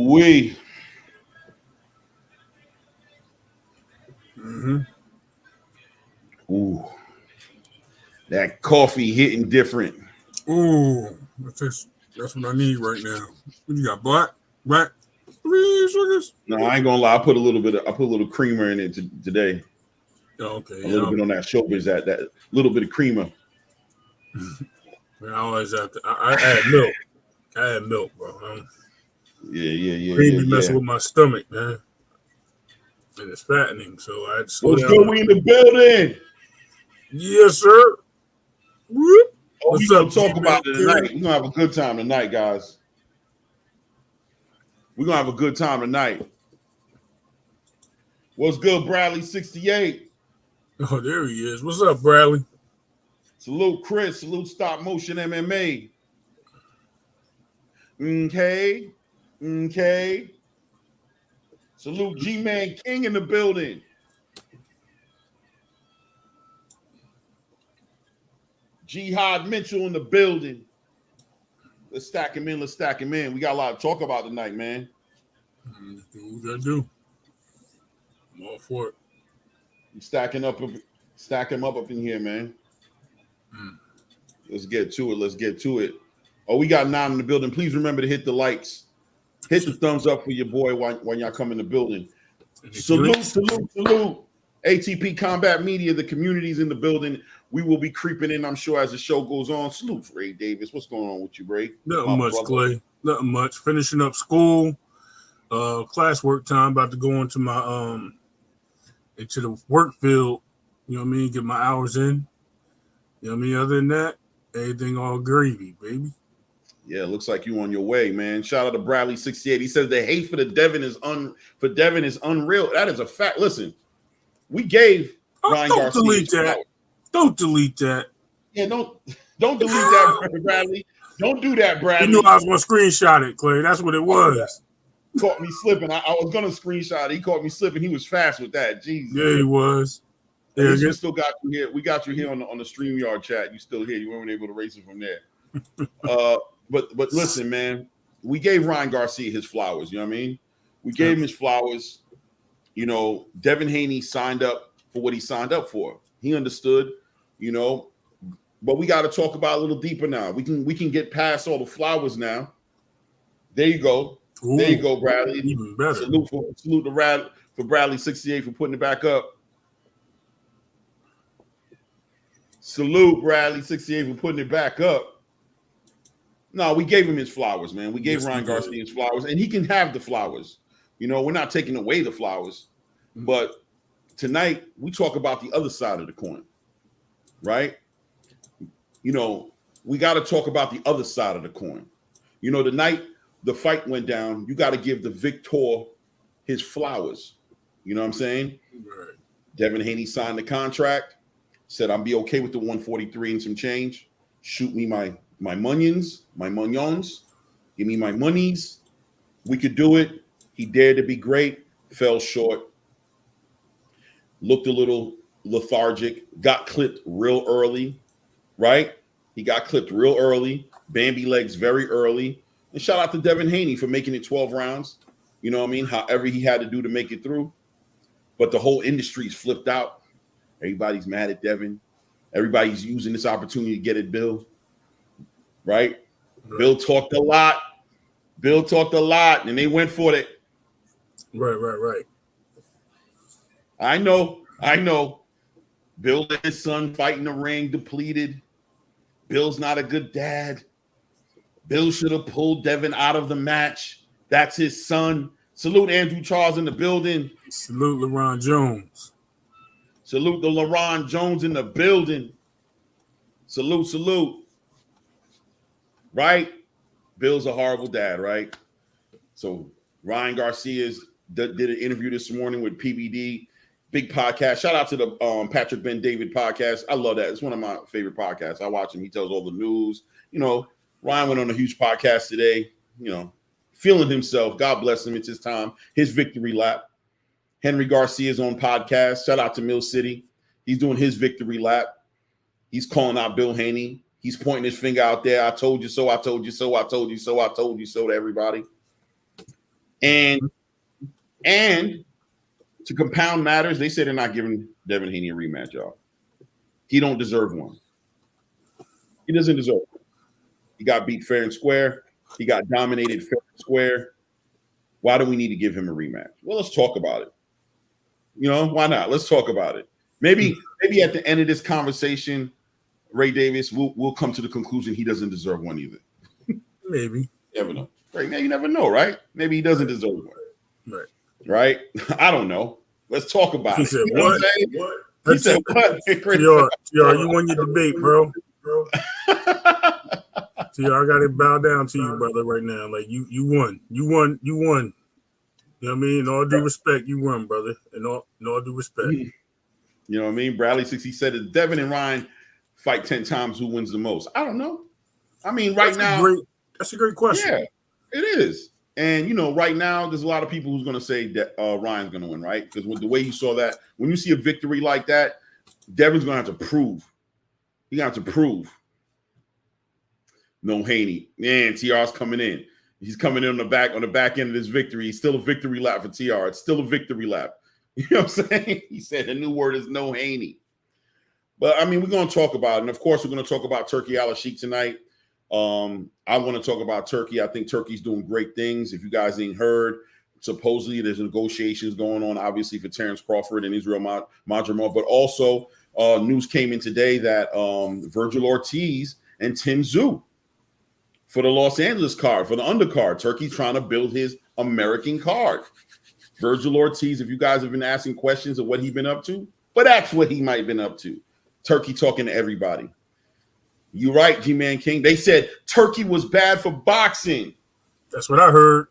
Ooh-wee. Ooh. That coffee hitting different. Ooh, that's what I need right now. What you got? Black, 3 sugars? No, I ain't gonna lie. I put a little creamer in it today. Oh, okay. A little bit on that shoulders, that little bit of creamer. Man, I always have to. I add milk. I add milk, bro. Yeah. Cream be messing with my stomach, man. And it's fattening, so I had to slow What's down. good? We in the building. Yes, sir. Whoop. Oh, What's we up, gonna talk about it tonight. King? We're gonna have a good time tonight, guys. We're gonna have a good time tonight. What's good, Bradley 68? Oh, there he is. What's up, Bradley? Salute Chris. Salute Stop Motion MMA. Okay. Salute G-Man King in the building. Jihad Mitchell in the building. Let's stack him in. We got a lot to talk about tonight, man. Do what we gotta do. I'm all for it. I'm stack him up in here, man. Let's get to it. Oh, we got 9 in the building. Please remember to hit the likes. Hit the thumbs up for your boy when y'all come in the building. Salute. ATP Combat Media, the community's in the building. We will be creeping in, I'm sure, as the show goes on. Salute for Ray Davis. What's going on with you, Ray? Nothing much, Clay. Nothing much. Finishing up school. Classwork time. About to go into my into the work field. You know what I mean? Get my hours in. You know what I mean? Other than that, everything all gravy, baby. Yeah, looks like you on your way, man. Shout out to Bradley 68. He says the hate for Devin is unreal. That is a fact. Listen, we gave Ryan Garcia. Don't delete that. Yeah, don't delete that, Bradley. Don't do that, Bradley. You knew I was going to screenshot it, Clay. That's what it was. Caught me slipping. I was going to screenshot it. He caught me slipping. He was fast with that. Jesus. Yeah, he was. Yeah, we still got you here. We got you here on the StreamYard chat. You still here. You weren't able to race it from there. But listen, man, we gave Ryan Garcia his flowers. You know what I mean? We gave him his flowers. You know, Devin Haney signed up for what he signed up for. He understood, you know, but we got to talk about it a little deeper now. We can get past all the flowers now. There you go. Ooh, there you go, Bradley. Even better. Salute for Bradley 68 for putting it back up. Salute Bradley 68 for putting it back up. No, we gave him his flowers, man. We gave Ryan Garcia his flowers, and he can have the flowers. You know, we're not taking away the flowers, but tonight we talk about the other side of the coin, right? You know, we got to talk about the other side of the coin. You know, the night the fight went down, you got to give the victor his flowers. You know what I'm saying? Right. Devin Haney signed the contract, said I'll be okay with the 143 and some change. Shoot me my munions, give me my monies. We could do it. He dared to be great, fell short. Looked a little lethargic, got clipped real early, right? He got clipped real early, Bambi legs very early. And shout out to Devin Haney for making it 12 rounds. You know what I mean? However he had to do to make it through. But the whole industry's flipped out. Everybody's mad at Devin. Everybody's using this opportunity to get at Bill, right? Bill talked a lot, and they went for it. Right. I know. Bill and his son fighting the ring, depleted. Bill's not a good dad. Bill should have pulled Devin out of the match. That's his son. Salute Andrew Charles in the building. Salute LeBron Jones. Salute the LeBron Jones in the building. Salute. Right? Bill's a horrible dad, right? So Ryan Garcia did an interview this morning with PBD. Big podcast. Shout out to the Patrick Ben David podcast. I love that. It's one of my favorite podcasts. I watch him. He tells all the news. You know, Ryan went on a huge podcast today, you know, feeling himself. God bless him. It's his time. His victory lap. Henry Garcia's on podcast. Shout out to Mill City. He's doing his victory lap. He's calling out Bill Haney. He's pointing his finger out there. I told you so. I told you so. I told you so. I told you so to everybody. And to compound matters, they say they're not giving Devin Haney a rematch, y'all. He don't deserve one. He doesn't deserve one. He got beat fair and square. He got dominated fair and square. Why do we need to give him a rematch? Well, let's talk about it. Why not? Let's talk about it. Maybe at the end of this conversation, Ray Davis, we'll come to the conclusion he doesn't deserve one either. Maybe. You never know. Right now, you never know, right? Maybe he doesn't deserve one. Right? I don't know. Let's talk about it. Said, what? He said, what? TR, you won your debate, bro. TR, I got to bow down to you, brother, right now. Like, you won. You won. You know what I mean? In all due respect, you won, brother. In all due respect. You know what I mean? Bradley 60 said, if Devin and Ryan fight 10 times, who wins the most? I don't know. I mean, that's a great question. Yeah, it is. And, right now, there's a lot of people who's going to say that Ryan's going to win, right? Because with the way you saw that, when you see a victory like that, Devin's going to have to prove. He's going to have to prove. No Haney. Man, TR's coming in. He's coming in on the back end of this victory. It's still a victory lap for TR. It's still a victory lap. You know what I'm saying? He said the new word is no Haney. But, I mean, we're going to talk about it. And, of course, we're going to talk about Turki Al-Sheikh tonight. I want to talk about Turki. I think Turki's doing great things. If you guys ain't heard, supposedly there's negotiations going on, obviously, for Terrence Crawford and Israel Madrimov. But also, news came in today that Virgil Ortiz and Tim Tszyu for the Los Angeles card, for the undercard. Turki's trying to build his American card. Virgil Ortiz, if you guys have been asking questions of what he's been up to, but that's what he might have been up to. Turki talking to everybody. You're right, G-Man King. They said Turki was bad for boxing. That's what I heard.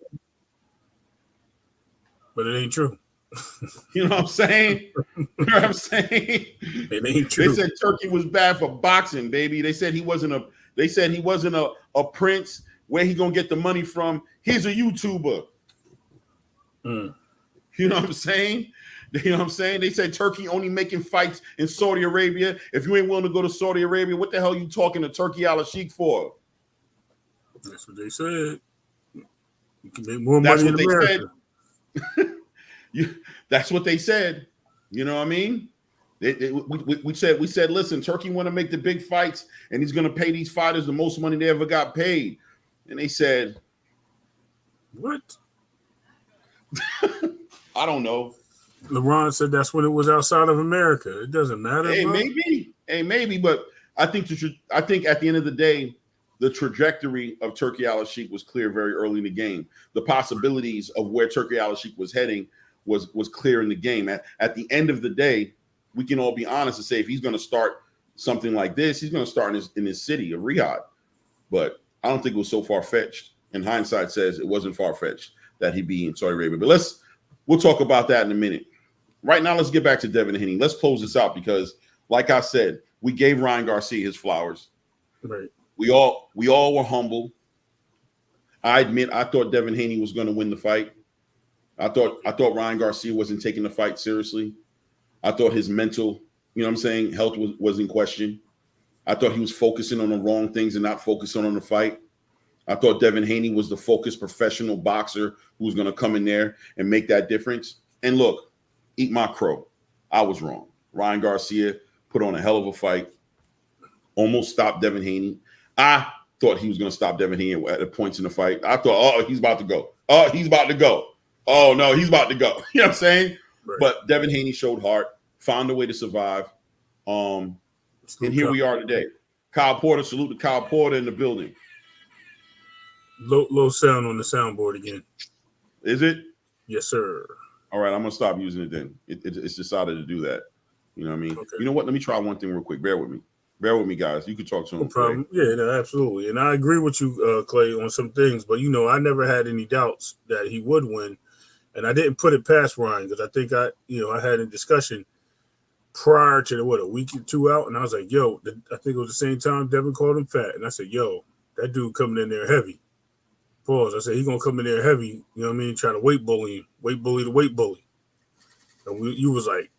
But it ain't true. You know what I'm saying? You know what I'm saying? It ain't true. They said Turki was bad for boxing, baby. They said he wasn't a prince. Where he gonna get the money from? He's a YouTuber. You know what I'm saying? You know what I'm saying? They said Turki only making fights in Saudi Arabia. If you ain't willing to go to Saudi Arabia, what the hell are you talking to Turki Al-Sheikh for? That's what they said. You can make more money in America. That's what they said. You know what I mean? We said, listen, Turki want to make the big fights, and he's going to pay these fighters the most money they ever got paid. And they said, what? I don't know. LeBron said that's when it was outside of America. It doesn't matter. Hey, maybe, but I think at the end of the day, the trajectory of Turki Al-Sheikh was clear very early in the game. The possibilities of where Turki Al-Sheikh was heading was clear in the game. At the end of the day, we can all be honest and say if he's going to start something like this, he's going to start in his city of Riyadh. But I don't think it was so far-fetched. And hindsight says it wasn't far-fetched that he'd be in Saudi Arabia. But we'll talk about that in a minute. Right now, let's get back to Devin Haney. Let's close this out because, like I said, we gave Ryan Garcia his flowers. Right. We all were humble. I admit I thought Devin Haney was going to win the fight. I thought Ryan Garcia wasn't taking the fight seriously. I thought his mental, health was in question. I thought he was focusing on the wrong things and not focusing on the fight. I thought Devin Haney was the focused professional boxer who was going to come in there and make that difference. And look, eat my crow. I was wrong. Ryan Garcia put on a hell of a fight, almost stopped Devin Haney. I thought he was going to stop Devin Haney at the points in the fight. I thought, he's about to go. He's about to go. Oh, no, he's about to go. You know what I'm saying? Right. But Devin Haney showed heart, found a way to survive. And here we are today. Kyle Porter, salute to Kyle Porter in the building. Low sound on the soundboard again. Is it? Yes, sir. All right, I'm going to stop using it then. It's decided to do that. You know what I mean? Okay. You know what? Let me try one thing real quick. Bear with me, guys. You can talk to him. No problem. Yeah, no, absolutely. And I agree with you, Clay, on some things. But, I never had any doubts that he would win. And I didn't put it past Ryan because I think I had a discussion prior to a week or two out. And I was like, yo, I think it was the same time Devin called him fat. And I said, yo, that dude coming in there heavy. Pause. I said, he's going to come in there heavy, try to weight bully him, weight bully the weight bully. And you was like,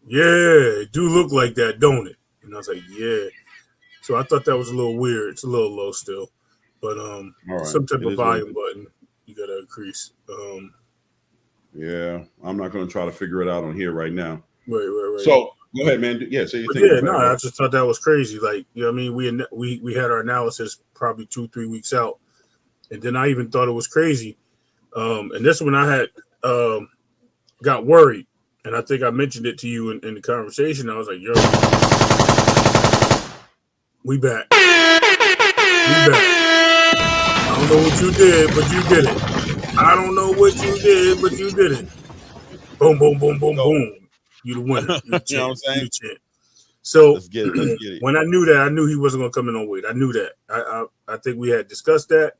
yeah, it do look like that, don't it? And I was like, yeah. So I thought that was a little weird. It's a little low still. But right. some type of volume button. increase. Yeah, I'm not going to try to figure it out on here right now. Right. So go ahead, man. Yeah, say your thing. Yeah, no, I just thought that was crazy. Like, you know what I mean? We had our analysis probably 2-3 weeks out, and then I even thought it was crazy. And this one I had got worried, and I think I mentioned it to you in the conversation. I was like, "Yo, we back. I don't know what you did, but you did it. I don't know what you did, but you did it. Boom, boom, boom, boom, boom. You the winner. You the champ. You know what I'm saying? You the champ." So let's get it. When I knew that, I knew he wasn't going to come in on weight. I knew that. I think we had discussed that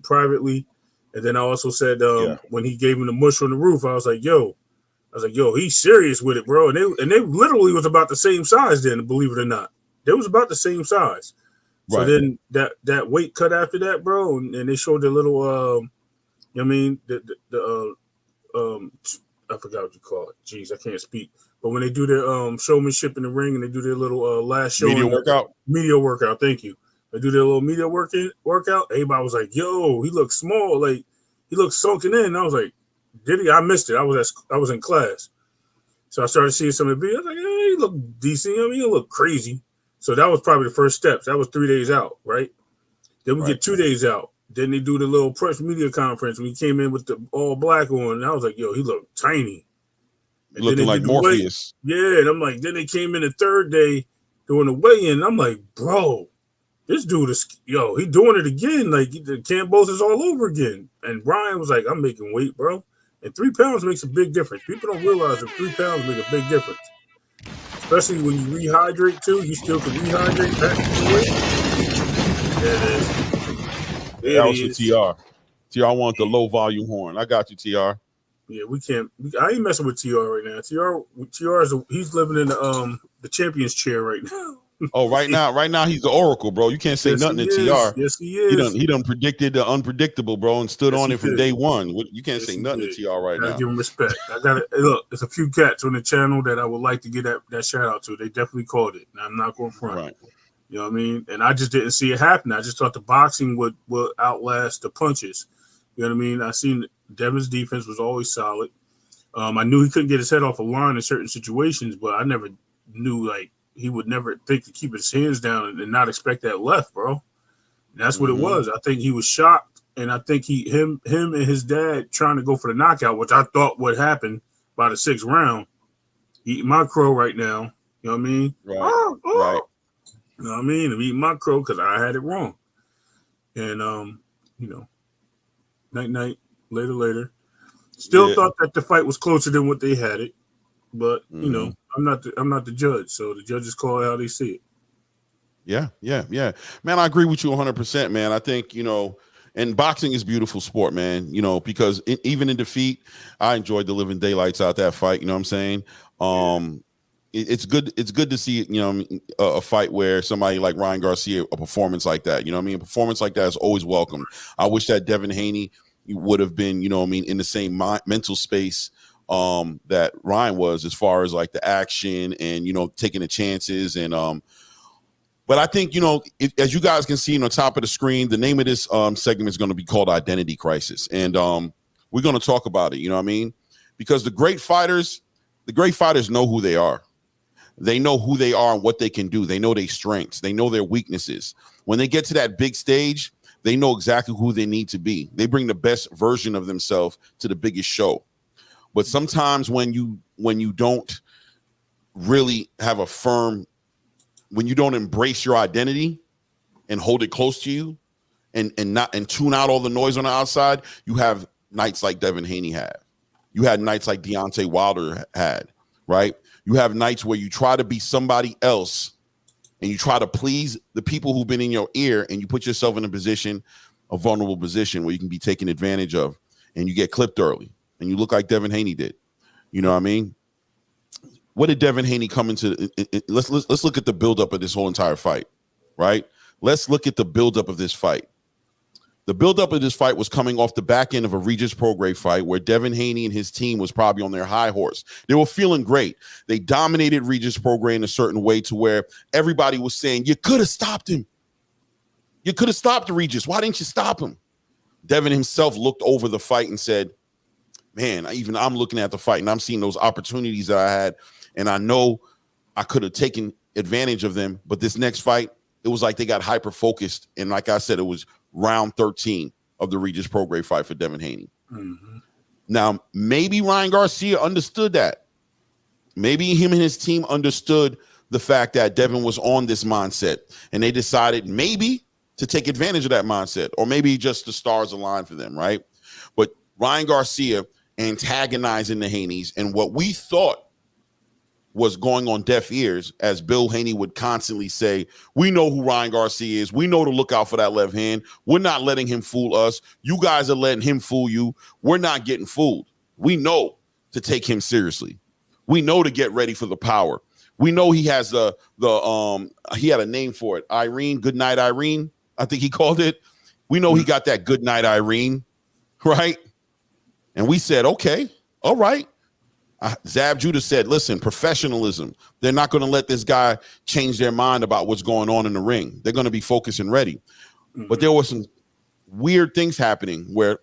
privately, and then I also said when he gave him the mush on the roof, I was like, yo, he's serious with it, bro. And they literally was about the same size then, believe it or not. They was about the same size. So right. then that weight cut after that, bro, and they showed the little, you know what I mean, I forgot what you call it. Jeez, I can't speak. But when they do their showmanship in the ring and they do their little last show media workout, thank you. They do their little media workout. Everybody was like, "Yo, he looks small, like he looks sunken in." And I was like, "Did he?" I missed it. I was in class, so I started seeing some of the videos. I was like, "Hey, he look decent. I mean, he look crazy." So that was probably the first steps. That was 3 days out, right? Then we get 2 days out. Then they do the little press media conference. We came in with the all black on, and I was like, "Yo, he looked tiny." And looking like Morpheus. Yeah, and I'm like, then they came in the third day doing the weigh-in. And I'm like, bro, this dude is, he doing it again. Like, the Campbell's is all over again. And Brian was like, I'm making weight, bro. And 3 pounds makes a big difference. People don't realize that 3 pounds make a big difference. Especially when you rehydrate, too. You still can rehydrate back to the weight. There it is. That was for TR. TR want the low volume horn. I got you, TR. Yeah, we can't. I ain't messing with TR right now. TR he's living in the champion's chair right now. Oh, right now he's the oracle, bro. You can't say nothing to TR. Yes, he is. He done predicted the unpredictable, bro, and stood on it from day one. You can't say nothing to TR right now. Give him respect. I got it. Look, there's a few cats on the channel that I would like to get that shout out to. They definitely called it. And I'm not going front. Right. You know what I mean? And I just didn't see it happen. I just thought the boxing would outlast the punches. You know what I mean? I seen Devin's defense was always solid. I knew he couldn't get his head off a line in certain situations, but I never knew like he would never think to keep his hands down and not expect that left, bro. And that's what it was. I think he was shocked, and I think him and his dad trying to go for the knockout, which I thought would happen by the 6th round. Eating my crow right now. You know what I mean? Right. Right. You know what I mean? I'm eating my crow because I had it wrong. And night, later. Still thought that the fight was closer than what they had it, but I'm not the judge, so the judges call it how they see it. Yeah, man. I agree with you 100%, man. I think and boxing is beautiful sport, man. Because even in defeat, I enjoyed the living daylights out that fight. You know what I'm saying? It's good. It's good to see a fight where somebody like Ryan Garcia, a performance like that. You know what I mean? A performance like that is always welcome. I wish that Devin Haney would have been, in the same mental space that Ryan was, as far as like the action and taking the chances and but I think as you guys can see on the top of the screen, the name of this segment is going to be called Identity Crisis, and we're going to talk about it. You know what I mean? Because the great fighters know who they are. They know who they are and what they can do. They know their strengths. They know their weaknesses. When they get to that big stage, they know exactly who they need to be. They bring the best version of themselves to the biggest show. But sometimes when you don't really have when you don't embrace your identity and hold it close to you and tune out all the noise on the outside, you have nights like Devin Haney had. You had nights like Deontay Wilder had, right? You have nights where you try to be somebody else and you try to please the people who've been in your ear, and you put yourself in a vulnerable position where you can be taken advantage of, and you get clipped early, and you look like Devin Haney did. You know what I mean? What did Devin Haney come into? Let's look at the buildup of this whole entire fight, right? Let's look at the buildup of this fight. The buildup of this fight was coming off the back end of a Regis Prograis fight where Devin Haney and his team was probably on their high horse. They were feeling great. They dominated Regis Prograis in a certain way to where everybody was saying, you could have stopped him. You could have stopped Regis. Why didn't you stop him? Devin himself looked over the fight and said, man, I'm looking at the fight and I'm seeing those opportunities that I had. And I know I could have taken advantage of them. But this next fight, it was like they got hyper focused. And like I said, it was round 13 of the Regis Prograis fight for Devin Haney. Mm-hmm. Now, maybe Ryan Garcia understood that. Maybe him and his team understood the fact that Devin was on this mindset. And they decided maybe to take advantage of that mindset. Or maybe just the stars aligned for them, right? But Ryan Garcia antagonizing the Haneys, and what we thought was going on deaf ears, as Bill Haney would constantly say, we know who Ryan Garcia is. We know to look out for that left hand. We're not letting him fool us. You guys are letting him fool you. We're not getting fooled. We know to take him seriously. We know to get ready for the power. We know he has he had a name for it. Irene, Good Night Irene, I think he called it. We know he got that Good Night Irene, right? And we said, okay, all right. Zab Judah said, listen, professionalism. They're not going to let this guy change their mind about what's going on in the ring. They're going to be focused and ready. Mm-hmm. But there were some weird things happening where,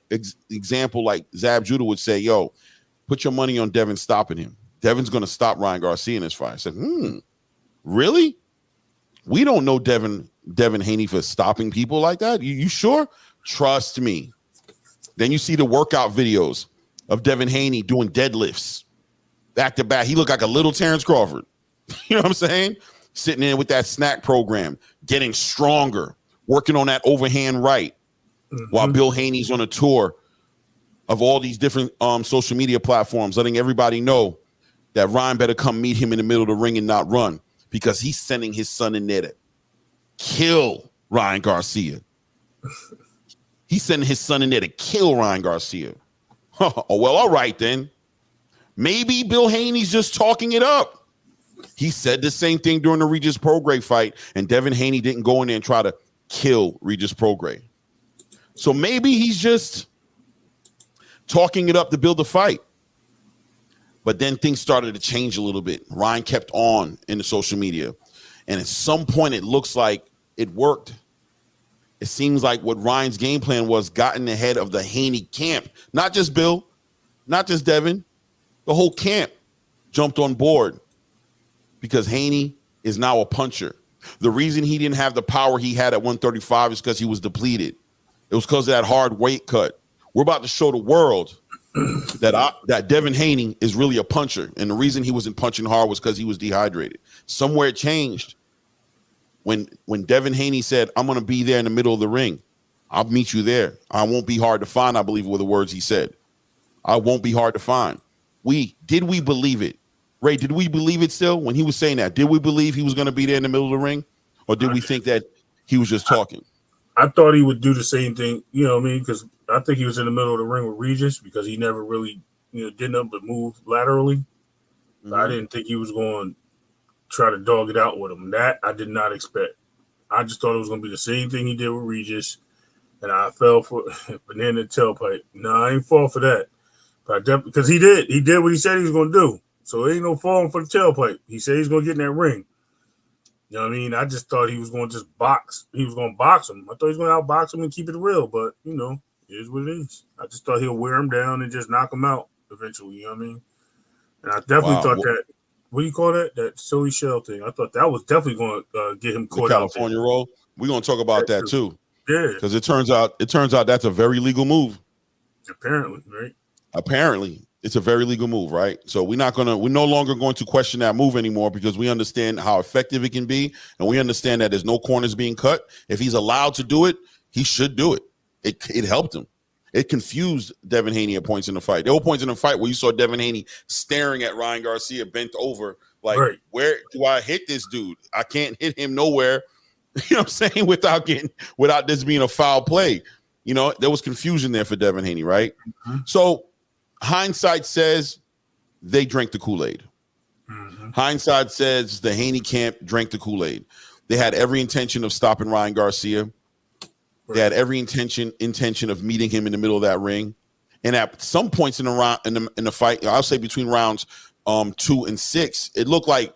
example, like Zab Judah would say, yo, put your money on Devin stopping him. Devin's going to stop Ryan Garcia in this fight. I said, really? We don't know Devin Haney for stopping people like that. You sure? Trust me. Then you see the workout videos of Devin Haney doing deadlifts back to back. He looked like a little Terrence Crawford. You know what I'm saying? Sitting in with that snack program, getting stronger, working on that overhand right, while Bill Haney's on a tour of all these different social media platforms, letting everybody know that Ryan better come meet him in the middle of the ring and not run, because he's sending his son in there to kill Ryan Garcia. He's sending his son in there to kill Ryan Garcia. Oh, well, all right, then. Maybe Bill Haney's just talking it up. He said the same thing during the Regis Prograis fight, and Devin Haney didn't go in there and try to kill Regis Prograis. So maybe he's just talking it up to build a fight. But then things started to change a little bit. Ryan kept on in the social media. And at some point, it looks like it worked. It seems like what Ryan's game plan was gotten ahead of the Haney camp. Not just Bill, not just Devin. The whole camp jumped on board because Haney is now a puncher. The reason he didn't have the power he had at 135 is because he was depleted. It was because of that hard weight cut. We're about to show the world that Devin Haney is really a puncher. And the reason he wasn't punching hard was because he was dehydrated. Somewhere it changed. When Devin Haney said, I'm going to be there in the middle of the ring. I'll meet you there. I won't be hard to find, I believe were the words he said. I won't be hard to find. Did we believe it? Ray, did we believe it still when he was saying that? Did we believe he was going to be there in the middle of the ring? Or did we think that he was just talking? I thought he would do the same thing, you know what I mean? Because I think he was in the middle of the ring with Regis because he never really, did nothing but move laterally. Mm-hmm. I didn't think he was going to try to dog it out with him. That I did not expect. I just thought it was going to be the same thing he did with Regis, and I fell for banana tailpipe. No, I ain't fall for that. But because he did what he said he was going to do. So it ain't no falling for the tailpipe. He said he's going to get in that ring. You know what I mean? I just thought he was going to just box. He was going to box him. I thought he was going to outbox him and keep it real. But, it is what it is. I just thought he'll wear him down and just knock him out eventually. You know what I mean? And I definitely thought that, what do you call that? That silly shell thing. I thought that was definitely going to get him caught out. California roll. We're going to talk about that too. Yeah. Because it turns out that's a very legal move. Apparently, right? Apparently. It's a very legal move, right? So we're no longer going to question that move anymore because we understand how effective it can be. And we understand that there's no corners being cut. If he's allowed to do it, he should do it. It helped him. It confused Devin Haney at points in the fight. There were points in the fight where you saw Devin Haney staring at Ryan Garcia bent over, like, right. Where do I hit this dude? I can't hit him nowhere, you know what I'm saying, without this being a foul play. There was confusion there for Devin Haney, right? Mm-hmm. So hindsight says they drank the Kool-Aid. Mm-hmm. Hindsight says the Haney camp drank the Kool-Aid. They had every intention of stopping Ryan Garcia. Right. They had every intention of meeting him in the middle of that ring. And at some points in the fight, I'll say between rounds 2 and 6, it looked like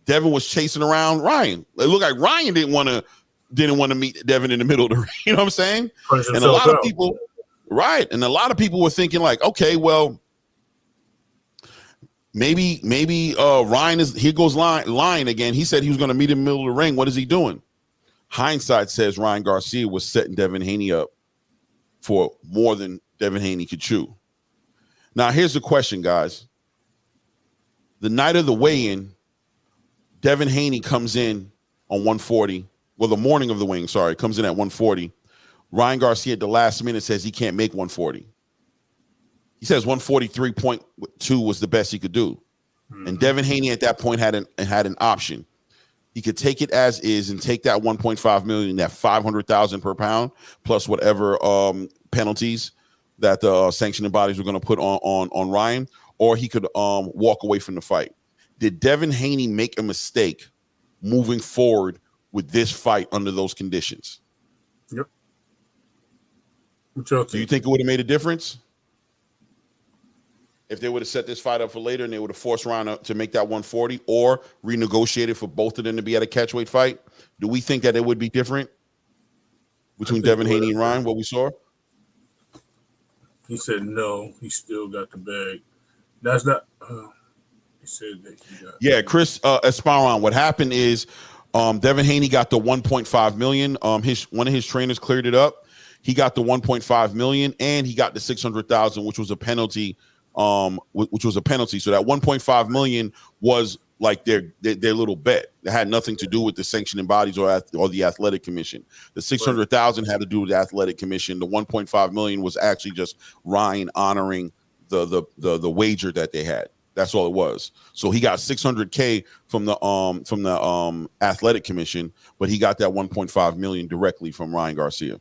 Devin was chasing around Ryan. It looked like Ryan didn't want to meet Devin in the middle of the ring. You know what I'm saying? And a lot of people. Right. And a lot of people were thinking like, okay, well, maybe Ryan is, here goes lying again. He said he was going to meet in the middle of the ring. What is he doing? Hindsight says Ryan Garcia was setting Devin Haney up for more than Devin Haney could chew. Now, here's the question, guys. The night of the weigh-in, Devin Haney comes in on 140. Well, the morning of the weigh-in, comes in at 140. Ryan Garcia at the last minute says he can't make 140. He says 143.2 was the best he could do. Mm-hmm. And Devin Haney at that point had an option. He could take it as is and take that 1.5 million, that 500,000 per pound, plus whatever penalties that the sanctioning bodies were going to put on Ryan, or he could walk away from the fight. Did Devin Haney make a mistake moving forward with this fight under those conditions? Yep. Do you think it would have made a difference if they would have set this fight up for later and they would have forced Ryan to make that 140 or renegotiated for both of them to be at a catchweight fight? Do we think that it would be different between Devin Haney and Ryan, what we saw? He said no. He still got the bag. That's not. He said that he got. Yeah, Chris Esparon. What happened is Devin Haney got the 1.5 million. One of his trainers cleared it up. He got the 1.5 million and he got the 600,000, which was a penalty. Which was a penalty. So that 1.5 million was like their little bet. It had nothing to do with the sanctioning bodies or the athletic commission. The 600,000 had to do with the athletic commission. The 1.5 million was actually just Ryan honoring the wager that they had. That's all it was. So he got 600K from the athletic commission, but he got that 1.5 million directly from Ryan Garcia.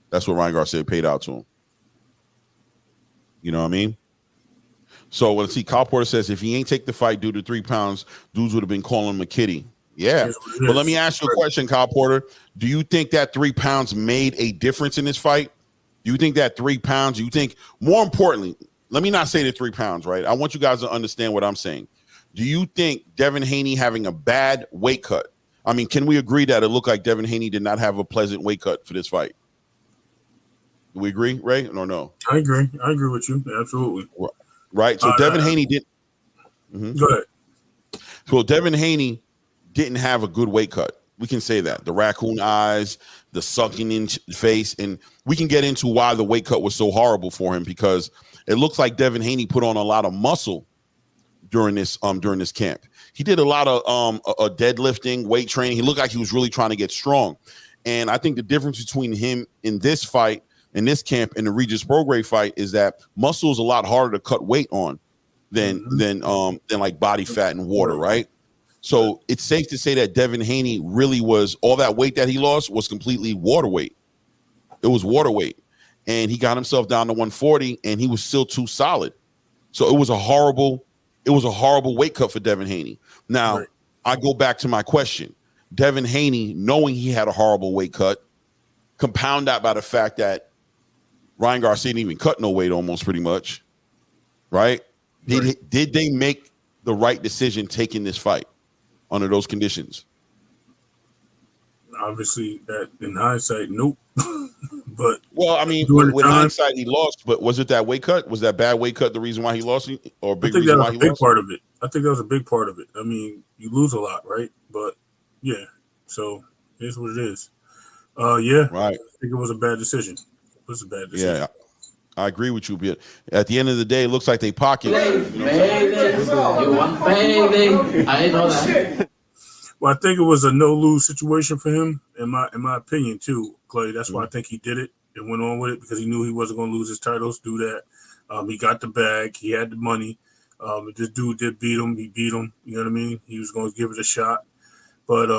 That's what Ryan Garcia paid out to him. You know what I mean? So let's see. Kyle Porter says if he ain't take the fight due to 3 pounds, dudes would have been calling him a kitty. Yeah. But let me ask you a question, Kyle Porter. Do you think that 3 pounds made a difference in this fight? Do you think that 3 pounds, you think, more importantly, let me not say the 3 pounds, right? I want you guys to understand what I'm saying. Do you think Devin Haney having a bad weight cut? I mean, can we agree that it looked like Devin Haney did not have a pleasant weight cut for this fight? Do we agree, Ray, or no? I agree. I agree with you. Absolutely. Right. So Devin Haney did. Mm-hmm. Go ahead. So Devin Haney didn't have a good weight cut. We can say that. The raccoon eyes, the sucking in face, and we can get into why the weight cut was so horrible for him, because it looks like Devin Haney put on a lot of muscle during this camp. He did a lot of deadlifting, weight training. He looked like he was really trying to get strong. And I think the difference between him in this fight, in this camp, and the Regis Prograis fight is that muscle is a lot harder to cut weight on than like body fat and water, right? So it's safe to say that Devin Haney really was, all that weight that he lost was completely water weight. It was water weight. And he got himself down to 140 and he was still too solid. So it was a horrible weight cut for Devin Haney. Now, I go back to my question. Devin Haney, knowing he had a horrible weight cut, compound that by the fact that Ryan Garcia didn't even cut no weight almost, pretty much, right? Did they make the right decision taking this fight under those conditions? Obviously, that in hindsight, nope. But well, I mean, with hindsight, he lost. But was it that weight cut? Was that bad weight cut the reason why he lost? Or big reason why he lost? Part of it. I think that was a big part of it. I mean, you lose a lot, right? But yeah, so here's what it is. Yeah, right. I think it was a bad decision. It was a bad decision. Yeah, I agree with you. But at the end of the day, it looks like they pocket. Baby, you want baby? I didn't know that. Well, I think it was a no-lose situation for him, in my opinion, too, Clay. That's why I think he did it and went on with it, because he knew he wasn't going to lose his titles. Do that. He got the bag. He had the money. This dude did beat him. He beat him. You know what I mean? He was going to give it a shot. But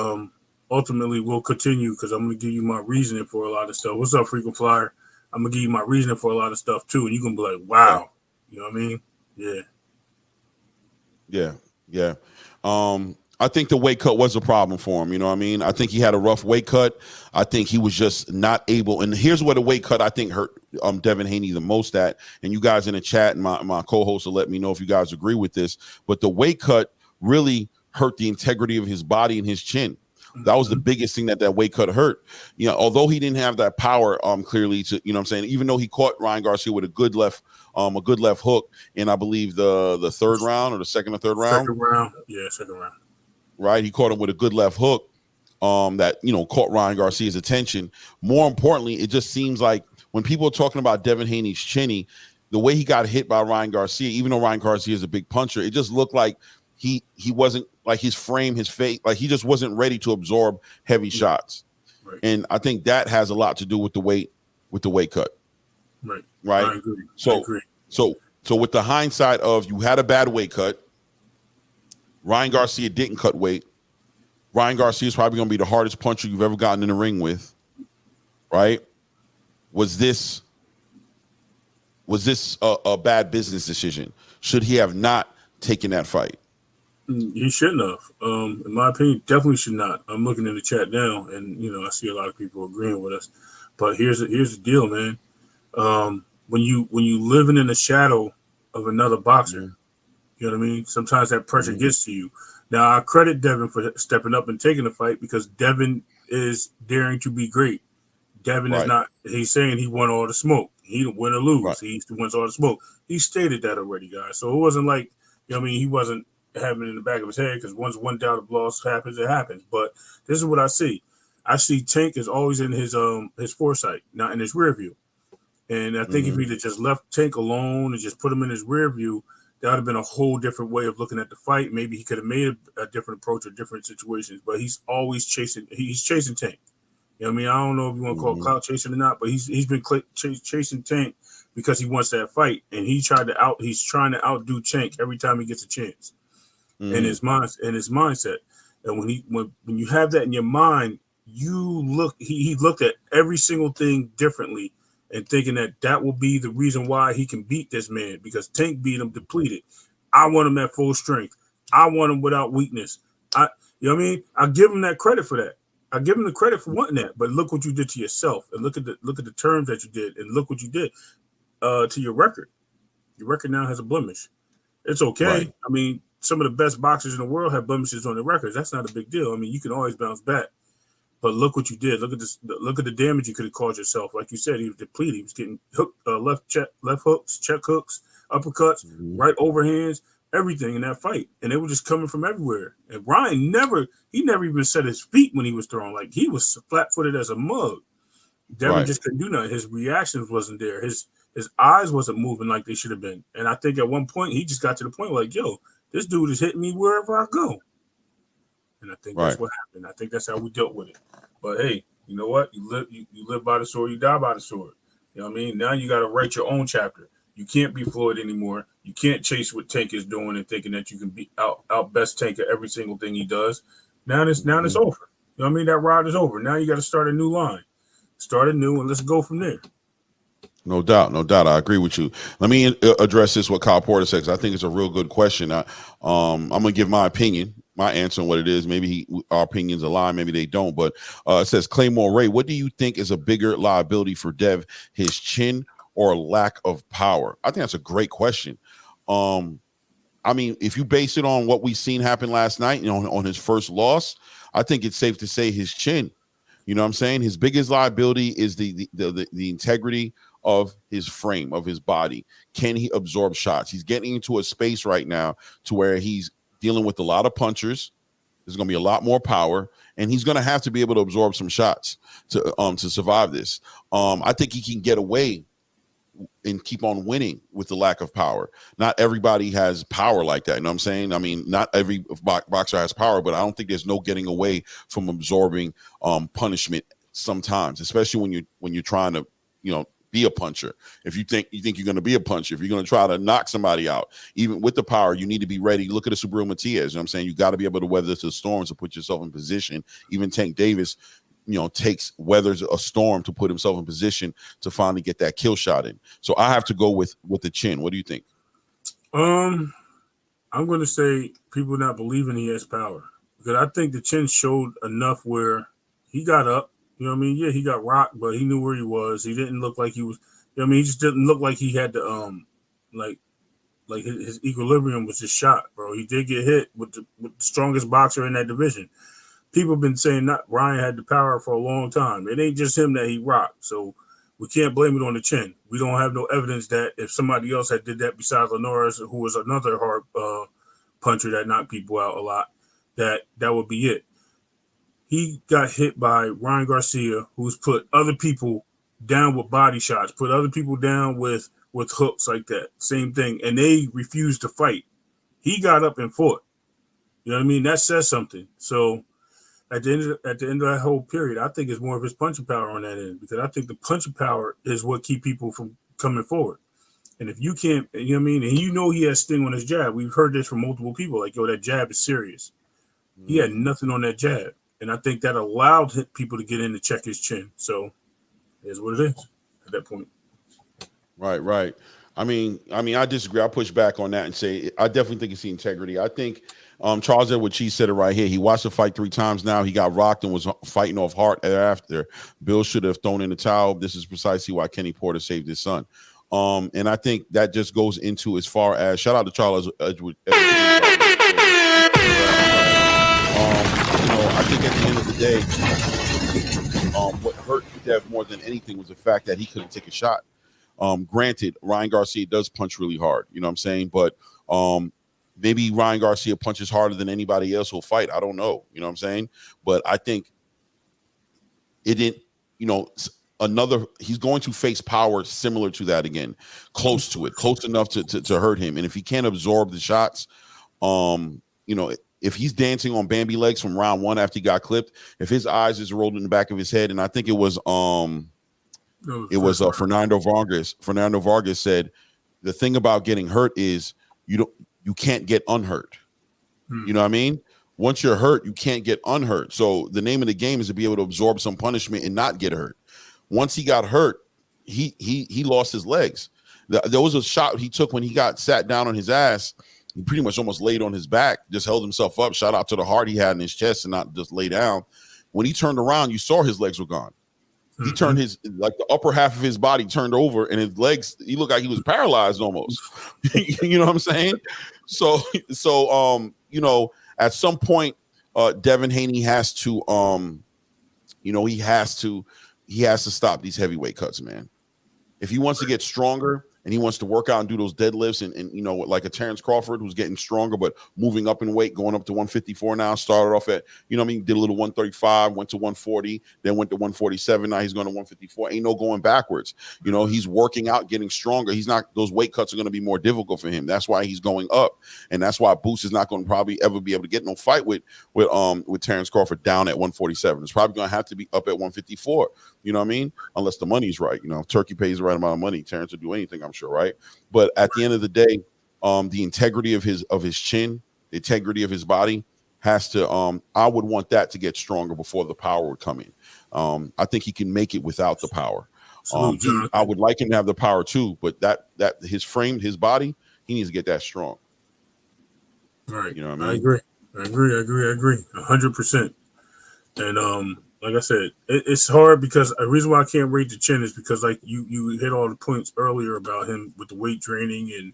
ultimately, we'll continue, because I'm going to give you my reasoning for a lot of stuff. What's up, Frequent Flyer? I'm going to give you my reasoning for a lot of stuff, too. And you're going to be like, wow. You know what I mean? Yeah. Yeah. I think the weight cut was a problem for him. You know what I mean? I think he had a rough weight cut. I think he was just not able. And here's where the weight cut I think hurt Devin Haney the most at. And you guys in the chat and my co-host will let me know if you guys agree with this. But the weight cut really hurt the integrity of his body and his chin. That was the biggest thing that weight cut hurt. You know, although he didn't have that power, clearly to, you know what I'm saying, even though he caught Ryan Garcia with a good left hook in, I believe, the third round or the second or third round. Second round. Yeah, second round. Right. He caught him with a good left hook that, you know, caught Ryan Garcia's attention. More importantly, it just seems like when people are talking about Devin Haney's chinny, the way he got hit by Ryan Garcia, even though Ryan Garcia is a big puncher, it just looked like he wasn't, like his frame, his face, like he just wasn't ready to absorb heavy shots. Right. And I think that has a lot to do with the weight cut. Right. Right. I agree. So with the hindsight of you had a bad weight cut, Ryan Garcia didn't cut weight. Ryan Garcia is probably going to be the hardest puncher you've ever gotten in the ring with. Right. Was this a bad business decision? Should he have not taken that fight? He shouldn't have. In my opinion, definitely should not. I'm looking in the chat now, and you know I see a lot of people agreeing with us. But here's the deal, man. When you living in the shadow of another boxer, you know what I mean. Sometimes that pressure gets to you. Now I credit Devin for stepping up and taking the fight because Devin is daring to be great. Devin is not. He's saying he won all the smoke. He didn't win or lose. Right. He wins all the smoke. He stated that already, guys. So it wasn't like, you know what I mean, he wasn't having it in the back of his head because once one doubt of loss happens, it happens. But this is what I see. I see Tank is always in his foresight, not in his rear view. And I think if he'd have just left Tank alone and just put him in his rear view, that would have been a whole different way of looking at the fight. Maybe he could have made a different approach or different situations. But he's always chasing. He's chasing Tank. You know what I mean? I don't know if you want to call it clout chasing or not, but he's been chasing Tank because he wants that fight, and he's trying to outdo Tank every time he gets a chance. In his mindset. And when you have that in your mind, he looked at every single thing differently and thinking that will be the reason why he can beat this man because Tank beat him depleted. I want him at full strength. I want him without weakness. You know what I mean? I give him that credit for that. I give him the credit for wanting that. But look what you did to yourself, and look at the terms that you did, and look what you did to your record. Your record now has a blemish. It's okay. Right. I mean, some of the best boxers in the world have blemishes on their records. That's not a big deal. I mean, you can always bounce back. But look what you did. Look at this. Look at the damage you could have caused yourself. Like you said, he was depleted. He was getting hooked, left hooks, check hooks, uppercuts, right overhands, everything in that fight, and they were just coming from everywhere. And Ryan never even set his feet when he was throwing. Like he was flat-footed as a mug. Devin just couldn't do nothing. His reactions wasn't there. His eyes wasn't moving like they should have been. And I think at one point he just got to the point like, yo, this dude is hitting me wherever I go. And I think that's what happened. I think that's how we dealt with it. But hey, you know what? You live by the sword, you die by the sword. You know what I mean? Now you got to write your own chapter. You can't be Floyd anymore. You can't chase what Tank is doing and thinking that you can be out best Tank at every single thing he does. Now it's over. You know what I mean? That ride is over. Now you got to start a new line. Start anew and let's go from there. No doubt. I agree with you. Let me address this what Kyle Porter says. I think it's a real good question. I'm gonna give my opinion, my answer on what it is. Maybe our opinions align, maybe they don't. But it says Claymore Ray, what do you think is a bigger liability for Dev, his chin or lack of power? I think that's a great question. I mean, if you base it on what we've seen happen last night, you know, on his first loss, I think it's safe to say his chin. You know what I'm saying? His biggest liability is the integrity of his frame, of his body. Can he absorb shots? He's getting into a space right now to where he's dealing with a lot of punchers. There's going to be a lot more power, and he's going to have to be able to absorb some shots to survive this. I think he can get away and keep on winning with the lack of power. Not everybody has power like that. You know what I'm saying? I mean, not every boxer has power, but I don't think there's no getting away from absorbing punishment sometimes, especially when you're trying to, you know, be a puncher. If you think you're going to be a puncher, if you're going to try to knock somebody out, even with the power, you need to be ready. Look at the Subriel Matias. You know what I'm saying? You got to be able to weather the storms to put yourself in position. Even Tank Davis, you know, weathers a storm to put himself in position to finally get that kill shot in. So I have to go with the chin. What do you think? I'm going to say people not believing he has power, because I think the chin showed enough where he got up. You know what I mean? Yeah, he got rocked, but he knew where he was. He didn't look like he was. You know what I mean? He just didn't look like he had to like his equilibrium was just shot, bro. He did get hit with the strongest boxer in that division. people have been saying not Ryan had the power for a long time. It ain't just him that he rocked. So we can't blame it on the chin. We don't have no evidence that if somebody else had did that besides Lenore's, who was another hard puncher that knocked people out a lot, that would be it. He got hit by Ryan Garcia, who's put other people down with body shots, put other people down with hooks like that. Same thing. And they refused to fight. He got up and fought. You know what I mean? That says something. So at the end of that whole period, I think it's more of his punching power on that end, because I think the punching power is what keep people from coming forward. And if you can't, you know what I mean? And you know he has sting on his jab. We've heard this from multiple people. Like, yo, that jab is serious. He had nothing on that jab. And I think that allowed people to get in to check his chin. So it's what it is at that point. Right. I mean, I disagree. I push back on that and say I definitely think it's the integrity. I think Charles Edward Cheese said it right here. He watched the fight 3 times now. He got rocked and was fighting off heart thereafter. Bill should have thrown in the towel. This is precisely why Kenny Porter saved his son. And I think that just goes into as far as shout out to Charles Edward. I think at the end of the day, what hurt Dev more than anything was the fact that he couldn't take a shot. Granted, Ryan Garcia does punch really hard, you know what I'm saying? But maybe Ryan Garcia punches harder than anybody else who'll fight. I don't know, you know what I'm saying? But I think it didn't, he's going to face power similar to that again, close to it, close enough to hurt him. And if he can't absorb the shots, if he's dancing on Bambi legs from round 1 after he got clipped, if his eyes is rolled in the back of his head, and I think it was Fernando Vargas. Fernando Vargas said the thing about getting hurt is you can't get unhurt. You know what I mean? Once you're hurt, you can't get unhurt. So the name of the game is to be able to absorb some punishment and not get hurt. Once he got hurt, he lost his legs. There was a shot he took when he got sat down on his ass. He pretty much almost laid on his back, just held himself up. Shout out to the heart he had in his chest and not just lay down. When he turned around, you saw his legs were gone. He turned the upper half of his body turned over, and his legs, he looked like he was paralyzed almost. You know what I'm saying? So at some point, Devin Haney has to, he has to stop these heavyweight cuts, man. If he wants to get stronger and he wants to work out and do those deadlifts and like a Terrence Crawford who's getting stronger but moving up in weight, going up to 154 now, started off at, did a little 135, went to 140, then went to 147, now he's going to 154. Ain't no going backwards. He's working out, getting stronger. Those weight cuts are going to be more difficult for him. That's why he's going up. And that's why Boots is not going to probably ever be able to get no fight with Terrence Crawford down at 147. It's probably going to have to be up at 154. You know what I mean? Unless the money's right. If Turkey pays the right amount of money, Terrence will do anything, I'm sure, right? But at the end of the day, the integrity of his chin, the integrity of his body has to, I would want that to get stronger before the power would come in. I think he can make it without the power. I would like him to have the power too, but that his frame, his body, he needs to get that strong. Right. You know what I mean? I agree. 100%. And like I said, it's hard because the reason why I can't rate the chin is because like you hit all the points earlier about him with the weight training and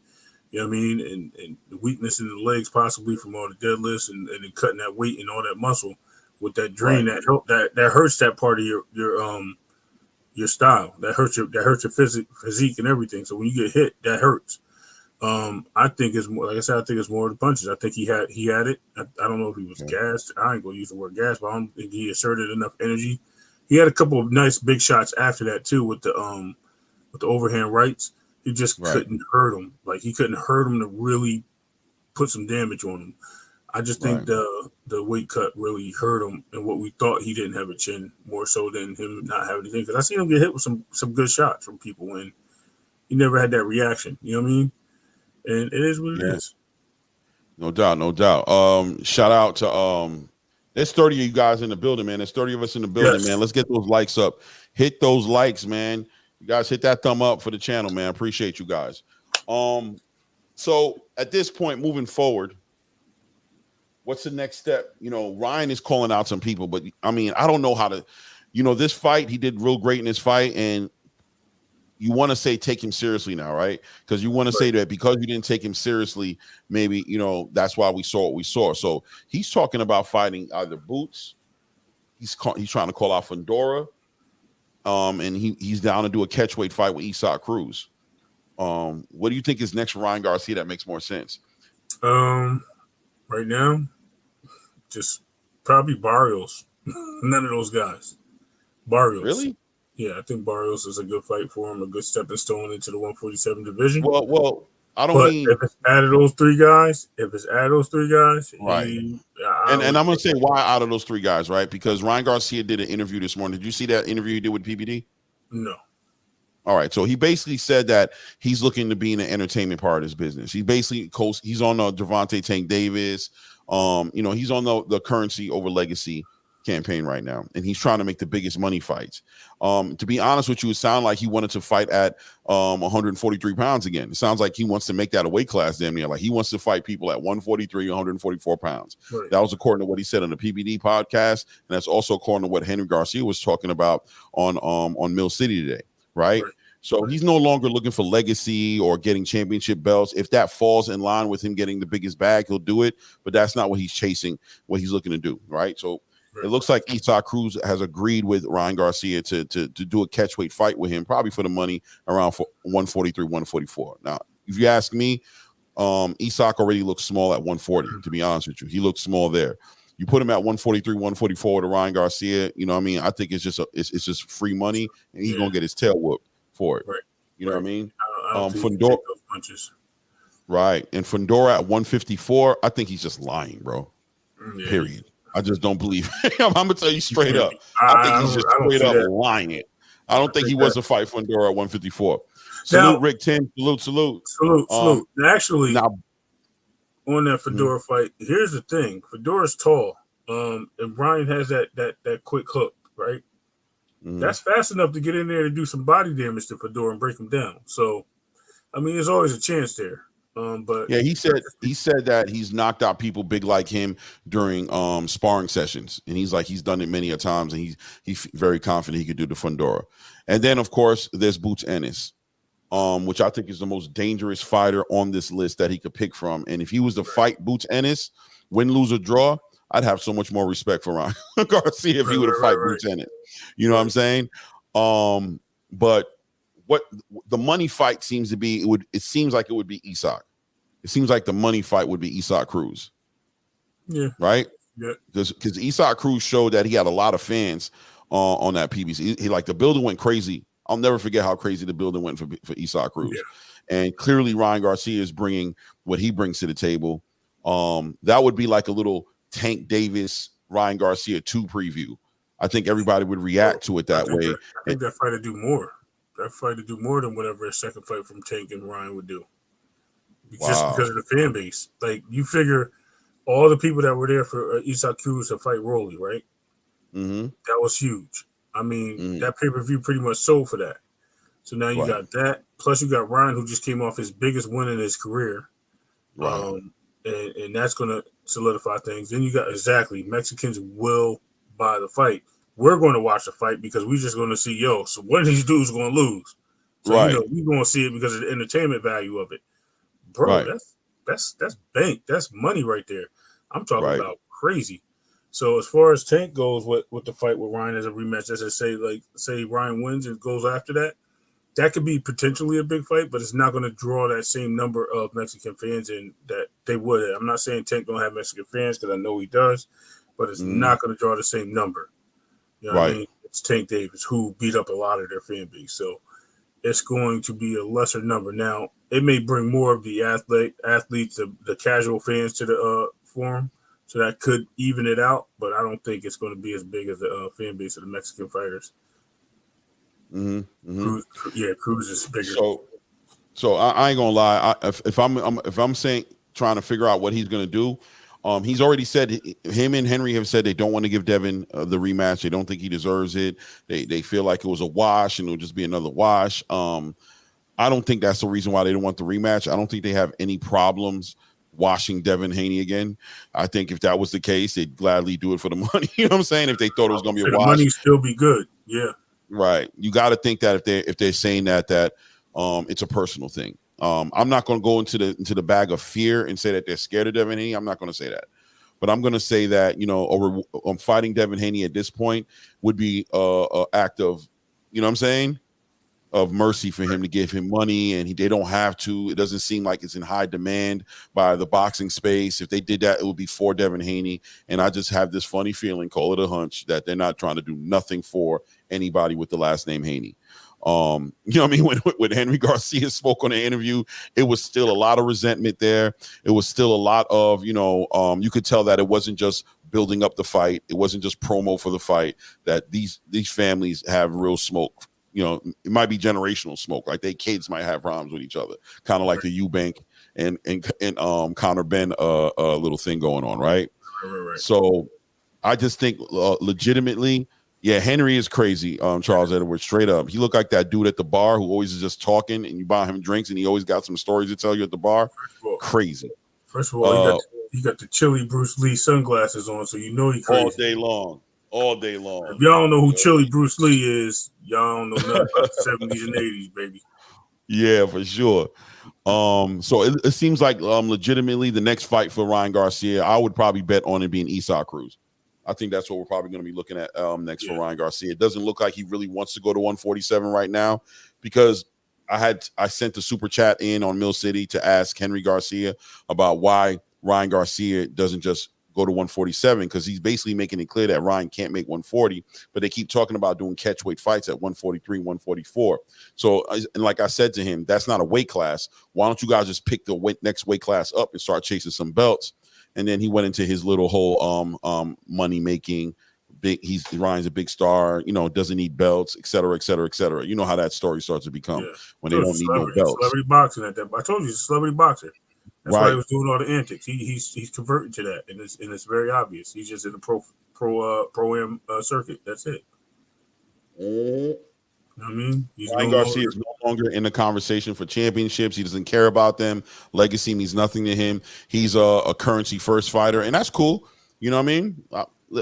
and the weakness in the legs possibly from all the deadlifts and cutting that weight and all that muscle with that drain that hurts that part of your style. That hurts your physique and everything. So when you get hit, that hurts. I think it's more, like I said, I think it's more of the punches. I think he had it. I don't know if he was gassed. I ain't gonna use the word gas, but I don't think he asserted enough energy. He had a couple of nice big shots after that too with the overhand rights. He just couldn't hurt him. Like he couldn't hurt him to really put some damage on him. I just think the weight cut really hurt him, and what we thought he didn't have a chin more so than him not having anything. Because I seen him get hit with some good shots from people, and he never had that reaction. You know what I mean? And it is what it is. No doubt. Shout out to there's 30 of you guys in the building, man. There's 30 of us in the building, man. Let's get those likes up. Hit those likes, man. You guys hit that thumb up for the channel, man. Appreciate you guys. So at this point, moving forward, what's the next step? Ryan is calling out some people, but I don't know how to, this fight, he did real great in this fight, and you want to say take him seriously now, right? Because you want to say that because you didn't take him seriously, maybe, that's why we saw what we saw. So he's talking about fighting either Boots he's trying to call out Fundora, and he's down to do a catchweight fight with Isak Cruz. What do you think is next for Ryan Garcia that makes more sense? Right now, just probably Barrios. None of those guys. Barrios. Really? Yeah, I think Barrios is a good fight for him, a good stepping stone into the 147 division. Well, I don't but mean if it's out of those three guys, right. And I'm gonna say why out of those three guys, right? Because Ryan Garcia did an interview this morning. Did you see that interview he did with PBD? No. All right, so he basically said that he's looking to be in the entertainment part of his business. He basically he's on the Gervonta Tank Davis. He's on the currency over legacy campaign right now, and he's trying to make the biggest money fights. To be honest with you, it sounded like he wanted to fight at 143 pounds again. It sounds like he wants to make that a weight class damn near. Like he wants to fight people at 143, 144 pounds. Right. That was according to what he said on the PBD podcast, and that's also according to what Henry Garcia was talking about on Mill City today, right? So he's no longer looking for legacy or getting championship belts. If that falls in line with him getting the biggest bag, he'll do it. But that's not what he's chasing, what he's looking to do, right? So it looks like Isak Cruz has agreed with Ryan Garcia to do a catchweight fight with him, probably for the money around 143, 144. Now, if you ask me, Isak already looks small at 140, to be honest with you. He looks small there. You put him at 143, 144 to Ryan Garcia, you know what I mean? I think it's just free money, and he's going to get his tail whooped for it. Right. You know what I mean? Fundora, punches. Right. And Fundora at 154, I think he's just lying, bro. Yeah. Period. I just don't believe it. I'm gonna tell you straight up. I think he's just straight up lying it. I don't think he was a fight Fundora at 154. Salute, now, Rick 10. Salute. Actually, on that Fundora fight, here's the thing. Fedora's tall. And Ryan has that quick hook, right? Mm-hmm. That's fast enough to get in there to do some body damage to Fedora and break him down. So, I mean, there's always a chance there. But yeah, he said that he's knocked out people big like him during sparring sessions, and he's done it many a times, and he's very confident he could do the Fundora. And then, of course, there's Boots Ennis, which I think is the most dangerous fighter on this list that he could pick from. And if he was to fight Boots Ennis, win, lose, or draw, I'd have so much more respect for Ryan Garcia if he would have fight Boots Ennis. You know what I'm saying? But what the money fight seems to be, it seems like it would be Isak. It seems like the money fight would be Isak Cruz. Yeah. Right? Yeah. Because Isak Cruz showed that he had a lot of fans on that PBC. He like the building went crazy. I'll never forget how crazy the building went for Isak Cruz. Yeah. And clearly Ryan Garcia is bringing what he brings to the table. That would be like a little Tank Davis, Ryan Garcia 2 preview. I think everybody would react to it that way. I think that fight would do more. That fight would do more than whatever a second fight from Tank and Ryan would do. Just because of the fan base. Like, you figure all the people that were there for Isak Cruz to fight Rolly, right? Mm-hmm. That was huge. I mean, that pay-per-view pretty much sold for that. So now you got that. Plus, you got Ryan, who just came off his biggest win in his career. Right. And that's going to solidify things. Then you got, Mexicans will buy the fight. We're going to watch the fight because we're just going to see, so one of these dudes is going to lose. So, we're going to see it because of the entertainment value of it. Bro, that's bank. That's money right there. I'm talking about crazy. So as far as Tank goes with the fight with Ryan as a rematch, as I say Ryan wins and goes after that could be potentially a big fight, but it's not going to draw that same number of Mexican fans in that they would. I'm not saying Tank don't have Mexican fans because I know he does, but it's not going to draw the same number. You know what I mean? It's Tank Davis who beat up a lot of their fan base. So it's going to be a lesser number. Now, it may bring more of the athletes, the casual fans to the forum, so that could even it out. But I don't think it's going to be as big as the fan base of the Mexican fighters. Mm-hmm. Cruz is bigger. So I ain't gonna lie. If I'm saying trying to figure out what he's gonna do, he's already said him and Henry have said they don't want to give Devin the rematch. They don't think he deserves it. They feel like it was a wash and it'll just be another wash. I don't think that's the reason why they don't want the rematch. I don't think they have any problems washing Devin Haney again. I think if that was the case, they'd gladly do it for the money. You know what I'm saying? If they thought it was going to be a wash, the money still be good. Yeah, right. You got to think that if they're saying that it's a personal thing. I'm not going to go into the bag of fear and say that they're scared of Devin Haney. I'm not going to say that. but I'm going to say that, over fighting Devin Haney at this point would be a act of, you know what I'm saying, of mercy for him to give him money, and they don't have to. It doesn't seem like it's in high demand by the boxing space. If they did that, it would be for Devin Haney. And I just have this funny feeling, call it a hunch, that they're not trying to do nothing for anybody with the last name Haney. You know what I mean? When Henry Garcia spoke on the interview, it was still a lot of resentment there. It was still a lot of, you could tell that it wasn't just building up the fight. It wasn't just promo for the fight, that these families have real smoke. It might be generational smoke. Like they kids might have problems with each other, kind of like the Eubank and Conor Benn little thing going on, right? Right. So I just think legitimately, yeah, Henry is crazy. Charles Edwards, straight up, he looked like that dude at the bar who always is just talking, and you buy him drinks, and he always got some stories to tell you at the bar. Crazy. First of all, he got the chilly Bruce Lee sunglasses on, so you know he crazy all day long. If y'all don't know who Chili Bruce Lee is, y'all don't know nothing about the 70s and 80s, baby. Yeah, for sure. So it seems like legitimately the next fight for Ryan Garcia, I would probably bet on it being Esau Cruz. I think that's what we're probably going to be looking at next for Ryan Garcia. It doesn't look like he really wants to go to 147 right now, because I sent the super chat in on Mill City to ask Henry Garcia about why Ryan Garcia doesn't just go to 147, because he's basically making it clear that Ryan can't make 140, but they keep talking about doing catchweight fights at 143, 144. So, and like I said to him, that's not a weight class. Why don't you guys just pick the next weight class up and start chasing some belts? And then he went into his little whole money making. Ryan's a big star, doesn't need belts, et cetera, et cetera, et cetera. You know how that story starts to become when they don't need no belts. Celebrity boxing at that. I told you he's a celebrity boxer. That's why he was doing all the antics. He's converting to that, and it's very obvious. He's just in the pro-am circuit. That's it. You know what I mean? Ryan Garcia is no longer in the conversation for championships. He doesn't care about them. Legacy means nothing to him. He's a currency first fighter, and that's cool. You know what I mean?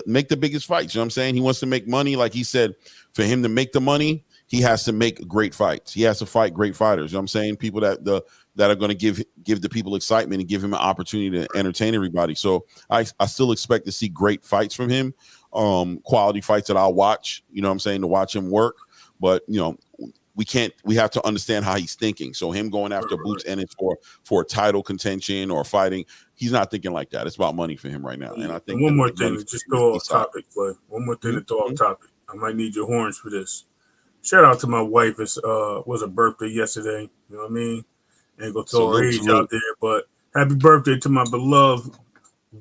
Make the biggest fights. You know what I'm saying? He wants to make money. Like he said, for him to make the money, he has to make great fights. He has to fight great fighters. You know what I'm saying? People that are going to give the people excitement and give him an opportunity to entertain everybody. So I still expect to see great fights from him, quality fights that I'll watch, you know what I'm saying, to watch him work. But, we have to understand how he's thinking. So him going after Boots Ennis for title contention or fighting, he's not thinking like that. It's about money for him right now. And I think one more thing to just throw off topic, Clay. One more thing to throw off topic. I might need your horns for this. Shout out to my wife. It was her birthday yesterday. You know what I mean? Ain't gonna throw her age out there, but happy birthday to my beloved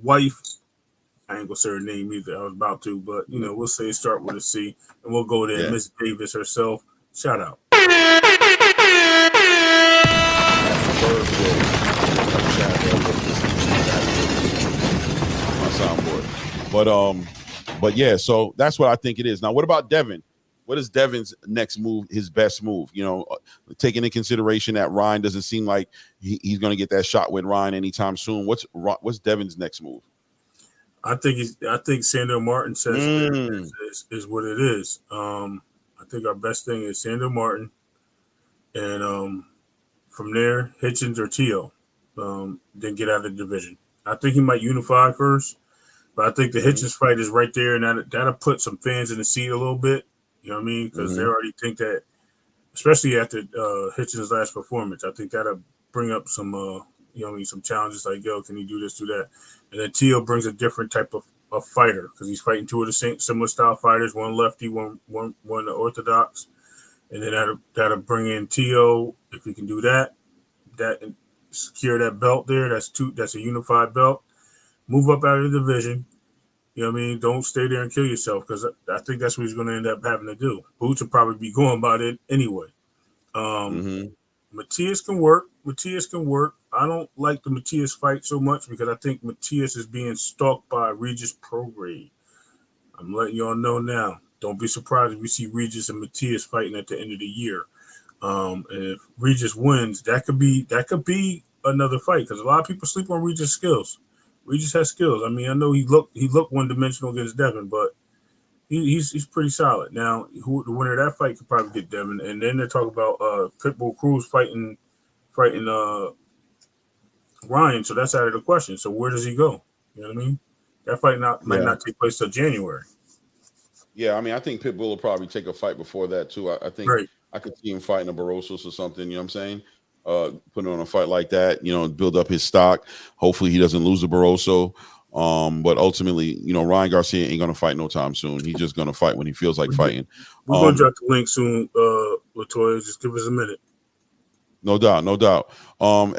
wife. I ain't gonna say her name either. I was about to, but we'll say start with a C, and we'll go there. Miss Davis herself. Shout out. My soundboard. But yeah, so that's what I think it is. Now, what about Devin? What is Devin's next move, his best move? Taking into consideration that Ryan doesn't seem like he's going to get that shot with Ryan anytime soon. What's Devin's next move? I think Sandor Martin says is what it is. I think our best thing is Sandor Martin, and from there, Hitchens or Tio, then get out of the division. I think he might unify first, but I think the Hitchens fight is right there, and that'll put some fans in the seat a little bit. You know what I mean? Because they already think that, especially after Hitchens' last performance, I think that'll bring up some, some challenges like, yo, can he do this, do that? And then Tio brings a different type of fighter because he's fighting two of the same similar style fighters, one lefty, one orthodox. And then that'll bring in Tio if he can do that and secure that belt there. That's a unified belt. Move up out of the division. You know what I mean? Don't stay there and kill yourself, because I think that's what he's going to end up having to do. Boots will probably be going about it anyway. Matias can work. I don't like the Matias fight so much because I think Matias is being stalked by Regis Prograde. I'm letting y'all know now. Don't be surprised if we see Regis and Matias fighting at the end of the year. And if Regis wins, that could be another fight, because a lot of people sleep on Regis' skills. Regis has skills. I mean, I know he looked one-dimensional against Devin, but he's pretty solid. Now, the winner of that fight could probably get Devin. And then they're talking about Pitbull Cruz fighting Ryan, so that's out of the question. So where does he go? You know what I mean? That fight might not take place till January. Yeah, I mean, I think Pitbull will probably take a fight before that too. I think I could see him fighting a Barrosos or something. You know what I'm saying? Putting on a fight like that, build up his stock. Hopefully, he doesn't lose a Barroso. But ultimately, Ryan Garcia ain't gonna fight no time soon. He's just gonna fight when he feels like fighting. We're gonna drop the link soon, Latoya. Just give us a minute. No doubt, no doubt.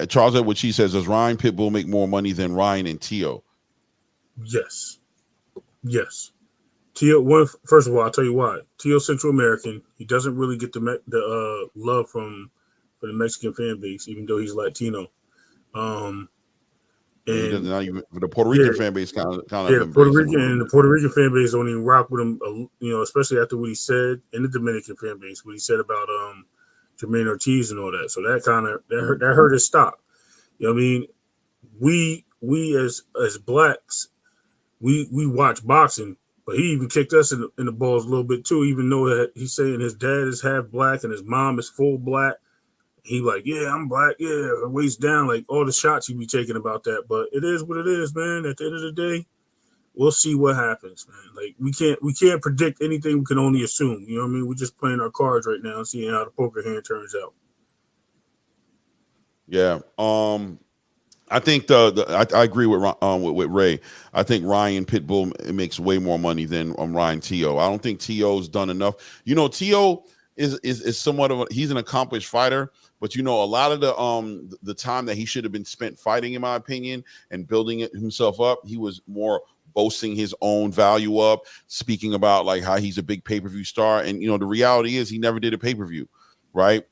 Charles Edward Chi says, does Ryan Pitbull make more money than Ryan and Tio? Yes. Tio, first of all, I'll tell you why. Tio Central American. He doesn't really get the love from the Mexican fan base, even though he's Latino. And not even the Puerto Rican fan base kind of the Puerto Rican fan base don't even rock with him, especially after what he said in the Dominican fan base, what he said about Jermaine Ortiz and all that. So that hurt his stock. You know what I mean? We as blacks, we watch boxing, but he even kicked us in the balls a little bit too, even though that he's saying his dad is half black and his mom is full black. He like, yeah, I'm black, yeah, waist down, like all the shots he be taking about that. But it is what it is, man. At the end of the day, we'll see what happens, man. Like we can't predict anything. We can only assume. You know what I mean? We're just playing our cards right now and seeing how the poker hand turns out. Yeah. I think I agree with Ray. I think Ryan Pitbull makes way more money than Ryan Tio. I don't think Tio's done enough. Tio is somewhat of he's an accomplished fighter, but a lot of the time that he should have been spent fighting, in my opinion, and building himself up, he was more boasting his own value up, speaking about like how he's a big pay-per-view star. And the reality is he never did a pay-per-view, right?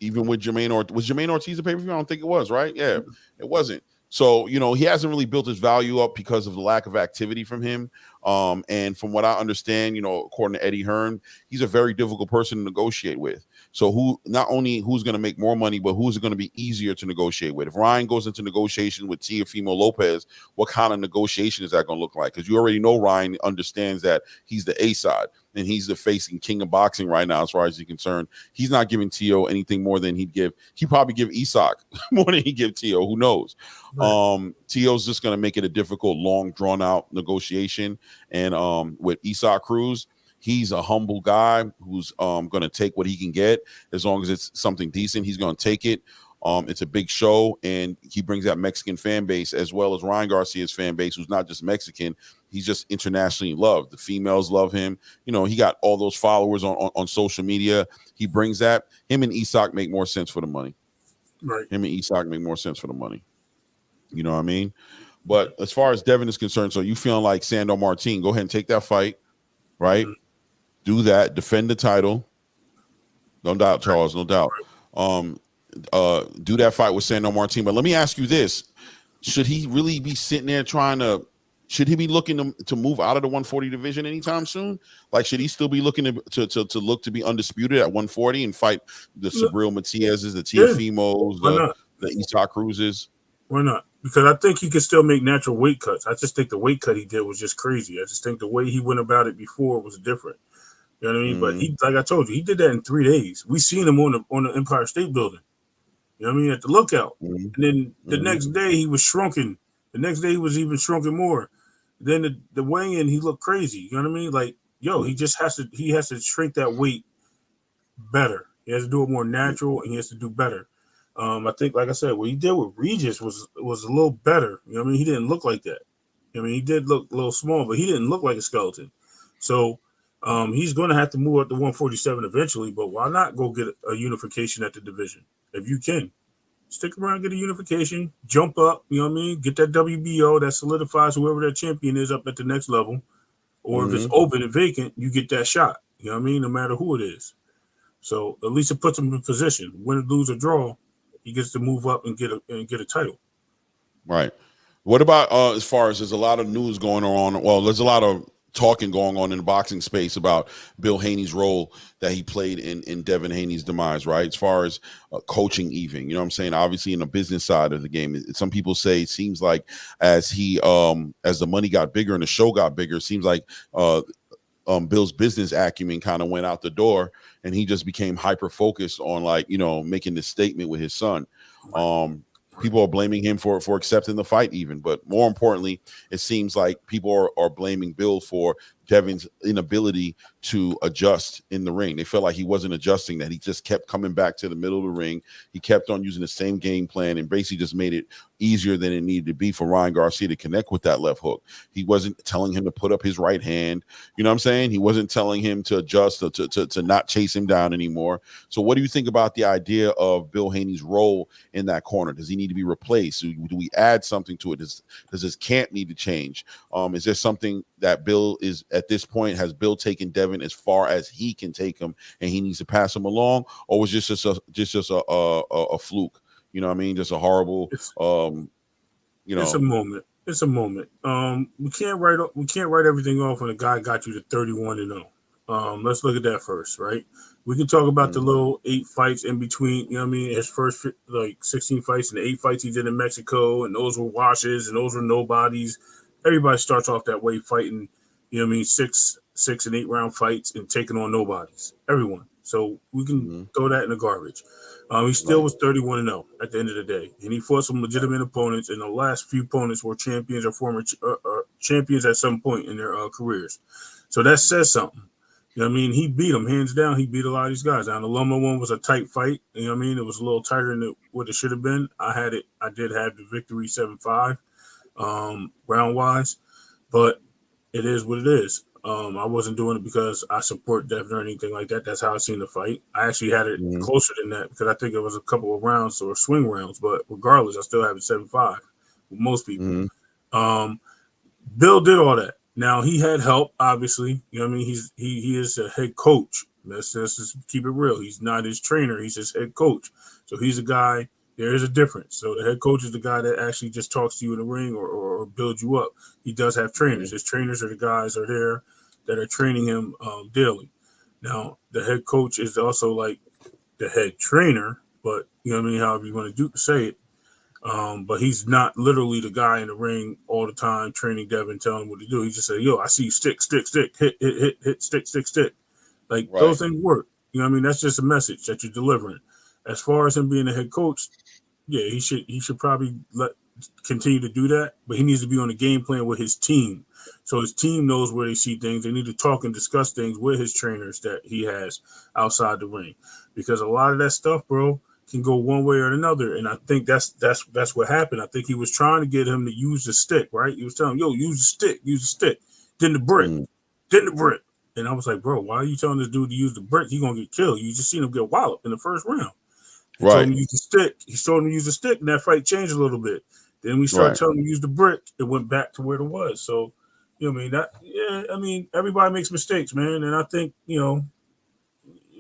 Even with was Jermaine Ortiz a pay-per-view? I don't think it was, right? Yeah, it wasn't. So, he hasn't really built his value up because of the lack of activity from him. And from what I understand, according to Eddie Hearn, he's a very difficult person to negotiate with. So not only who's going to make more money, but who's going to be easier to negotiate with? If Ryan goes into negotiation with Teofimo Lopez, what kind of negotiation is that going to look like? Because you already know Ryan understands that he's the A side and he's the facing king of boxing right now, as far as he's concerned. He's not giving Tio anything more than he'd probably give Isak more than he'd give Tio. Who knows? Right. Tio's just going to make it a difficult, long, drawn out negotiation. And with Isak Cruz, he's a humble guy who's going to take what he can get. As long as it's something decent, he's going to take it. It's a big show, and he brings that Mexican fan base as well as Ryan Garcia's fan base, who's not just Mexican. He's just internationally loved. The females love him. He got all those followers on social media. He brings that. Him and Isak make more sense for the money. Right. Him and Isak make more sense for the money. You know what I mean? But as far as Devin is concerned, so you feeling like Sandor Martin, go ahead and take that fight, right? Mm-hmm. Do that. Defend the title. No doubt, Charles. No doubt. Do that fight with Sandor Martin. But let me ask you this. Should he really be sitting there should he be looking to move out of the 140 division anytime soon? Like, should he still be looking to look to be undisputed at 140 and fight the Sabril Matias's, the Teofimos, the Isak Cruzes? Why not? Because I think he could still make natural weight cuts. I just think the weight cut he did was just crazy. I just think the way he went about it before was different. You know what I mean? Mm-hmm. But like I told you, he did that in 3 days. We seen him on the Empire State Building. You know what I mean? At the Lookout. Mm-hmm. And then the next day he was shrunken. The next day he was even shrunken more. Then the weigh-in, he looked crazy. You know what I mean? Like, he has to shrink that weight better. He has to do it more natural, and he has to do better. I think, like I said, what he did with Regis was a little better. You know what I mean? He didn't look like that. I mean, he did look a little small, but he didn't look like a skeleton. So he's going to have to move up to 147 eventually, but why not go get a unification at the division? If you can. Stick around, get a unification, jump up, you know what I mean? Get that WBO that solidifies whoever that champion is up at the next level. Or if it's open and vacant, you get that shot. You know what I mean? No matter who it is. So at least it puts him in position. Win, lose, or draw, he gets to move up and get a title. Right. What about as far as there's a lot of news going on? Well, there's a lot of talking going on in the boxing space about Bill Haney's role that he played in Devin Haney's demise, right? As far as coaching, even, you know what I'm saying? Obviously, in the business side of the game, some people say it seems like as the money got bigger and the show got bigger, it seems like Bill's business acumen kind of went out the door, and he just became hyper focused on making this statement with his son. People are blaming him for accepting the fight even. But more importantly, it seems like people are blaming Bill for Devin's inability to adjust in the ring. They felt like he wasn't adjusting, that he just kept coming back to the middle of the ring. He kept on using the same game plan and basically just made it easier than it needed to be for Ryan Garcia to connect with that left hook. He wasn't telling him to put up his right hand. You know what I'm saying? He wasn't telling him to adjust or to not chase him down anymore. So what do you think about the idea of Bill Haney's role in that corner? Does he need to be replaced? Do we add something to it? Does his camp need to change? Is there something that Bill is at this point? Has Bill taken Devin as far as he can take him and he needs to pass him along? Or was just a fluke? You know what I mean? Just a horrible, It's a moment. It's a moment. We can't write everything off when a guy got you to 31-0. Let's look at that first, right? We can talk about the little 8 fights in between, you know what I mean? His first 16 fights and the 8 fights he did in Mexico, and those were washes and those were nobodies. Everybody starts off that way fighting, you know what I mean, 6 and 8 round fights and taking on nobodies. Everyone. So we can throw that in the garbage. He still was 31-0 at the end of the day, and he fought some legitimate opponents. And the last few opponents were champions or former champions at some point in their careers. So that says something. You know what I mean? He beat them hands down. He beat a lot of these guys. Now the Loma one was a tight fight. You know what I mean? It was a little tighter than what it should have been. I did have the victory 7-5, round wise, but it is what it is. I wasn't doing it because I support Devin or anything like that. That's how I seen the fight. I actually had it closer than that because I think it was a couple of rounds or swing rounds. But regardless, I still have it 7-5 with most people. Bill did all that. Now he had help, obviously. You know what I mean? He is a head coach. Let's just keep it real. He's not his trainer. He's his head coach. So he's a guy. There is a difference. So the head coach is the guy that actually just talks to you in the ring or builds you up. He does have trainers. His trainers are the guys that are there that are training him daily. Now, the head coach is also like the head trainer, but you know what I mean, however you want to say it. But he's not literally the guy in the ring all the time training Devin, telling him what to do. He just said, yo, I see you, stick, hit, stick. Like those things work. You know what I mean? That's just a message that you're delivering. As far as him being the head coach, yeah, he should probably continue to do that, but he needs to be on the game plan with his team. So his team knows where they see things. They need to talk and discuss things with his trainers that he has outside the ring, because a lot of that stuff, bro, can go one way or another. And I think that's what happened. I think he was trying to get him to use the stick, right? He was telling him, yo, use the stick. Then the brick. And I was like, bro, why are you telling this dude to use the brick? He's gonna get killed. You just seen him get walloped in the first round. He told him to use the stick. He told him to use the stick, and that fight changed a little bit. Then we started telling him to use the brick. It went back to where it was. So, you know what I mean? Everybody makes mistakes, man. And I think, you know,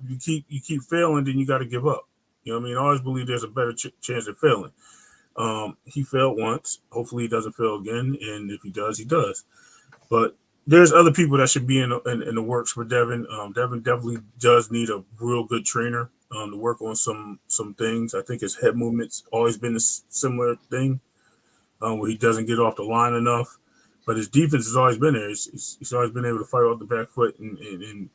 if you keep failing, then you got to give up. You know what I mean? I always believe there's a better chance of failing. He failed once. Hopefully he doesn't fail again. And if he does, he does. But there's other people that should be in the works for Devin. Devin definitely does need a real good trainer to work on some things. I think his head movement's always been a similar thing where he doesn't get off the line enough. But his defense has always been there. He's always been able to fight off the back foot and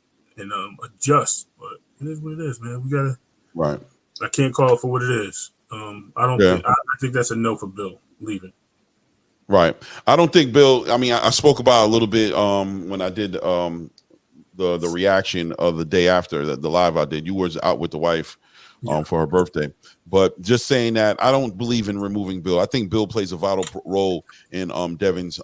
adjust. But it is what it is, man. We gotta. Right. I can't call it for what it is. I think that's a no for Bill leaving. Right. I don't think Bill. I mean, I spoke about a little bit when I did the reaction of the day after the live I did. You was out with the wife for her birthday, but just saying that I don't believe in removing Bill. I think Bill plays a vital role in Devin's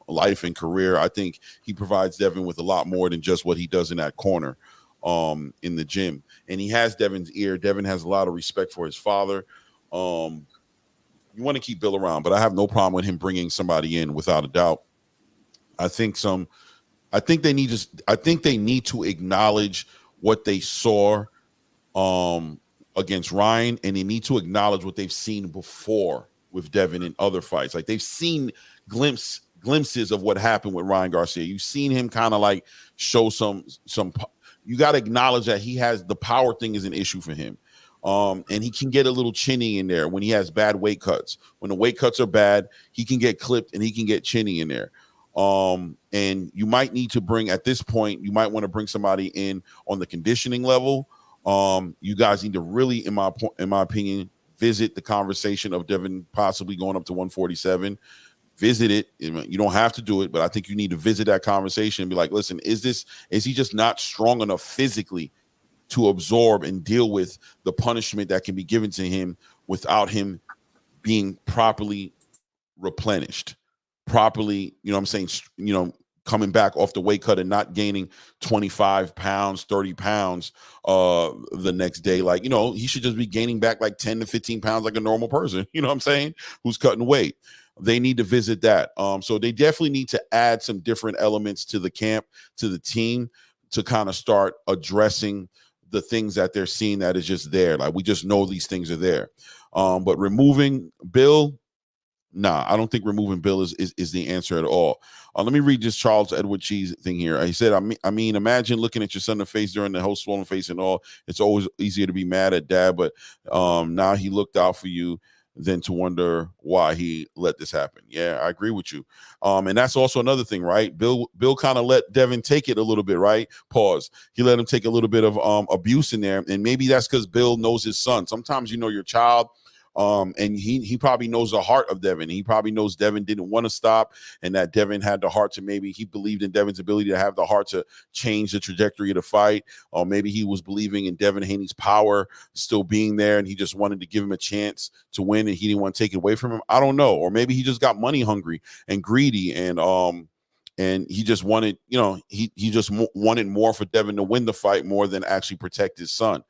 life and career. I think he provides Devin with a lot more than just what he does in that corner in the gym, and he has Devin's ear. Devin has a lot of respect for his father. You want to keep Bill around, but I have no problem with him bringing somebody in without a doubt. I think they need to acknowledge what they saw against Ryan, and they need to acknowledge what they've seen before with Devin in other fights. Like they've seen glimpses of what happened with Ryan Garcia. You've seen him kind of like show some. You got to acknowledge that he has the power thing is an issue for him. And he can get a little chinny in there when he has bad weight cuts. When the weight cuts are bad, he can get clipped and he can get chinny in there. And you might need to bring, at this point, you might want to bring somebody in on the conditioning level. You guys need to really, in my opinion, visit the conversation of Devin possibly going up to 147. Visit it. You don't have to do it, but I think you need to visit that conversation and be like, listen, is he just not strong enough physically to absorb and deal with the punishment that can be given to him without him being properly replenished, properly, I'm saying, coming back off the weight cut and not gaining 25 pounds, 30 pounds the next day. Like, he should just be gaining back like 10 to 15 pounds like a normal person, you know what I'm saying, who's cutting weight. They need to visit that. So they definitely need to add some different elements to the camp, to the team, to kind of start addressing the things that they're seeing that is just there. Like, we just know these things are there. But removing Bill, nah, I don't think removing Bill is the answer at all. Let me read this Charles Edward Cheese thing here. He said, I mean, imagine looking at your son in the face during the whole swollen face and all. It's always easier to be mad at dad, but now he looked out for you than to wonder why he let this happen. Yeah, I agree with you. And that's also another thing, right? Bill kind of let Devin take it a little bit, right? Pause. He let him take a little bit of abuse in there. And maybe that's because Bill knows his son. Sometimes your child, and he probably knows the heart of Devin. He probably knows Devin didn't want to stop, and that Devin had the heart to, maybe he believed in Devin's ability to have the heart to change the trajectory of the fight. Or maybe he was believing in Devin Haney's power still being there, and he just wanted to give him a chance to win, and he didn't want to take it away from him. I don't know. Or maybe he just got money hungry and greedy, and he just wanted, he just wanted more for Devin to win the fight more than actually protect his son.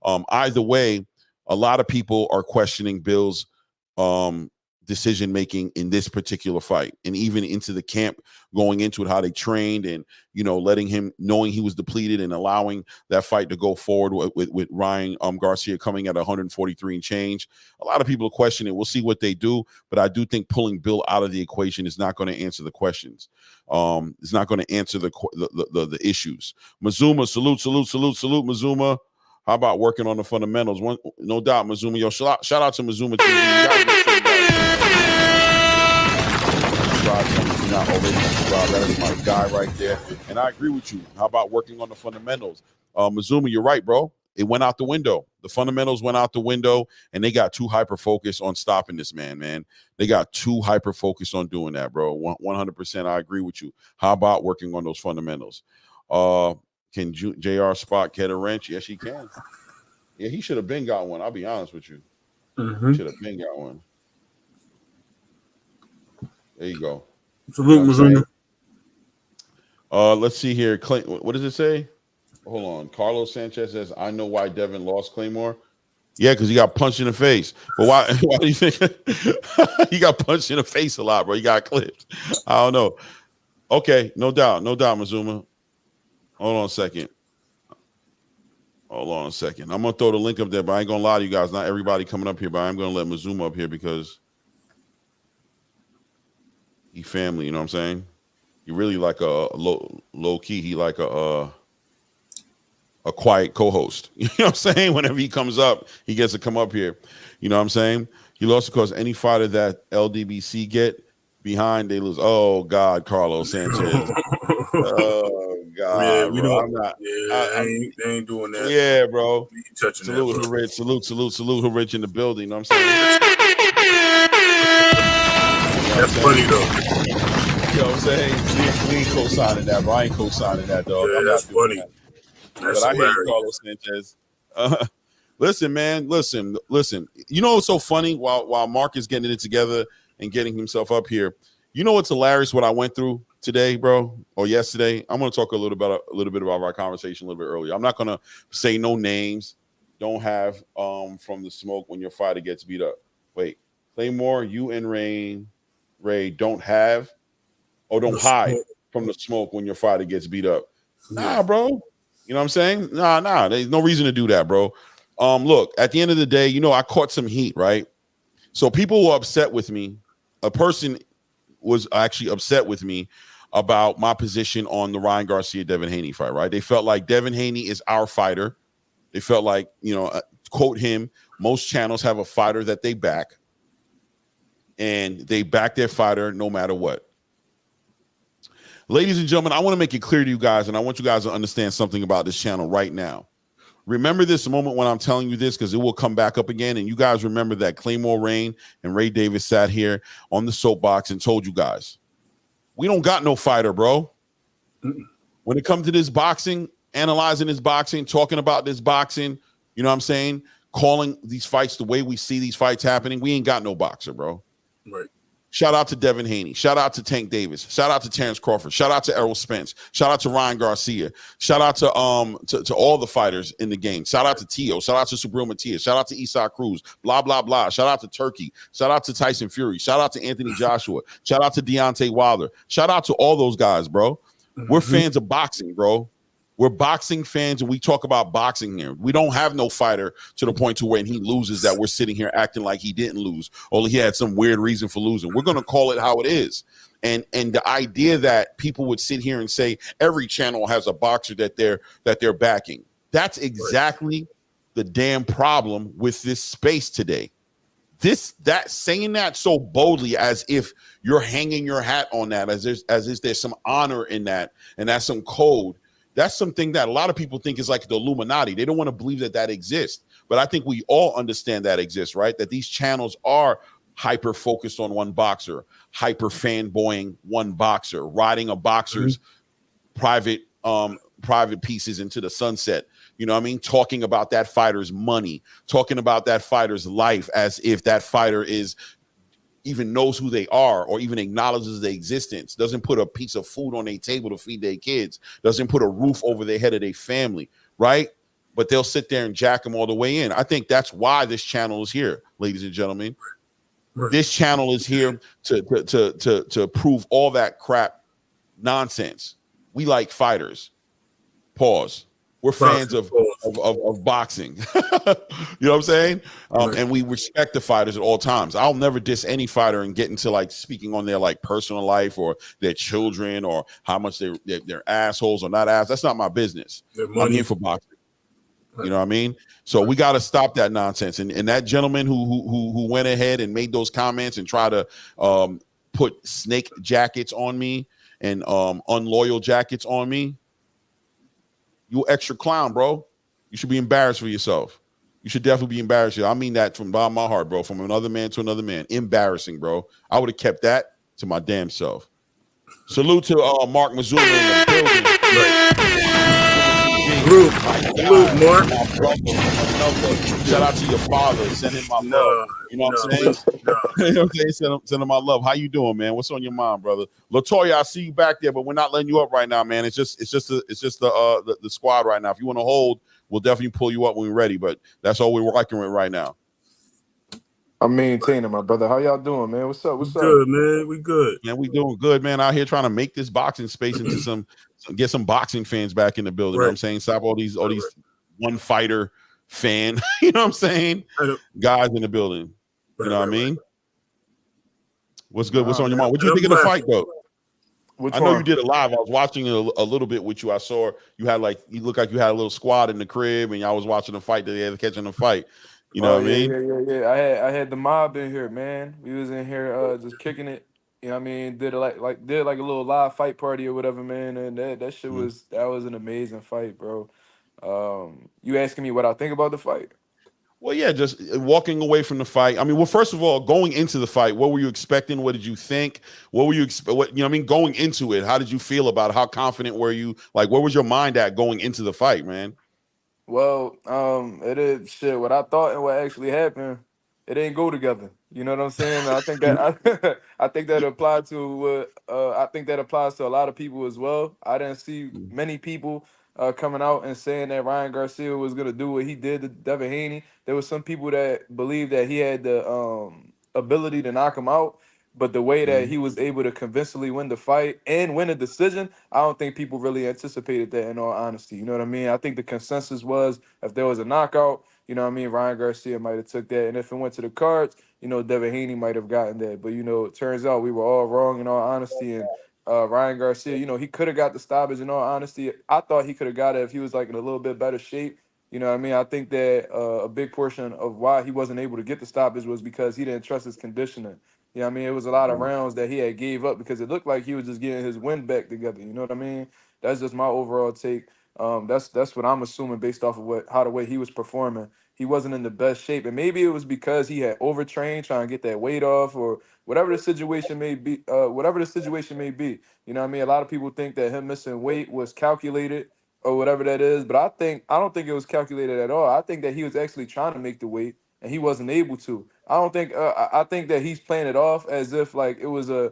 Either way, a lot of people are questioning Bill's decision making in this particular fight, and even into the camp, going into it, how they trained, and letting him, knowing he was depleted, and allowing that fight to go forward with Ryan Garcia coming at 143 and change. A lot of people are questioning. We'll see what they do, but I do think pulling Bill out of the equation is not going to answer the questions. It's not going to answer the issues. Mazuma, salute, Mazuma. How about working on the fundamentals? No doubt, Mazuma. Yo, shout out to Mazuma TV. That is my guy right there. And I agree with you. How about working on the fundamentals? Mazuma, you're right, bro. It went out the window. The fundamentals went out the window, and they got too hyper-focused on stopping this man. They got too hyper-focused on doing that, bro. 100%, I agree with you. How about working on those fundamentals? Can JR spot get a wrench? Yes, he can. Yeah, he should have been got one. I'll be honest with you. He should have been got one. There you go. Salute, Mazuma. Let's see here. What does it say? Hold on. Carlos Sanchez says, I know why Devin lost Claymore. Yeah, because he got punched in the face. But why do you think he got punched in the face a lot, bro? He got clipped. I don't know. Okay, no doubt, Mazuma. Hold on a second. I'm going to throw the link up there, but I ain't going to lie to you guys. Not everybody coming up here, but I'm going to let Mazuma up here because he family, you know what I'm saying? He really like a low key. He like a quiet co-host. You know what I'm saying? Whenever he comes up, he gets to come up here. You know what I'm saying? He lost because any fighter that LDBC get behind, they lose. Oh, God, Carlos Sanchez. Oh, God, yeah, we bro. don't. They ain't doing that. Yeah, bro. Touching salute that, who rich. Salute who rich in the building. You know what I'm saying? That's funny, though. You know what I'm saying? We ain't co-signing that, bro. I ain't co-signing that, dog. Yeah, that's funny. But I hear you, Carlos Sanchez. Listen, man. Listen. You know what's so funny? While Mark is getting it together and getting himself up here, you know what's hilarious? What I went through today, bro, or yesterday. I'm going to talk a little bit about our conversation a little bit earlier. I'm not going to say no names. Don't have from the smoke when your fighter gets beat up. Wait, Claymore, you and Ray don't have or don't hide from the smoke when your fighter gets beat up. Nah, bro. You know what I'm saying? Nah. There's no reason to do that, bro. Look, at the end of the day, I caught some heat, right? So people were upset with me. A person was actually upset with me about my position on the Ryan Garcia Devin Haney fight, right? They felt like Devin Haney is our fighter. They felt like, quote him, most channels have a fighter that they back, and they back their fighter no matter what. Ladies and gentlemen, I want to make it clear to you guys, and I want you guys to understand something about this channel right now. Remember this moment when I'm telling you this, because it will come back up again. And you guys remember that Claymore Rain and Ray Davis sat here on the soapbox and told you guys, we don't got no fighter, bro. When it comes to this boxing, analyzing this boxing, talking about this boxing, you know what I'm saying? Calling these fights the way we see these fights happening, we ain't got no boxer, bro. Right. Shout out to Devin Haney. Shout out to Tank Davis. Shout out to Terrence Crawford. Shout out to Errol Spence. Shout out to Ryan Garcia. Shout out to all the fighters in the game. Shout out to Tio. Shout out to Subriel Matias. Shout out to Isak Cruz. Blah, blah, blah. Shout out to Turki. Shout out to Tyson Fury. Shout out to Anthony Joshua. Shout out to Deontay Wilder. Shout out to all those guys, bro. We're fans of boxing, bro. We're boxing fans, and we talk about boxing here. We don't have no fighter to the point to when he loses that we're sitting here acting like he didn't lose, or he had some weird reason for losing. We're going to call it how it is. And the idea that people would sit here and say every channel has a boxer that they're backing. That's exactly the damn problem with this space today. Saying that so boldly as if you're hanging your hat on that, as if there's some honor in that, and that's some code. That's something that a lot of people think is like the Illuminati. They don't want to believe that exists. But I think we all understand that exists, right? That these channels are hyper focused on one boxer, hyper fanboying one boxer, riding a boxer's private pieces into the sunset. You know what I mean? Talking about that fighter's money, talking about that fighter's life as if that fighter even knows who they are or even acknowledges their existence, doesn't put a piece of food on their table to feed their kids, doesn't put a roof over their head of their family, right? But they'll sit there and jack them all the way in. I think that's why this channel is here, ladies and gentlemen. Right. This channel is here to prove all that crap nonsense. We like fighters. Pause. We're fans of boxing. You know what I'm saying? And we respect the fighters at all times. I'll never diss any fighter and get into like speaking on their like personal life or their children or how much they're assholes or not assholes. That's not my business. I'm here for boxing. You know what I mean? So we got to stop that nonsense. And that gentleman who went ahead and made those comments and try to put snake jackets on me and unloyal jackets on me, you extra clown, bro. You should be embarrassed for yourself. You should definitely be embarrassed. I mean that from bottom of my heart, bro. From another man to another man. Embarrassing, bro. I would have kept that to my damn self. Salute to Mark Mazuma in the building. Salute, Mark. Shout out to your father. Send him my love. You know what I'm saying? You know what I'm saying? Send him my love. How you doing, man? What's on your mind, brother? Latoya, I see you back there, but we're not letting you up right now, man. It's just the squad right now. If you want to hold, we'll definitely pull you up when we're ready. But that's all we're working with right now. I'm maintaining, my brother. How y'all doing, man? What's up? What's up? Good, man. We good. Man, we doing good, man. Out here trying to make this boxing space into get some boxing fans back in the building. Right. You know what I'm saying? Stop all these one fighter fan, you know what I'm saying? Guys in the building. You know what I mean? What's good? What's on your mind? What do you think of the fight, though? I know you did it live. I was watching it a little bit with you. I saw you looked like you had a little squad in the crib, and y'all was watching the fight. They had catching the fight. You know what I mean? Yeah. I had the mob in here, man. We was in here just kicking it. You know what I mean? Did like a little live fight party or whatever, man. And that shit was an amazing fight, bro. You asking me what I think about the fight? Well, yeah, just walking away from the fight. I mean, well, first of all, going into the fight, what were you expecting? What did you think? What were you what you know what I mean? Going into it, how did you feel about it? How confident were you? Like, where was your mind at going into the fight, man? Well, it is shit. What I thought and what actually happened, it didn't go together. You know what I'm saying? I think that I think that applied to I think that applies to a lot of people as well. I didn't see many people coming out and saying that Ryan Garcia was gonna do what he did to Devin Haney. There was some people that believed that he had the ability to knock him out, but the way that he was able to convincingly win the fight and win a decision, I don't think people really anticipated that, in all honesty. You know what I mean? I think the consensus was if there was a knockout, you know what I mean, Ryan Garcia might have took that. And if it went to the cards, you know, Devin Haney might have gotten that. But, you know, it turns out we were all wrong, in all honesty. And Ryan Garcia, you know, he could have got the stoppage, in all honesty. I thought he could have got it if he was, like, in a little bit better shape. You know what I mean? I think that a big portion of why he wasn't able to get the stoppage was because he didn't trust his conditioning. You know what I mean? It was a lot of rounds that he had gave up because it looked like he was just getting his wind back together. You know what I mean? That's just my overall take. That's what I'm assuming based off of how the way he was performing. He wasn't in the best shape, and maybe it was because he had overtrained trying to get that weight off, or whatever the situation may be. Whatever the situation may be, you know what I mean. A lot of people think that him missing weight was calculated or whatever that is, but I don't think it was calculated at all. I think that he was actually trying to make the weight and he wasn't able to. I don't think. I think that he's playing it off as if like it was a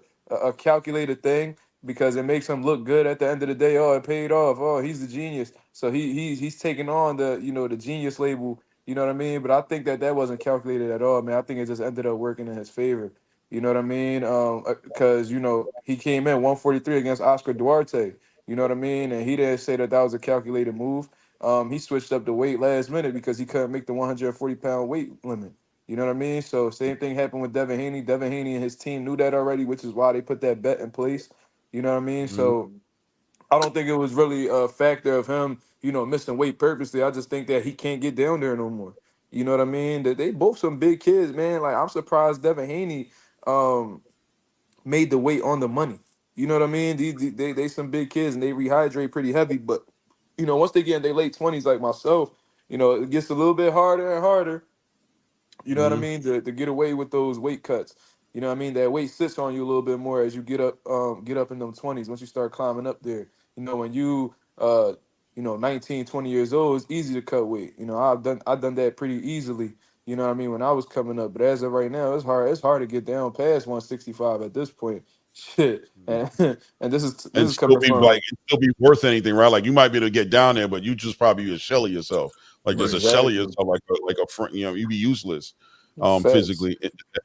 calculated thing because it makes him look good at the end of the day. Oh, it paid off. Oh, he's the genius. So he's taking on the genius label. You know what I mean? But I think that wasn't calculated at all, man. I think it just ended up working in his favor. You know what I mean? Because he came in 143 against Oscar Duarte. You know what I mean? And he didn't say that was a calculated move. He switched up the weight last minute because he couldn't make the 140-pound weight limit. You know what I mean? So same thing happened with Devin Haney. Devin Haney and his team knew that already, which is why they put that bet in place. You know what I mean? Mhm. So I don't think it was really a factor of him, missing weight purposely. I just think that he can't get down there no more. You know what I mean? That they both some big kids, man. Like I'm surprised Devin Haney made the weight on the money. You know what I mean? They some big kids and they rehydrate pretty heavy, but once they get in their late 20s like myself, it gets a little bit harder and harder. You know what I Mhm. mean? To get away with those weight cuts. You know what I mean? That weight sits on you a little bit more as you get up in them 20s. Once you start climbing up there, when you 19, 20 years old, it's easy to cut weight. I've done that pretty easily. You know what I mean? When I was coming up, but as of right now, it's hard. It's hard to get down past 165 at this point. Shit, and and this And is still coming be from like, it still be worth anything, right? Like you might be able to get down there, but you just probably a shell of yourself, like just a shell of exactly yourself, like a friend. You'd be useless, facts. physically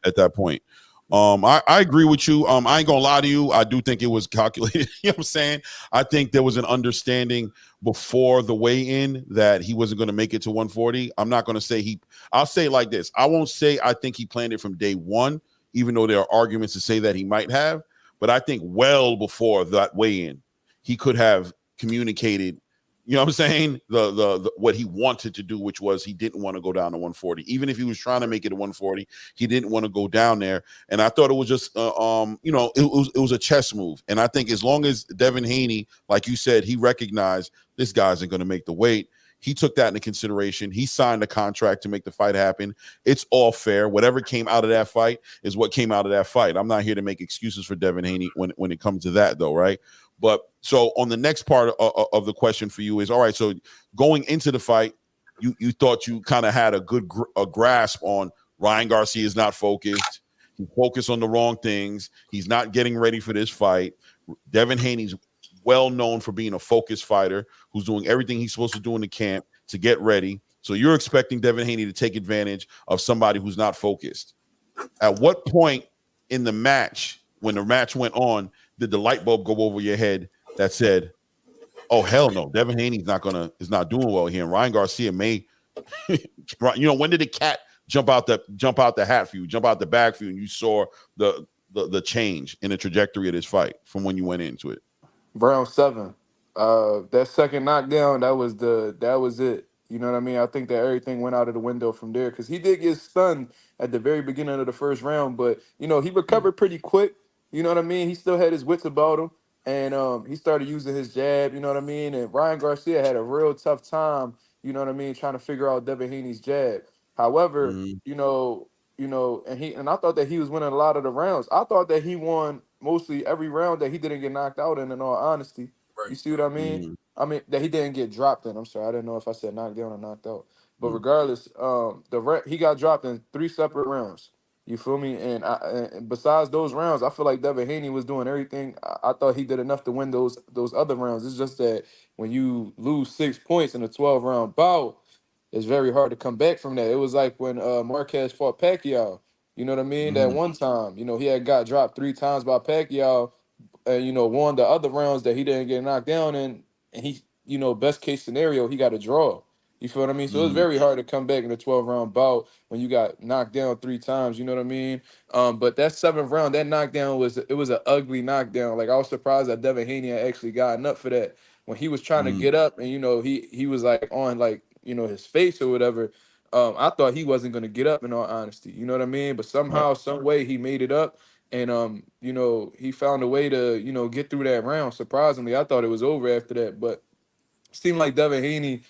at that point. I agree with you. I ain't gonna lie to you. I do think it was calculated. You know what I'm saying? I think there was an understanding before the weigh-in that he wasn't going to make it to 140. I'm not going to say I'll say it like this. I won't say I think he planned it from day one, even though there are arguments to say that he might have. But I think well before that weigh-in, he could have communicated, you know what I'm saying? The what he wanted to do, which was he didn't want to go down to 140. Even if he was trying to make it a 140, he didn't want to go down there. And I thought it was just it was a chess move. And I think as long as Devin Haney, like you said, he recognized this guy isn't going to make the weight. He took that into consideration. He signed a contract to make the fight happen. It's all fair. Whatever came out of that fight is what came out of that fight. I'm not here to make excuses for Devin Haney when it comes to that, though, right? But so on the next part of the question for you is, all right, so going into the fight, you thought you kind of had a good grasp on Ryan Garcia is not focused. He focused on the wrong things. He's not getting ready for this fight. Devin Haney's well known for being a focused fighter who's doing everything he's supposed to do in the camp to get ready. So you're expecting Devin Haney to take advantage of somebody who's not focused. At what point in the match, when the match went on, did the light bulb go over your head that said, "Oh hell no, Devin Haney's is not doing well here, and Ryan Garcia may," when did the cat jump out the hat for you, jump out the bag for you, and you saw the change in the trajectory of this fight from when you went into it? Round 7. That second knockdown, that was it. You know what I mean? I think that everything went out of the window from there because he did get stunned at the very beginning of the first round, but he recovered pretty quick. You know what I mean? He still had his wits about him, and he started using his jab. You know what I mean? And Ryan Garcia had a real tough time. You know what I mean? Trying to figure out Devin Haney's jab. However, Mm-hmm. and I thought that he was winning a lot of the rounds. I thought that he won mostly every round that he didn't get knocked out in all honesty. You see what I mean? Mm-hmm. I mean that he didn't get dropped in. I'm sorry, I didn't know if I said knocked down or knocked out. But Mm-hmm. regardless, he got dropped in 3 separate rounds. You feel me? And besides those rounds, I feel like Devin Haney was doing everything. I thought he did enough to win those other rounds. It's just that when you lose 6 points in a 12-round bout, it's very hard to come back from that. It was like when Marquez fought Pacquiao. You know what I mean? That Mm-hmm. one time, he had got dropped 3 times by Pacquiao, and won the other rounds that he didn't get knocked down in, and he, best case scenario, he got a draw. You feel what I mean? So it's Mm-hmm. very hard to come back in a 12-round bout when you got knocked down 3 times. You know what I mean? But that 7th round, that knockdown was an ugly knockdown. Like I was surprised that Devin Haney had actually gotten up for that. When he was trying to Mm-hmm. get up, and he was like on like his face or whatever. I thought he wasn't gonna get up in all honesty. You know what I mean? But Right. somehow, some way, he made it up, and he found a way to get through that round. Surprisingly, I thought it was over after that, but seemed like Devin Haney,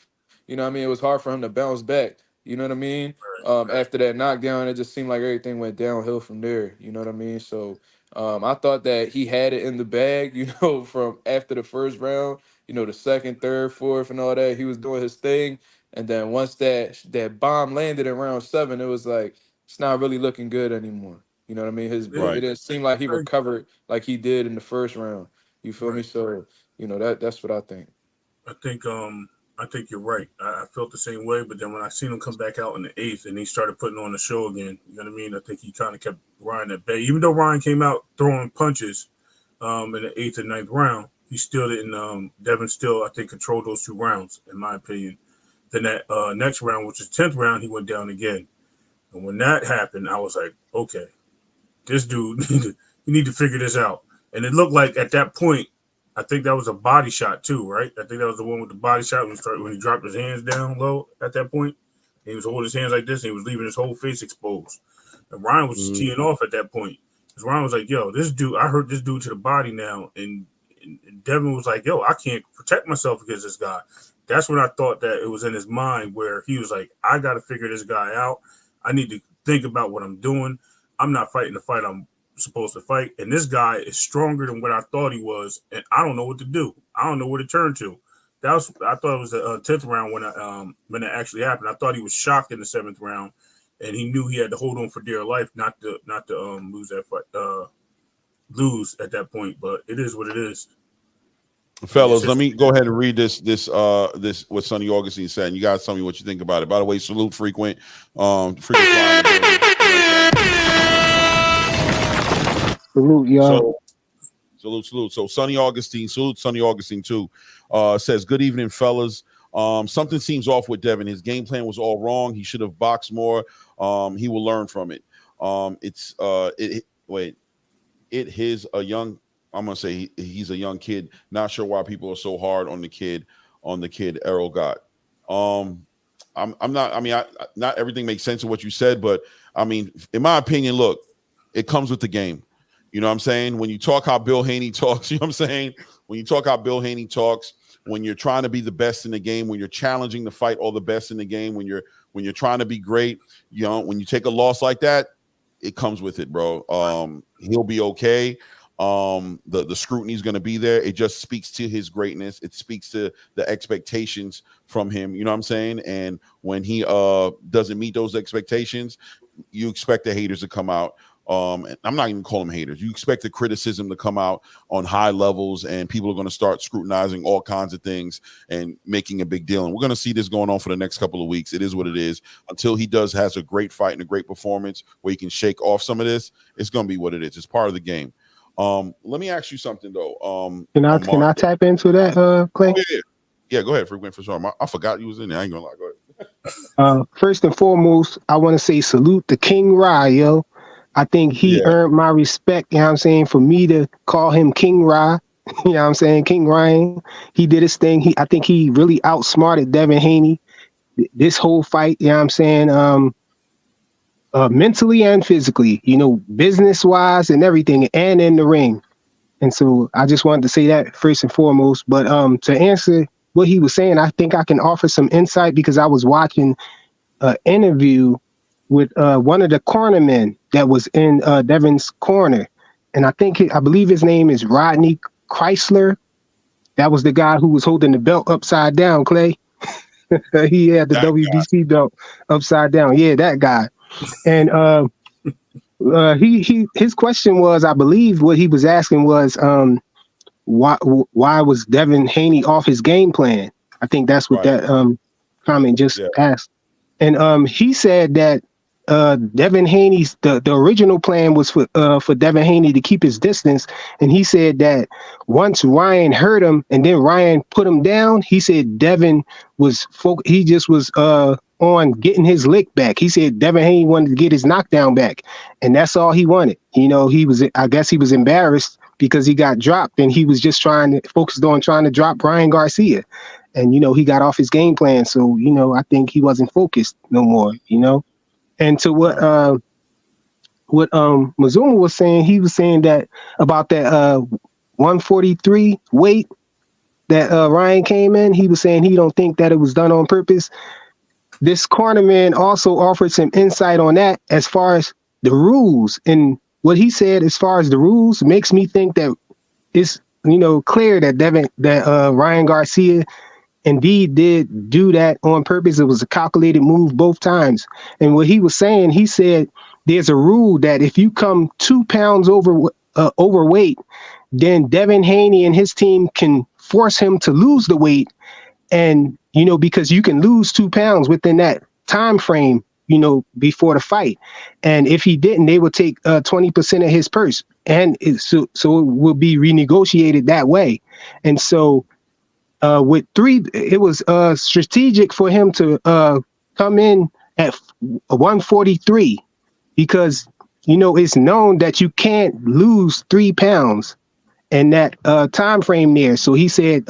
you know what I mean, it was hard for him to bounce back. You know what I mean? After that knockdown, it just seemed like everything went downhill from there. You know what I mean? So I thought that he had it in the bag, you know, from after the first round, you know, the second, third, fourth, and all that. He was doing his thing. And then once that bomb landed in round 7, it was like it's not really looking good anymore. You know what I mean? It Right. didn't seem like he recovered like he did in the first round. You feel me? So, you know, that's what I think. I think you're right. I felt the same way, but then when I seen him come back out in the 8th and he started putting on the show again, you know what I mean? I think he kind of kept Ryan at bay. Even though Ryan came out throwing punches in the 8th and 9th round, he still didn't. Devin still, I think, controlled those 2 rounds, in my opinion. Then that next round, which is 10th round, he went down again. And when that happened, I was like, okay, this dude, you need to figure this out. And it looked like at that point, I think that was a body shot too, right? I think that was the one with the body shot when he dropped his hands down low at that point. He was holding his hands like this and he was leaving his whole face exposed. And Ryan was just teeing off at that point. Because Ryan was like, yo, this dude, I hurt this dude to the body now. And Devin was like, yo, I can't protect myself against this guy. That's when I thought that it was in his mind where he was like, I got to figure this guy out. I need to think about what I'm doing. I'm not fighting the fight I'm supposed to fight, and this guy is stronger than what I thought he was, and I don't know what to do. I don't know where to turn to. I thought it was the 10th round when it actually happened. I thought he was shocked in the 7th round, and he knew he had to hold on for dear life, not to lose that fight, lose at that point. But it is what it is. Fellas, let me go ahead and read this what Sonny Augustine said. And you guys tell me what you think about it. By the way, salute frequent. Salute, y'all. Salute. So Sonny Augustine, salute Sonny Augustine too. Says, good evening, fellas. Something seems off with Devin. His game plan was all wrong. He should have boxed more. He will learn from it. He's a young kid. Not sure why people are so hard on the kid Errol got. Not everything makes sense of what you said, but I mean, in my opinion, look, it comes with the game. You know what I'm saying? When you talk how Bill Haney talks, you know what I'm saying? When you talk how Bill Haney talks, when you're trying to be the best in the game, when you're challenging to fight all the best in the game, when you're trying to be great, you know, when you take a loss like that, it comes with it, bro. He'll be okay. The scrutiny is going to be there. It just speaks to his greatness. It speaks to the expectations from him. You know what I'm saying? And when he doesn't meet those expectations, you expect the haters to come out. And I'm not even calling them haters. You expect the criticism to come out on high levels, and people are going to start scrutinizing all kinds of things and making a big deal. And we're going to see this going on for the next couple of weeks. It is what it is. Until he has a great fight and a great performance where he can shake off some of this, it's going to be what it is. It's part of the game. Let me ask you something though. Can I tap into that, Clay? Oh, yeah, go ahead, frequent for sure. I forgot you was in there. I ain't gonna lie. Go ahead. First and foremost, I want to say salute to King Rye, yo. I think he earned my respect, you know what I'm saying, for me to call him King Rye. You know what I'm saying? King Ryan. He did his thing. I think he really outsmarted Devin Haney this whole fight, you know what I'm saying? Mentally and physically, you know, business-wise and everything, and in the ring. And so I just wanted to say that first and foremost. But to answer what he was saying, I think I can offer some insight because I was watching an interview with one of the cornermen that was in Devin's corner. And I believe his name is Rodney Chrysler. That was the guy who was holding the belt upside down, Clay. He had the WBC belt upside down. Yeah, that guy. And his question was, I believe what he was asking was, why was Devin Haney off his game plan? I think that's what that comment just asked. And he said that Devin Haney's the original plan was for Devin Haney to keep his distance, and he said that once Ryan hurt him and then Ryan put him down, he said Devin was he just was on getting his lick back. He said Devin Haney wanted to get his knockdown back, and that's all he wanted. You know, I guess he was embarrassed because he got dropped, and he was just focused on trying to drop Ryan Garcia, and you know he got off his game plan. So you know, I think he wasn't focused no more. You know. And to what Mazuma was saying, he was saying that about that 143 weight, that Ryan came in, he was saying he don't think that it was done on purpose. This cornerman also offered some insight on that as far as the rules, and what he said as far as the rules makes me think that it's clear that Ryan Garcia indeed did do that on purpose. It was a calculated move both times. And what he was saying, he said there's a rule that if you come 2 pounds overweight, then Devin Haney and his team can force him to lose the weight. And, because you can lose 2 pounds within that time frame, before the fight. And if he didn't, they would take 20% of his purse. And so it will be renegotiated that way. And so with 3, it was strategic for him to come in at 143 because, it's known that you can't lose 3 pounds in that time frame there. So he said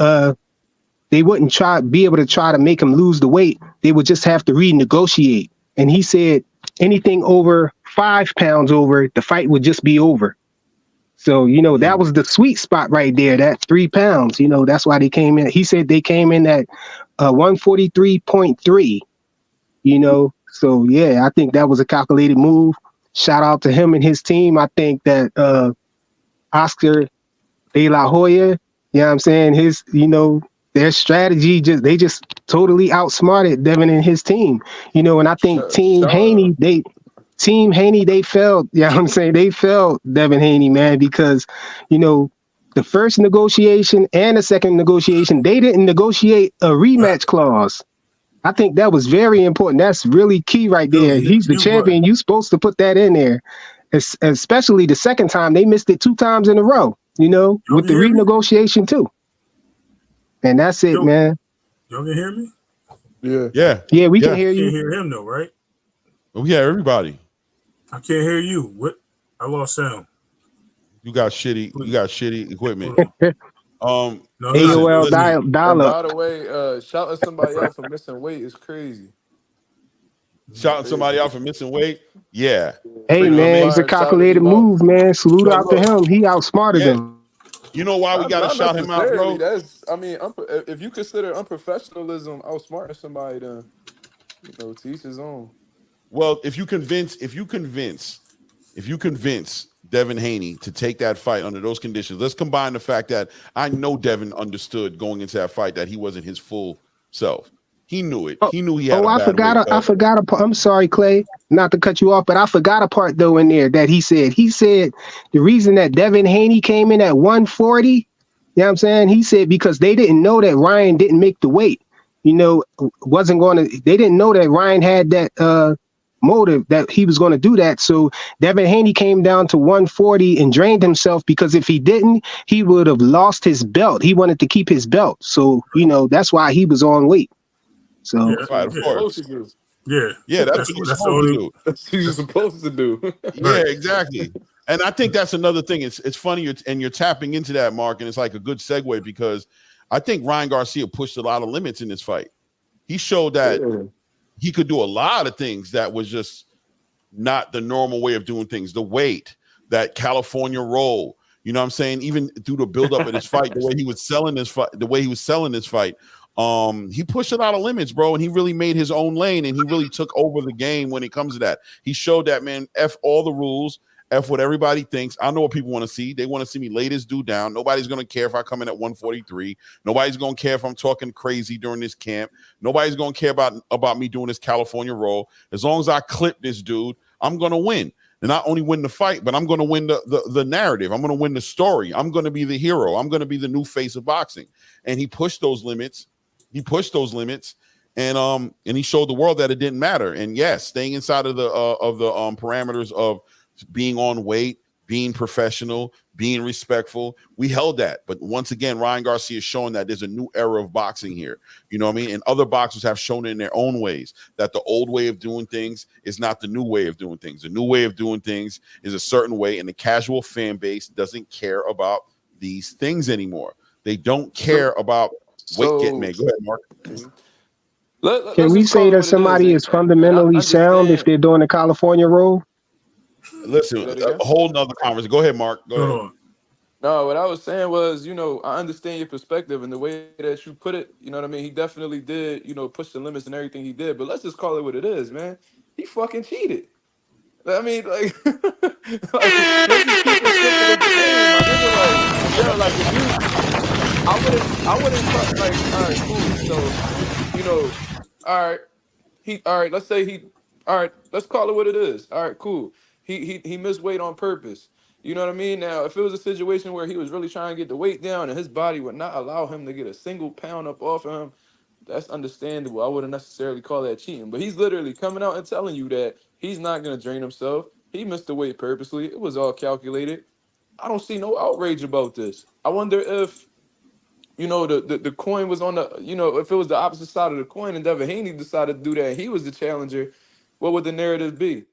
they wouldn't be able to try to make him lose the weight. They would just have to renegotiate. And he said anything over 5 pounds over, the fight would just be over. So, that was the sweet spot right there, that 3 pounds. That's why they came in. He said they came in at 143.3, So, yeah, I think that was a calculated move. Shout out to him and his team. I think that Oscar De La Hoya, what I'm saying, his, their strategy, they just totally outsmarted Devin and his team. And I think Team Haney, they failed. Yeah, I'm saying they failed Devin Haney, man, because, the first negotiation and the second negotiation, they didn't negotiate a rematch clause. I think that was very important. That's really key right there. He's the champion. You're supposed to put that in there, especially the second time. They missed it 2 times in a row, with the renegotiation too. And that's it, man. Y'all can hear me? Yeah, we can hear you. You can't hear him though, right? Oh yeah, everybody. I can't hear you. What? I lost sound. You got shitty equipment. No, AOL dial And up. by the way, shouting somebody out for missing weight is crazy. Shouting somebody out for missing weight. Yeah. Hey, man, it's a calculated move, man. Salute out to him. He outsmarted him. You know why we got to shout him out, bro? If you consider unprofessionalism outsmarting somebody, then to each his own. Well, if you convince Devin Haney to take that fight under those conditions, let's combine the fact that I know Devin understood going into that fight that he wasn't his full self. He knew it. He knew he had. I forgot a part. I'm sorry, Clay, not to cut you off, but I forgot a part though in there that he said. He said the reason that Devin Haney came in at 140, you know what I'm saying? He said because they didn't know that Ryan didn't make the weight. They didn't know that Ryan had that motive that he was going to do that. So Devin Haney came down to 140 and drained himself because if he didn't, he would have lost his belt. He wanted to keep his belt. So, that's why he was on weight. So right, of course. Yeah, that's what you're supposed to do. That's what you're supposed to do. Yeah, exactly. And I think that's another thing. It's funny, and you're tapping into that, Mark, and it's like a good segue because I think Ryan Garcia pushed a lot of limits in this fight. He showed that he could do a lot of things that was just not the normal way of doing things. The weight, that California roll, you know what I'm saying? Even through the buildup of this fight, the way he was selling this fight, he pushed a lot of limits, bro, and he really made his own lane, and he really took over the game when it comes to that. He showed that, man, F all the rules, F what everybody thinks. I know what people want to see. They want to see me lay this dude down. Nobody's going to care if I come in at 143. Nobody's going to care if I'm talking crazy during this camp. Nobody's going to care about me doing this California roll. As long as I clip this dude, I'm going to win. And not only win the fight, but I'm going to win the narrative. I'm going to win the story. I'm going to be the hero. I'm going to be the new face of boxing. And he pushed those limits. And he showed the world that it didn't matter. And yes, staying inside of the parameters of being on weight, being professional, being respectful, we held that. But once again, Ryan Garcia is showing that there's a new era of boxing here. You know what I mean? And other boxers have shown it in their own ways that the old way of doing things is not the new way of doing things. The new way of doing things is a certain way, and the casual fan base doesn't care about these things anymore. They don't care about weight getting made. Go ahead, Mark. Can we say that somebody is fundamentally sound if they're doing the California roll? Listen, a whole nother conversation. Go ahead, Mark. Go ahead. No, what I was saying was, I understand your perspective and the way that you put it. You know what I mean? He definitely did, push the limits and everything he did. But let's just call it what it is, man. He fucking cheated. I mean, like, let's just keep it simple as the game, my nigga. Like, yo, like if you, I wouldn't call like, all right, cool. So, all right, all right. Let's say all right. Let's call it what it is. All right, cool. He missed weight on purpose. You know what I mean? Now, if it was a situation where he was really trying to get the weight down and his body would not allow him to get a single pound up off of him, that's understandable. I wouldn't necessarily call that cheating, but he's literally coming out and telling you that he's not going to drain himself. He missed the weight purposely. It was all calculated. I don't see no outrage about this. I wonder if, the coin was on the, if it was the opposite side of the coin and Devin Haney decided to do that and he was the challenger, what would the narrative be?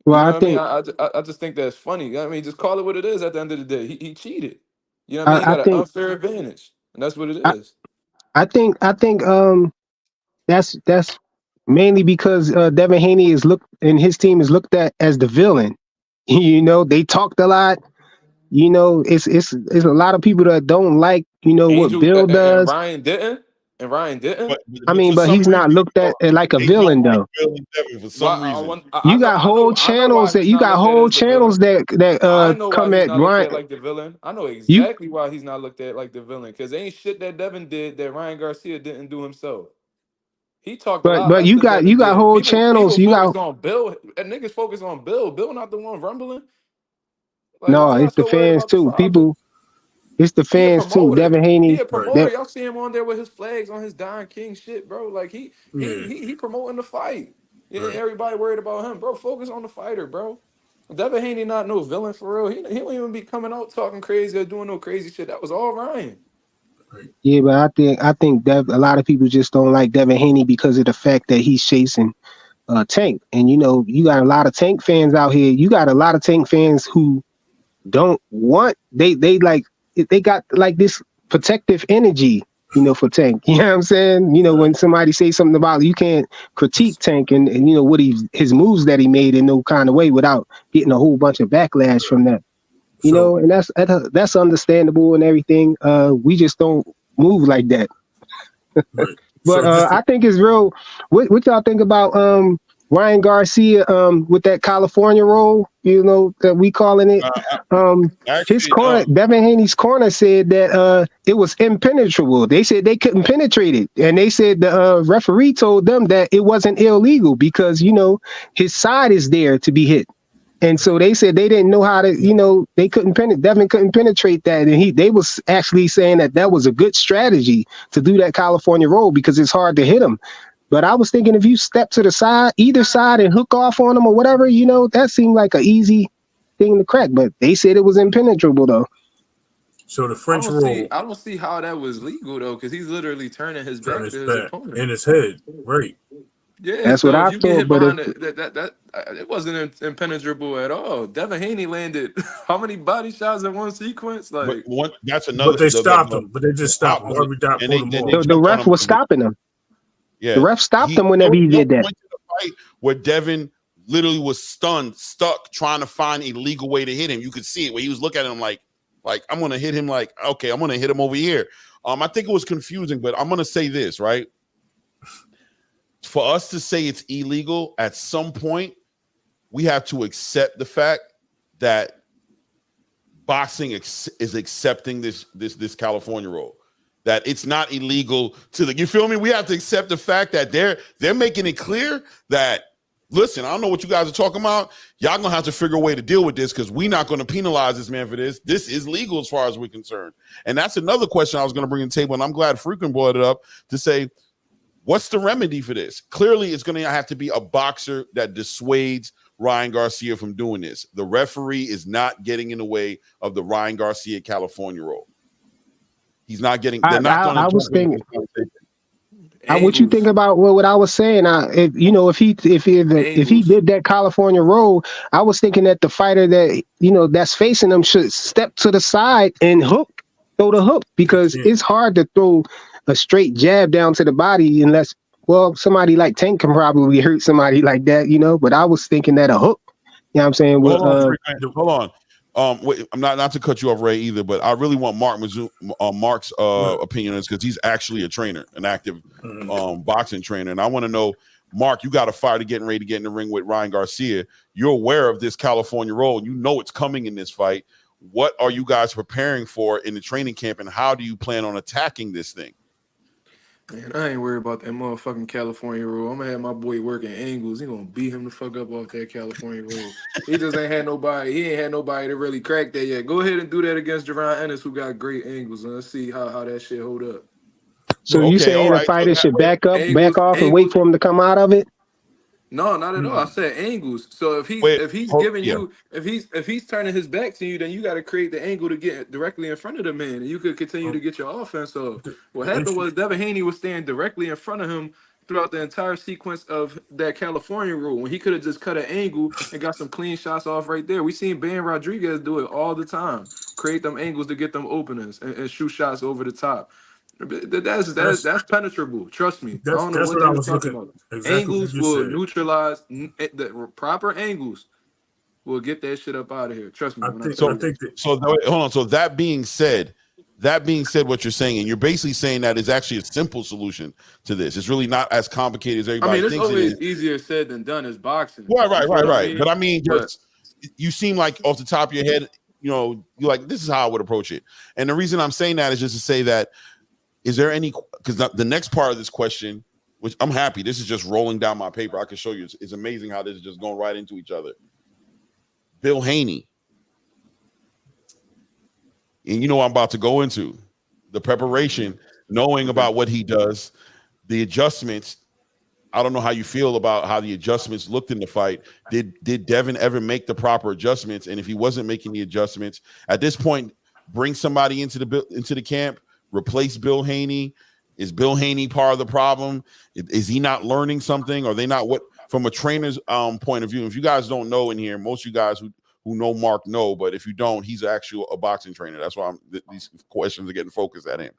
Well, You know I what I mean? think I just think that's funny. I mean, just call it what it is at the end of the day. He cheated. You know what I mean? He I got an think unfair advantage. And that's what it I, is. I think that's mainly because Devin Haney is looked and his team is looked at as the villain. They talked a lot. It's a lot of people that don't like what Angel Bill and does. Ryan didn't. And Ryan didn't. I But mean, for but some he's reason, not looked at like a they don't villain like though. Bill and Devin for Why? some reason. You got whole I know why channels that he's not looked at as the villain. I know why come he's at not looked at Ryan. like the villain. I know You exactly why he's not looked at like the villain. Because ain't shit that Devin did that Ryan Garcia didn't do himself. He talked a lot but less you than got Devin you got did. whole People channels. You focus got on Bill. And niggas focus on Bill. Bill not the one rumbling. Like, no, why y'all it's the so worried fans about the too. father? It's the He a fans too. promoter. Devin He Haney. a promoter. That Y'all see him on there with his flags on his Don King shit, bro. Like Yeah, he promoting the fight. Yeah, right. everybody worried about him, bro. Focus on the fighter, bro. Devin Haney not no villain for real. He don't even be coming out talking crazy or doing no crazy shit. That was all Ryan. Right. yeah, but I think that a lot of people just don't like Devin Haney because of the fact that he's chasing Tank, and you got a lot of Tank fans out here. You got a lot of Tank fans who don't want they like they got like this protective energy for Tank. You know what I'm saying? When somebody say something about it, you can't critique Tank and what his moves that he made in no kind of way without getting a whole bunch of backlash from that. So And that's understandable and everything. We just don't move like that. right. But So just I think it's real. What y'all think about Ryan Garcia with that California roll? That we calling it. His Actually, corner, Devin Haney's corner, said that it was impenetrable. They said they couldn't penetrate it, and they said the referee told them that it wasn't illegal because his side is there to be hit. And so they said they didn't know how to, they couldn't penetrate. Devin couldn't penetrate that, and they was actually saying that was a good strategy to do that California roll because it's hard to hit him. But I was thinking if you step to the side, either side, and hook off on him or whatever, that seemed like an easy thing to crack. But they said it was impenetrable though. so the French roll I don't see how that was legal though, because he's literally turning his turn back his to his back opponent. in his head. Right. Yeah, That's what so if I you get thought. hit But if behind that it wasn't impenetrable at all. Devin Haney landed how many body shots in one sequence? but Like, one that's But another. they The, stopped him. But they just stopped him. on it, Harvey Dot and pulled him they off. the jumped on ref him. was stopping him. The Yeah, ref stopped him there whenever he was no did that. point to the fight where Devin literally was stuck, trying to find a legal way to hit him. You could see it where he was looking at him like I'm gonna hit him. Like, okay, I'm gonna hit him over here. I think it was confusing, but I'm gonna say this, right? For us to say it's illegal at some point, we have to accept the fact that boxing is accepting this California rule, that it's not illegal to you feel me? We have to accept the fact that they're making it clear that, listen, I don't know what you guys are talking about. Y'all gonna have to figure a way to deal with this because we're not gonna penalize this man for this. This is legal as far as we're concerned. And that's another question I was gonna bring to the table, and I'm glad Freakin brought it up to say, what's the remedy for this? Clearly, it's gonna have to be a boxer that dissuades Ryan Garcia from doing this. The referee is not getting in the way of the Ryan Garcia California roll. He's not getting. They're not going to. I was thinking. What you think angles, about what I was saying? If he angles. did that California roll, I was thinking that the fighter that that's facing him should step to the side and throw the hook because Yeah. it's hard to throw a straight jab down to the body unless somebody like Tank can probably hurt somebody like that, But I was thinking that a hook, you know what I'm saying? Hold on. Wait, I'm not to cut you off, Ray, either, but I really want Mark's opinion on this because he's actually a trainer, an active boxing trainer, and I want to know, Mark, you got a fighter getting ready to get in the ring with Ryan Garcia. You're aware of this California roll. You know it's coming in this fight. What are you guys preparing for in the training camp, and how do you plan on attacking this thing? Man, I ain't worried about that motherfucking California rule. I'm gonna have my boy working angles. He gonna beat him the fuck up off that California rule. He just ain't had nobody. He ain't had nobody to really crack that yet. Go ahead and do that against Jaron Ennis, who got great angles, and let's see how that shit hold up. So you saying the fighter should back off, and wait for him to come out of it? No, not at all. I said angles. So if he's turning his back to you, then you got to create the angle to get directly in front of the man, and you could continue to get your offense. So what happened was Devin Haney was staying directly in front of him throughout the entire sequence of that California rule, when he could have just cut an angle and got some clean shots off right there. We seen Ben Rodriguez do it all the time, create them angles to get them openers and shoot shots over the top. That's penetrable. Trust me. I don't know what I was talking about. Exactly, angles will neutralize the proper angles. Will get that shit up out of here. Trust me. Hold on. So that being said, what you're saying, and you're basically saying that is actually a simple solution to this. It's really not as complicated as everybody thinks. It's always easier said than done as boxing. Right. But I mean, you seem like off the top of your head, you're like, this is how I would approach it. And the reason I'm saying that is just to say that, is there any, because the next part of this question, which I'm happy, this is just rolling down my paper. I can show you. It's amazing how this is just going right into each other. Bill Haney. And you know what I'm about to go into. The preparation, knowing about what he does, the adjustments. I don't know how you feel about how the adjustments looked in the fight. Did Devin ever make the proper adjustments? And if he wasn't making the adjustments, at this point, bring somebody into the camp, replace Bill Haney. Is Bill Haney part of the problem? Is he not learning something? Are they not what from a trainer's point of view? If you guys don't know in here, most of you guys who know Mark know, but if you don't, he's actually a boxing trainer. That's why these questions are getting focused at him.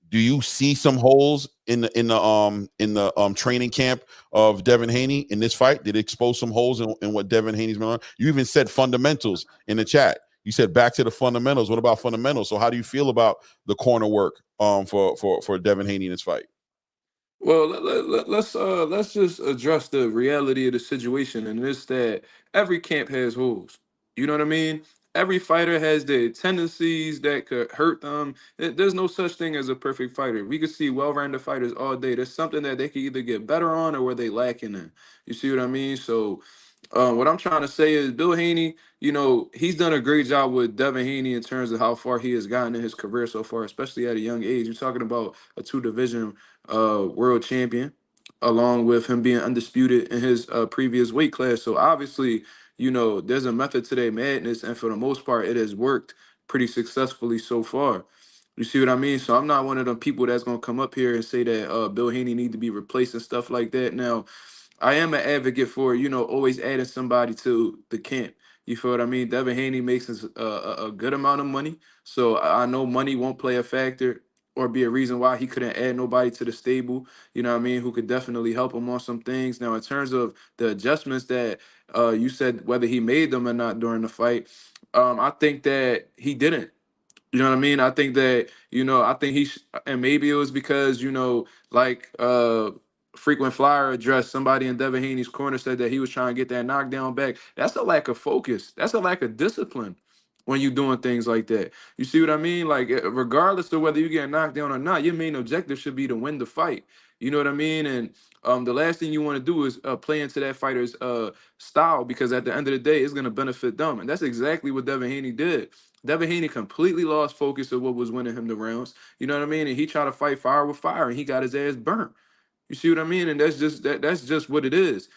Do you see some holes in the training camp of Devin Haney in this fight? Did it expose some holes in what Devin Haney's been on? You even said fundamentals in the chat. You said back to the fundamentals. What about fundamentals? So how do you feel about the corner work for Devin Haney in this fight? Well, let's just address the reality of the situation, and it's that every camp has holes. You know what I mean? Every fighter has their tendencies that could hurt them. There's no such thing as a perfect fighter. We could see well-rounded fighters all day. There's something that they can either get better on or where they lacking in. You see what I mean? So what I'm trying to say is Bill Haney, he's done a great job with Devin Haney in terms of how far he has gotten in his career so far, especially at a young age. You're talking about a 2-division world champion, along with him being undisputed in his previous weight class. So obviously, there's a method to their madness, and for the most part, it has worked pretty successfully so far. You see what I mean? So I'm not one of them people that's gonna come up here and say that Bill Haney need to be replaced and stuff like that. Now, I am an advocate for, always adding somebody to the camp. You feel what I mean? Devin Haney makes us a good amount of money. So I know money won't play a factor or be a reason why he couldn't add nobody to the stable, you know what I mean, who could definitely help him on some things. Now, in terms of the adjustments that you said, whether he made them or not during the fight, I think that he didn't. You know what I mean? I think that, I think and maybe it was because, like frequent flyer address, somebody in Devin Haney's corner said that he was trying to get that knockdown back. That's a lack of focus. That's a lack of discipline when you're doing things like that. You see what I mean? Like, regardless of whether you get knocked down or not, your main objective should be to win the fight. You know what I mean? And the last thing you want to do is play into that fighter's style, because at the end of the day, it's going to benefit them. And that's exactly what Devin Haney did. Devin Haney completely lost focus of what was winning him the rounds. You know what I mean? And he tried to fight fire with fire, and he got his ass burnt. You see what I mean? And that's just what it is.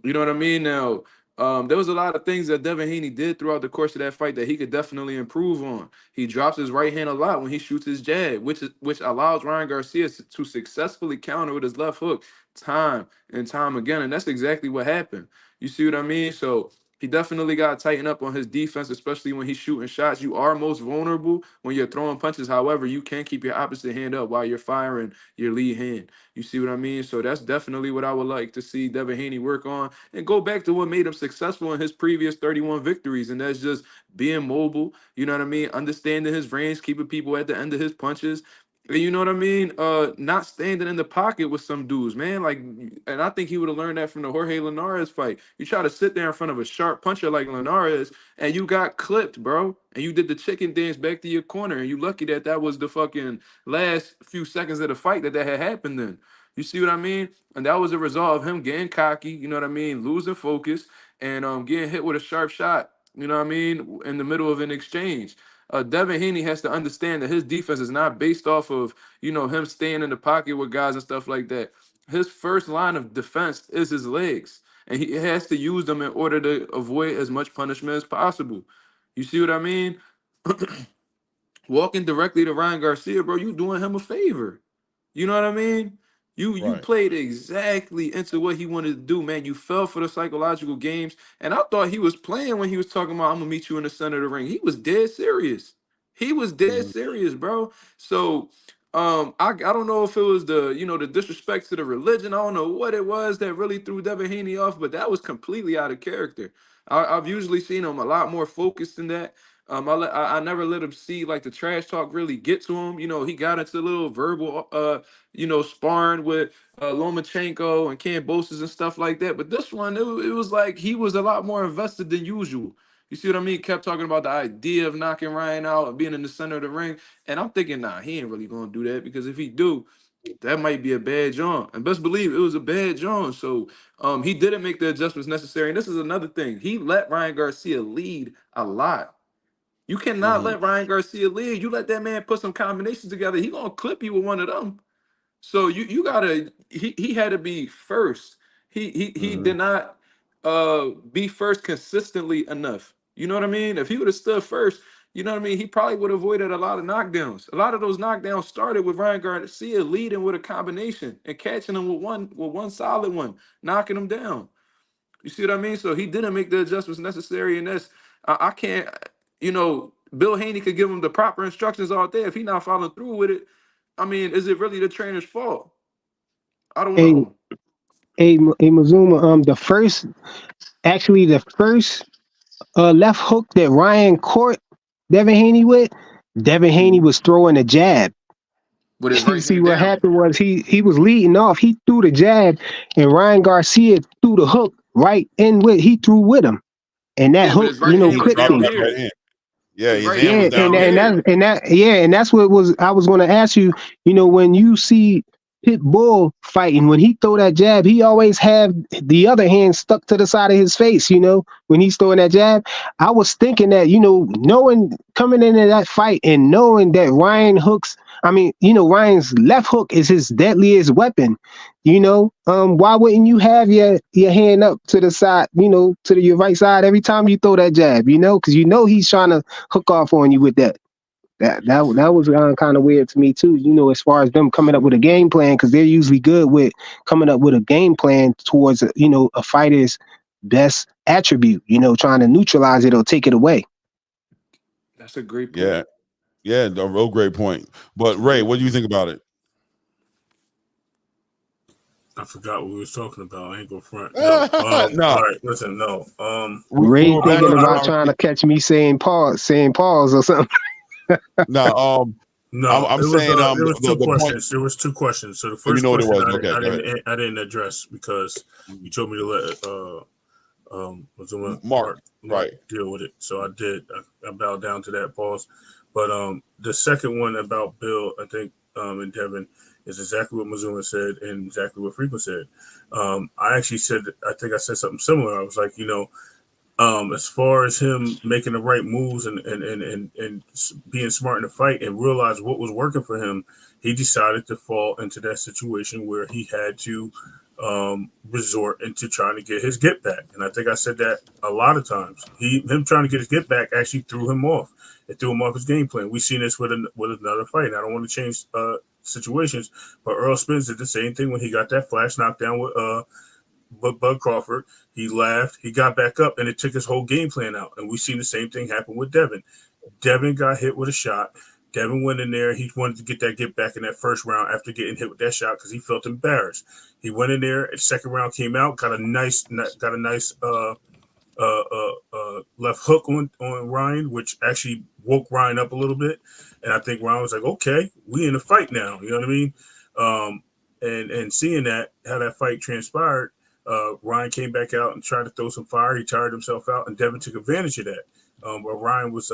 You know what I mean? Now, there was a lot of things that Devin Haney did throughout the course of that fight that he could definitely improve on. He drops his right hand a lot when he shoots his jab, which allows Ryan Garcia to successfully counter with his left hook time and time again. And that's exactly what happened. You see what I mean? So He definitely got to tighten up on his defense, especially when he's shooting shots. You are most vulnerable when you're throwing punches. However, you can keep your opposite hand up while you're firing your lead hand. You see what I mean? So that's definitely what I would like to see Devin Haney work on and go back to what made him successful in his previous 31 victories. And that's just being mobile, you know what I mean? Understanding his range, keeping people at the end of his punches. And you know what I mean? Not standing in the pocket with some dudes, man. Like, and I think he would have learned that from the Jorge Linares fight. You try to sit there in front of a sharp puncher like Linares, and you got clipped, bro. And you did the chicken dance back to your corner, and you lucky that that was the fucking last few seconds of the fight that had happened then. You see what I mean? And that was a result of him getting cocky, you know what I mean, losing focus, and getting hit with a sharp shot, you know what I mean, in the middle of an exchange. Devin Haney has to understand that his defense is not based off of, you know, him staying in the pocket with guys and stuff like that. His first line of defense is his legs, and he has to use them in order to avoid as much punishment as possible. You see what I mean? Walking directly to Ryan Garcia, bro, you doing him a favor. You know what I mean? You Right. played exactly into what he wanted to do, man. You fell for the psychological games, and I thought he was playing when he was talking about I'm gonna meet you in the center of the ring. He was dead serious. He was dead Mhm. serious, bro. So I don't know if it was the, you know, the disrespect to the religion. I don't know what it was that really threw Devin Haney off, but that was completely out of character. I've usually seen him a lot more focused than that. I never let him see like the trash talk really get to him. You know, he got into a little verbal you know, sparring with Lomachenko and Kambosos and stuff like that. But this one, it was like he was a lot more invested than usual. You see what I mean? Kept talking about the idea of knocking Ryan out and being in the center of the ring. And I'm thinking, nah, he ain't really gonna do that, because if he do, that might be a bad John. And best believe it was a bad John. So he didn't make the adjustments necessary. And this is another thing. He let Ryan Garcia lead a lot. You cannot Mhm. let Ryan Garcia lead. You let that man put some combinations together, he gonna clip you with one of them. So you gotta, he had to be first. He Mhm. did not be first consistently enough. You know what I mean? If he would have stood first, you know what I mean, he probably would have avoided a lot of knockdowns. A lot of those knockdowns started with Ryan Garcia leading with a combination and catching him with one solid one, knocking him down. You see what I mean? So he didn't make the adjustments necessary, and that's I can't, you know, Bill Haney could give him the proper instructions all day. If he not following through with it, I mean, is it really the trainer's fault? I don't Hey, know. hey, Mazuma, the first left hook that Ryan caught Devin Haney with, Devin Haney Mhm. was throwing a jab. With his You right see hand what down. happened was he was leading off. He threw the jab, and Ryan Garcia threw the hook right in with he threw with him, and that Yeah, but hook, his right He hand was clipped dropped down him. that right here. hand. Yeah, His his right hand hand was was Yeah, down down here. here. and that's what was I was going to ask you. You know, when you see Pit Bull fighting, when he throw that jab, he always have the other hand stuck to the side of his face. You know, when he's throwing that jab, I was thinking that, you know, knowing coming into that fight and knowing that Ryan's left hook is his deadliest weapon. You know, why wouldn't you have your hand up to the side, you know, to your right side every time you throw that jab? You know, because you know he's trying to hook off on you with that. That was kind of weird to me too. You know, as far as them coming up with a game plan, because they're usually good with coming up with a game plan towards a fighter's best attribute. You know, trying to neutralize it or take it away. That's a great Yeah, point. yeah, a real great point. But That's a Ray, great what do you point. think about it? I forgot what we was talking about. I ain't gonna front. No. No, All right. Listen. No. we Ray were back thinking on the about trying to conversation. catch me saying pause or something. No, No. I'm It was. saying It was two the point. questions. There was two questions. So the Let me first know what it question was. Okay, go ahead. I didn't address because you told me to let Mazuma Mark, Mark right? deal with it. So I did. I bowed down to that pause. But the second one about Bill, I think, and Devin is exactly what Mazuma said and exactly what Frequent said. I actually said, I think I said something similar. I was like, you know, as far as him making the right moves and being smart in the fight and realize what was working for him, he decided to fall into that situation where he had to resort into trying to get his get back. And I think I said that a lot of times. Him trying to get his get back actually threw him off. It threw him off his game plan. We've seen this with another fight. And I don't want to change situations, but Earl Spence did the same thing when he got that flash knockdown Bud Crawford. He laughed. He got back up, and it took his whole game plan out. And we seen the same thing happen with Devin. Devin got hit with a shot. Devin went in there. He wanted to get back in that first round after getting hit with that shot because he felt embarrassed. He went in there. And second round came out. Got a nice left hook on Ryan, which actually woke Ryan up a little bit. And I think Ryan was like, okay, we in a fight now. You know what I mean? And seeing that, how that fight transpired, Ryan came back out and tried to throw some fire. He tired himself out, and Devin took advantage of that. Where Ryan was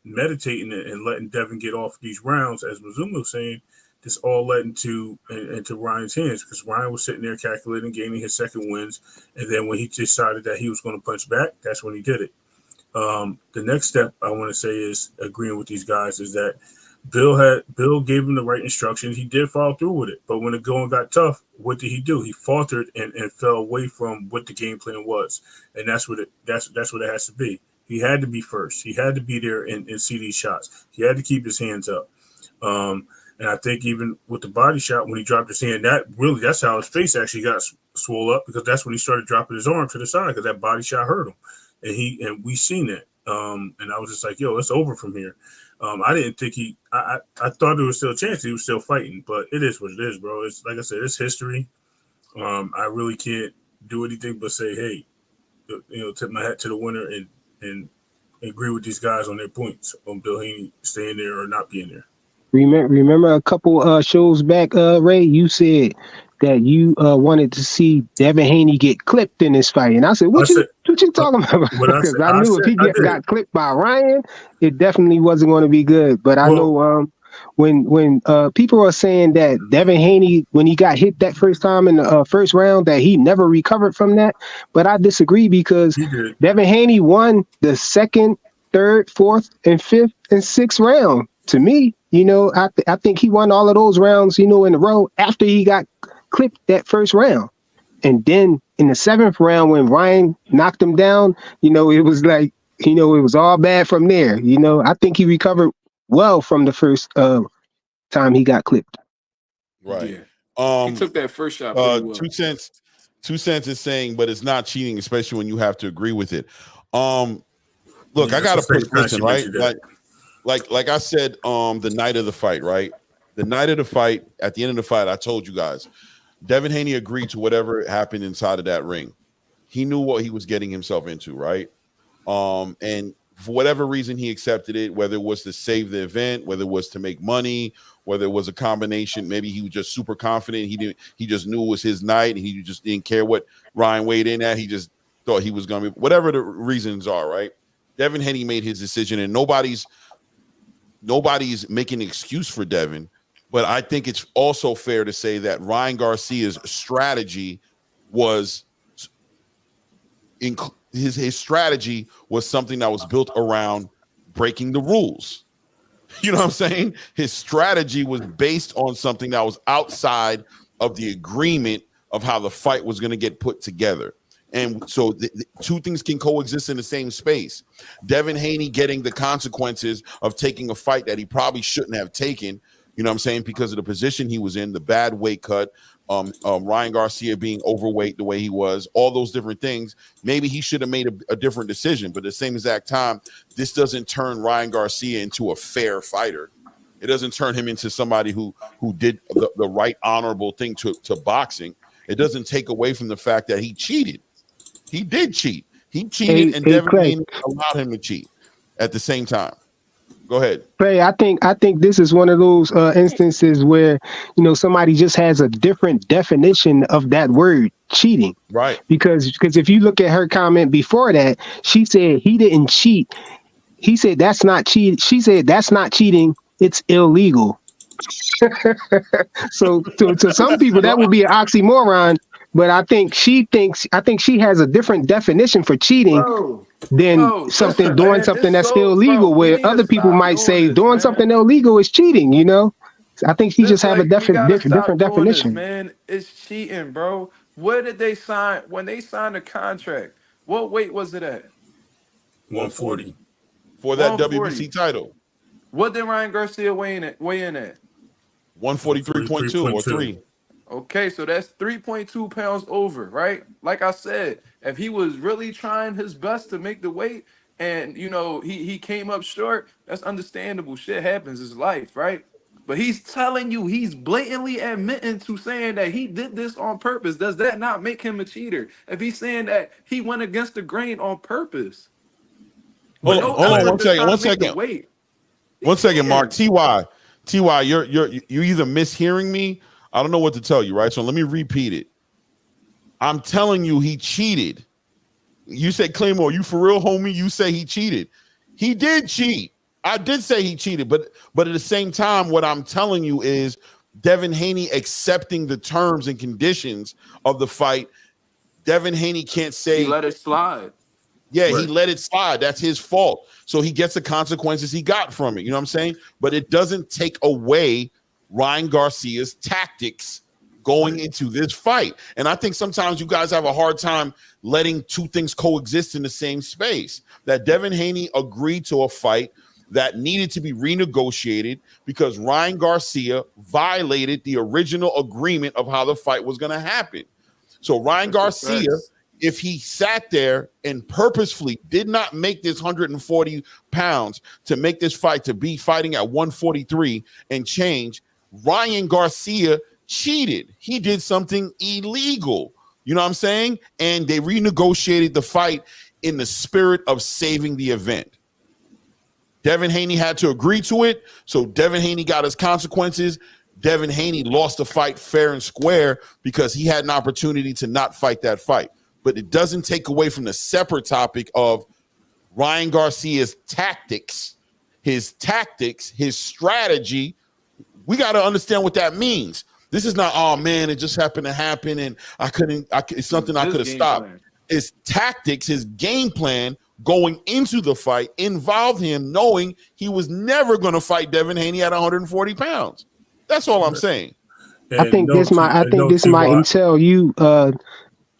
meditating and letting Devin get off these rounds, as Mizuno was saying, this all led into Ryan's hands because Ryan was sitting there calculating, gaining his second wins. And then when he decided that he was going to punch back, that's when he did it. The next step I want to say is agreeing with these guys is that Bill gave him the right instructions. He did follow through with it. But when the going got tough, what did he do? He faltered and fell away from what the game plan was. And that's what it has to be. He had to be first. He had to be there and see these shots. He had to keep his hands up. And I think even with the body shot, when he dropped his hand, that's how his face actually got swole up because that's when he started dropping his arm to the side because that body shot hurt him. And we seen that. And I was just like, yo, it's over from here. I didn't think I thought there was still a chance he was still fighting, but it is what it is, bro. It's like I said, it's history. I really can't do anything but say, hey, tip my hat to the winner and agree with these guys on their points on Bill Haney staying there or not being there. Remember a couple shows back, Ray, you said that you wanted to see Devin Haney get clipped in this fight. And I said, what you talking about? Because I knew if he got clipped by Ryan, it definitely wasn't going to be good. But I know when people are saying that Devin Haney, when he got hit that first time in the first round, that he never recovered from that. But I disagree because Devin Haney won the second, third, fourth, and fifth, and sixth round. To me, I think he won all of those rounds, in a row after he got clipped that first round. And then in the seventh round, when Ryan knocked him down, it was like, it was all bad from there. I think he recovered well from the first time he got clipped. Right. Yeah. He took that first shot pretty well. 2 cents. 2 cents is saying, but it's not cheating, especially when you have to agree with it. Look, I got to put this in, right? Like I said, the night of the fight, right? The night of the fight, at the end of the fight, I told you guys, Devin Haney agreed to whatever happened inside of that ring. He knew what he was getting himself into, right? And for whatever reason, he accepted it, whether it was to save the event, whether it was to make money, whether it was a combination. Maybe he was just super confident. He just knew it was his night, and he just didn't care what Ryan weighed in at. He just thought he was going to be, whatever the reasons are, right? Devin Haney made his decision, and nobody's making an excuse for Devin, but I think it's also fair to say that Ryan Garcia's strategy was his strategy was something that was built around breaking the rules. You know what I'm saying? His strategy was based on something that was outside of the agreement of how the fight was going to get put together. And so the two things can coexist in the same space. Devin Haney getting the consequences of taking a fight that he probably shouldn't have taken, you know what I'm saying, because of the position he was in, the bad weight cut, Ryan Garcia being overweight the way he was, all those different things. Maybe he should have made a different decision, but at the same exact time, this doesn't turn Ryan Garcia into a fair fighter. It doesn't turn him into somebody who did the right honorable thing to boxing. It doesn't take away from the fact that he cheated. He did cheat. He cheated, and Devin Haney allowed him to cheat at the same time. Go ahead. Ray, I think this is one of those instances where, somebody just has a different definition of that word, cheating. Right. Because if you look at her comment before that, she said he didn't cheat. He said that's not cheating. She said that's not cheating. It's illegal. So to some people that would be an oxymoron. But I think she has a different definition for cheating than doing something that's illegal. Where other people might say doing something illegal is cheating. I think she just have a different definition. Man, it's cheating, bro. Where did they sign when they signed the contract? What weight was it at? 140 for that WBC title. What did Ryan Garcia weigh in at? 143.2 or 3. Okay, so that's 3.2 pounds over, right? Like I said, if he was really trying his best to make the weight and he came up short, that's understandable. Shit happens, it's life, right? But he's telling you, he's blatantly admitting to saying that he did this on purpose. Does that not make him a cheater? If he's saying that he went against the grain on purpose, but no Hold on effort one to second. try One to make the second. weight. One second, Yeah. Mark. Ty, you're either mishearing me. I don't know what to tell you, right? So let me repeat it. I'm telling you, he cheated. You said, Claymore, you for real, homie? You say he cheated. He did cheat. I did say he cheated, but at the same time, what I'm telling you is Devin Haney accepting the terms and conditions of the fight. Devin Haney can't say He let it slide. yeah, Right. he let it slide. That's his fault. So he gets the consequences he got from it. You know what I'm saying? But it doesn't take away Ryan Garcia's tactics going into this fight. And I think sometimes you guys have a hard time letting two things coexist in the same space. That Devin Haney agreed to a fight that needed to be renegotiated because Ryan Garcia violated the original agreement of how the fight was going to happen. So Ryan Garcia, if he sat there and purposefully did not make this 140 pounds to make this fight to be fighting at 143 and change, Ryan Garcia cheated. He did something illegal. You know what I'm saying? And they renegotiated the fight in the spirit of saving the event. Devin Haney had to agree to it. So Devin Haney got his consequences. Devin Haney lost the fight fair and square because he had an opportunity to not fight that fight. But it doesn't take away from the separate topic of Ryan Garcia's tactics, his strategy. We got to understand what that means. This is not, oh man, it just happened to happen and it's something I could have stopped. His tactics, his game plan going into the fight involved him knowing he was never going to fight Devin Haney at 140 pounds. That's all I'm saying. I think this might entail you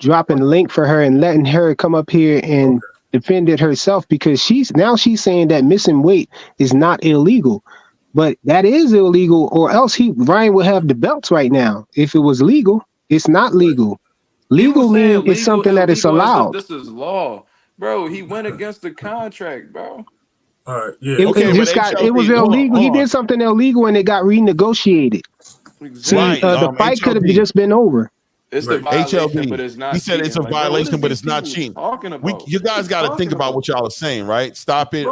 dropping a link for her and letting her come up here and defend it herself, because she's saying that missing weight is not illegal, but that is illegal, or else Ryan would have the belts right now. If it was legal, it's not legal. Legal means it's something that is allowed. This is law, bro. He went against the contract, bro. All right, yeah. It was illegal. He did something illegal and it got renegotiated. Exactly. The fight could have just been over. It's the violation, but it's not. He said it's a violation, but it's not cheating. You guys got to think about what y'all are saying, right? Stop it.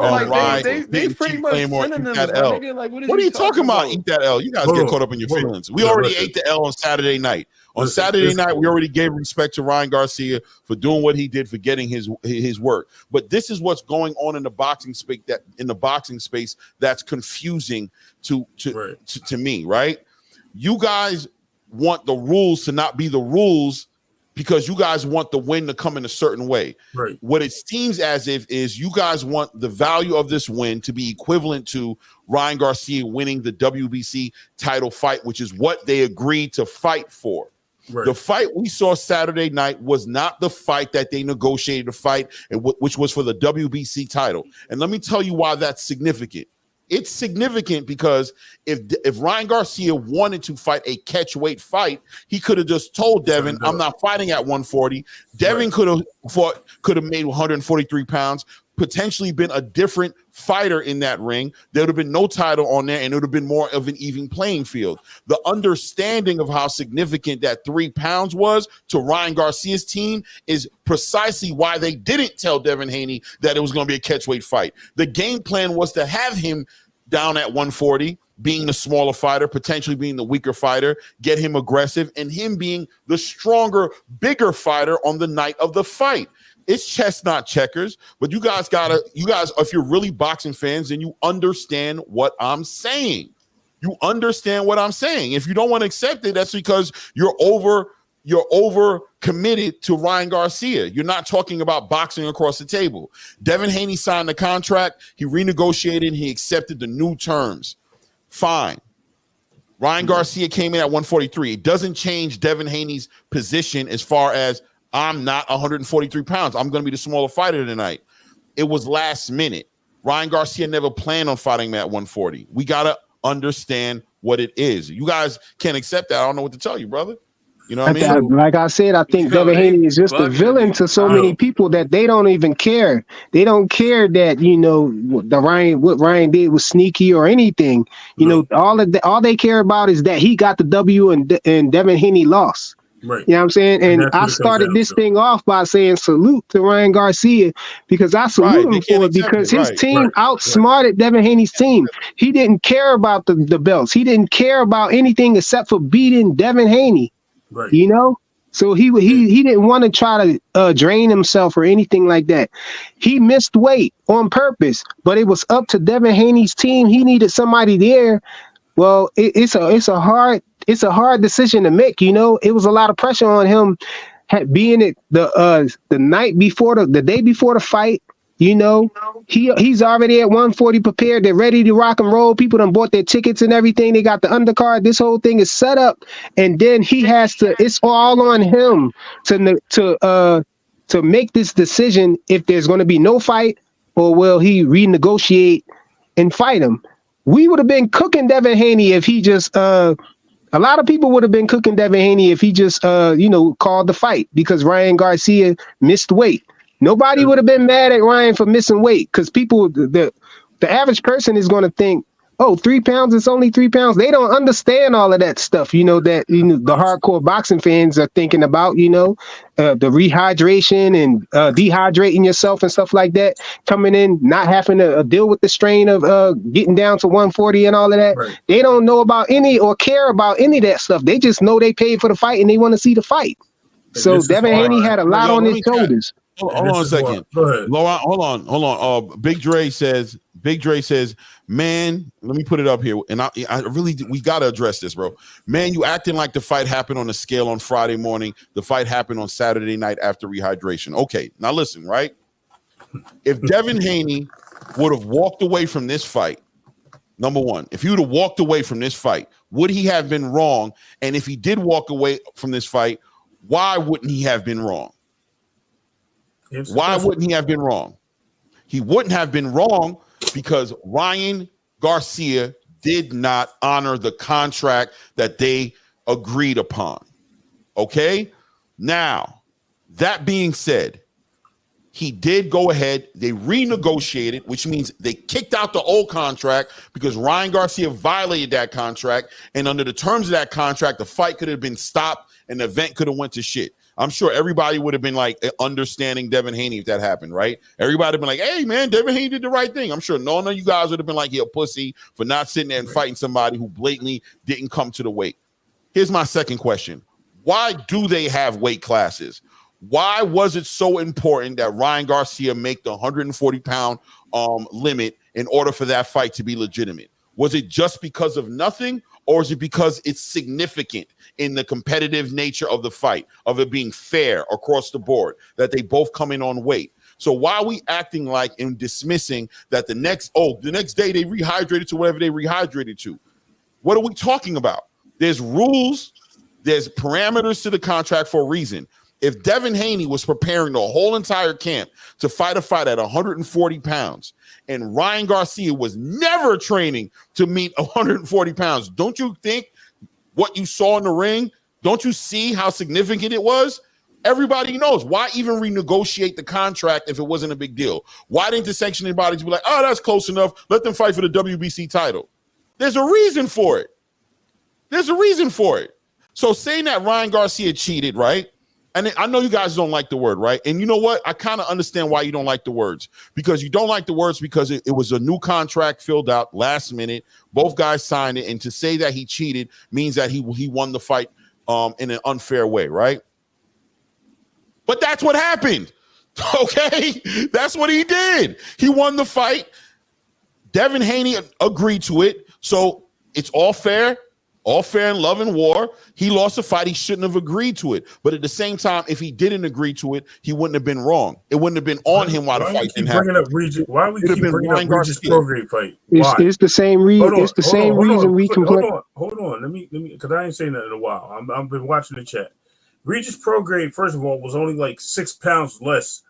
They pretty much synonyms, my nigga. Like, what are you talking about? Eat that L. You guys get caught up in your feelings. We already ate the L on Saturday night. On Saturday night, we already gave respect to Ryan Garcia for doing what he did, for getting his work. But this is what's going on in the boxing space that's confusing to me, right? You guys want the rules to not be the rules because you guys want the win to come in a certain way. Right. What it seems as if is you guys want the value of this win to be equivalent to Ryan Garcia winning the WBC title fight, which is what they agreed to fight for. Right. The fight we saw Saturday night was not the fight that they negotiated to fight, which was for the WBC title. And let me tell you why that's significant. It's significant because if Ryan Garcia wanted to fight a catchweight fight, he could have just told Devin, I'm not fighting at 140. Devin could have made 143 pounds, potentially been a different fighter in that ring. There would have been no title on there, and it would have been more of an even playing field. The understanding of how significant that 3 pounds was to Ryan Garcia's team is precisely why they didn't tell Devin Haney that it was going to be a catchweight fight. The game plan was to have him down at 140, being the smaller fighter, potentially being the weaker fighter, get him aggressive, and him being the stronger, bigger fighter on the night of the fight. It's chess, not checkers. But you guys, if you're really boxing fans, then you understand what I'm saying. You understand what I'm saying. If you don't want to accept it, that's because you're over committed to Ryan Garcia. You're not talking about boxing across the table. Devin Haney signed the contract. He renegotiated. He accepted the new terms. Fine. Ryan Garcia came in at 143. It doesn't change Devin Haney's position as far as I'm not 143 pounds. I'm going to be the smaller fighter tonight. It was last minute. Ryan Garcia never planned on fighting me at 140. We got to understand what it is. You guys can't accept that. I don't know what to tell you, brother. You know what I mean? Like I said, I think Yo, Devin they Haney is just a bugging the villain nigga. to so many people that they don't even care. They don't care that what Ryan did was sneaky or anything. All they care about is that he got the W and Devin Haney lost. Right. You know what I'm saying? And And that's I what it comes started down this to. thing off by saying salute to Ryan Garcia because I salute They him can't for it accept because it. his Right. team Right. outsmarted Devin Haney's team. He didn't care about the belts. He didn't care about anything except for beating Devin Haney. Right. You know? So he didn't want to try to drain himself or anything like that. He missed weight on purpose, but it was up to Devin Haney's team. He needed somebody there. Well, it's a hard decision to make. You know, it was a lot of pressure on him being it the night before the day before the fight. You know, he's already at 140 prepared. They're ready to rock and roll. People done bought their tickets and everything. They got the undercard. This whole thing is set up, and then he has to. It's all on him to make this decision if there's going to be no fight or will he renegotiate and fight him. We would have been cooking Devin Haney if he just a lot of people would have been cooking Devin Haney if he just called the fight because Ryan Garcia missed weight. Nobody would have been mad at Ryan for missing weight because people the average person is going to think, oh, 3 pounds, it's only 3 pounds. They don't understand all of that stuff, the hardcore boxing fans are thinking about, the rehydration and dehydrating yourself and stuff like that, coming in, not having to deal with the strain of getting down to 140 and all of that. Right. They don't know about any or care about any of that stuff. They just know they paid for the fight and they want to see the fight. So Devin Haney had a lot on his shoulders. Hold on a second. Go ahead. Laura, hold on. Big Dre says, man, let me put it up here. And I really, we got to address this, bro. Man, you acting like the fight happened on a scale on Friday morning. The fight happened on Saturday night after rehydration. Okay, now listen, right? If Devin Haney would have walked away from this fight, number one, if he would have walked away from this fight, would he have been wrong? And if he did walk away from this fight, why wouldn't he have been wrong? Why wouldn't he have been wrong? He wouldn't have been wrong because Ryan Garcia did not honor the contract that they agreed upon. Okay? Now, that being said, he did go ahead. They renegotiated, which means they kicked out the old contract because Ryan Garcia violated that contract. And under the terms of that contract, the fight could have been stopped and the event could have went to shit. I'm sure everybody would have been like understanding Devin Haney if that happened, right? Everybody would have been like, hey, man, Devin Haney did the right thing. I'm sure none of you guys would have been like, he a pussy for not sitting there and fighting somebody who blatantly didn't come to the weight. Here's my second question. Why do they have weight classes? Why was it so important that Ryan Garcia make the 140-pound limit in order for that fight to be legitimate? Was it just because of nothing, or is it because it's significant in the competitive nature of the fight, of it being fair across the board, that they both come in on weight? So why are we acting like and dismissing that the next day they rehydrated to whatever they rehydrated to? What are we talking about? There's rules, there's parameters to the contract for a reason. If Devin Haney was preparing the whole entire camp to fight a fight at 140 pounds and Ryan Garcia was never training to meet 140 pounds, don't you think what you saw in the ring, don't you see how significant it was? Everybody knows. Why even renegotiate the contract if it wasn't a big deal? Why didn't the sanctioning bodies be like, oh, that's close enough. Let them fight for the WBC title. There's a reason for it. So saying that Ryan Garcia cheated, right? And I know you guys don't like the word, right? And you know what? I kind of understand why you don't like the words, because you don't like the words because it was a new contract filled out last minute. Both guys signed it. And to say that he cheated means that he won the fight in an unfair way, right? But that's what happened. Okay? That's what he did. He won the fight. Devin Haney agreed to it. So it's all fair in love and war. He lost a fight. He shouldn't have agreed to it. But at the same time, if he didn't agree to it, he wouldn't have been wrong. It wouldn't have been on him while the fight didn't happen. Why we keep bringing up Regis Prograde fight? It's the same reason. It's the same reason we complain. Hold on. Let me, because I ain't saying that in a while. I've been watching the chat. Regis Prograde, first of all, was only like 6 pounds less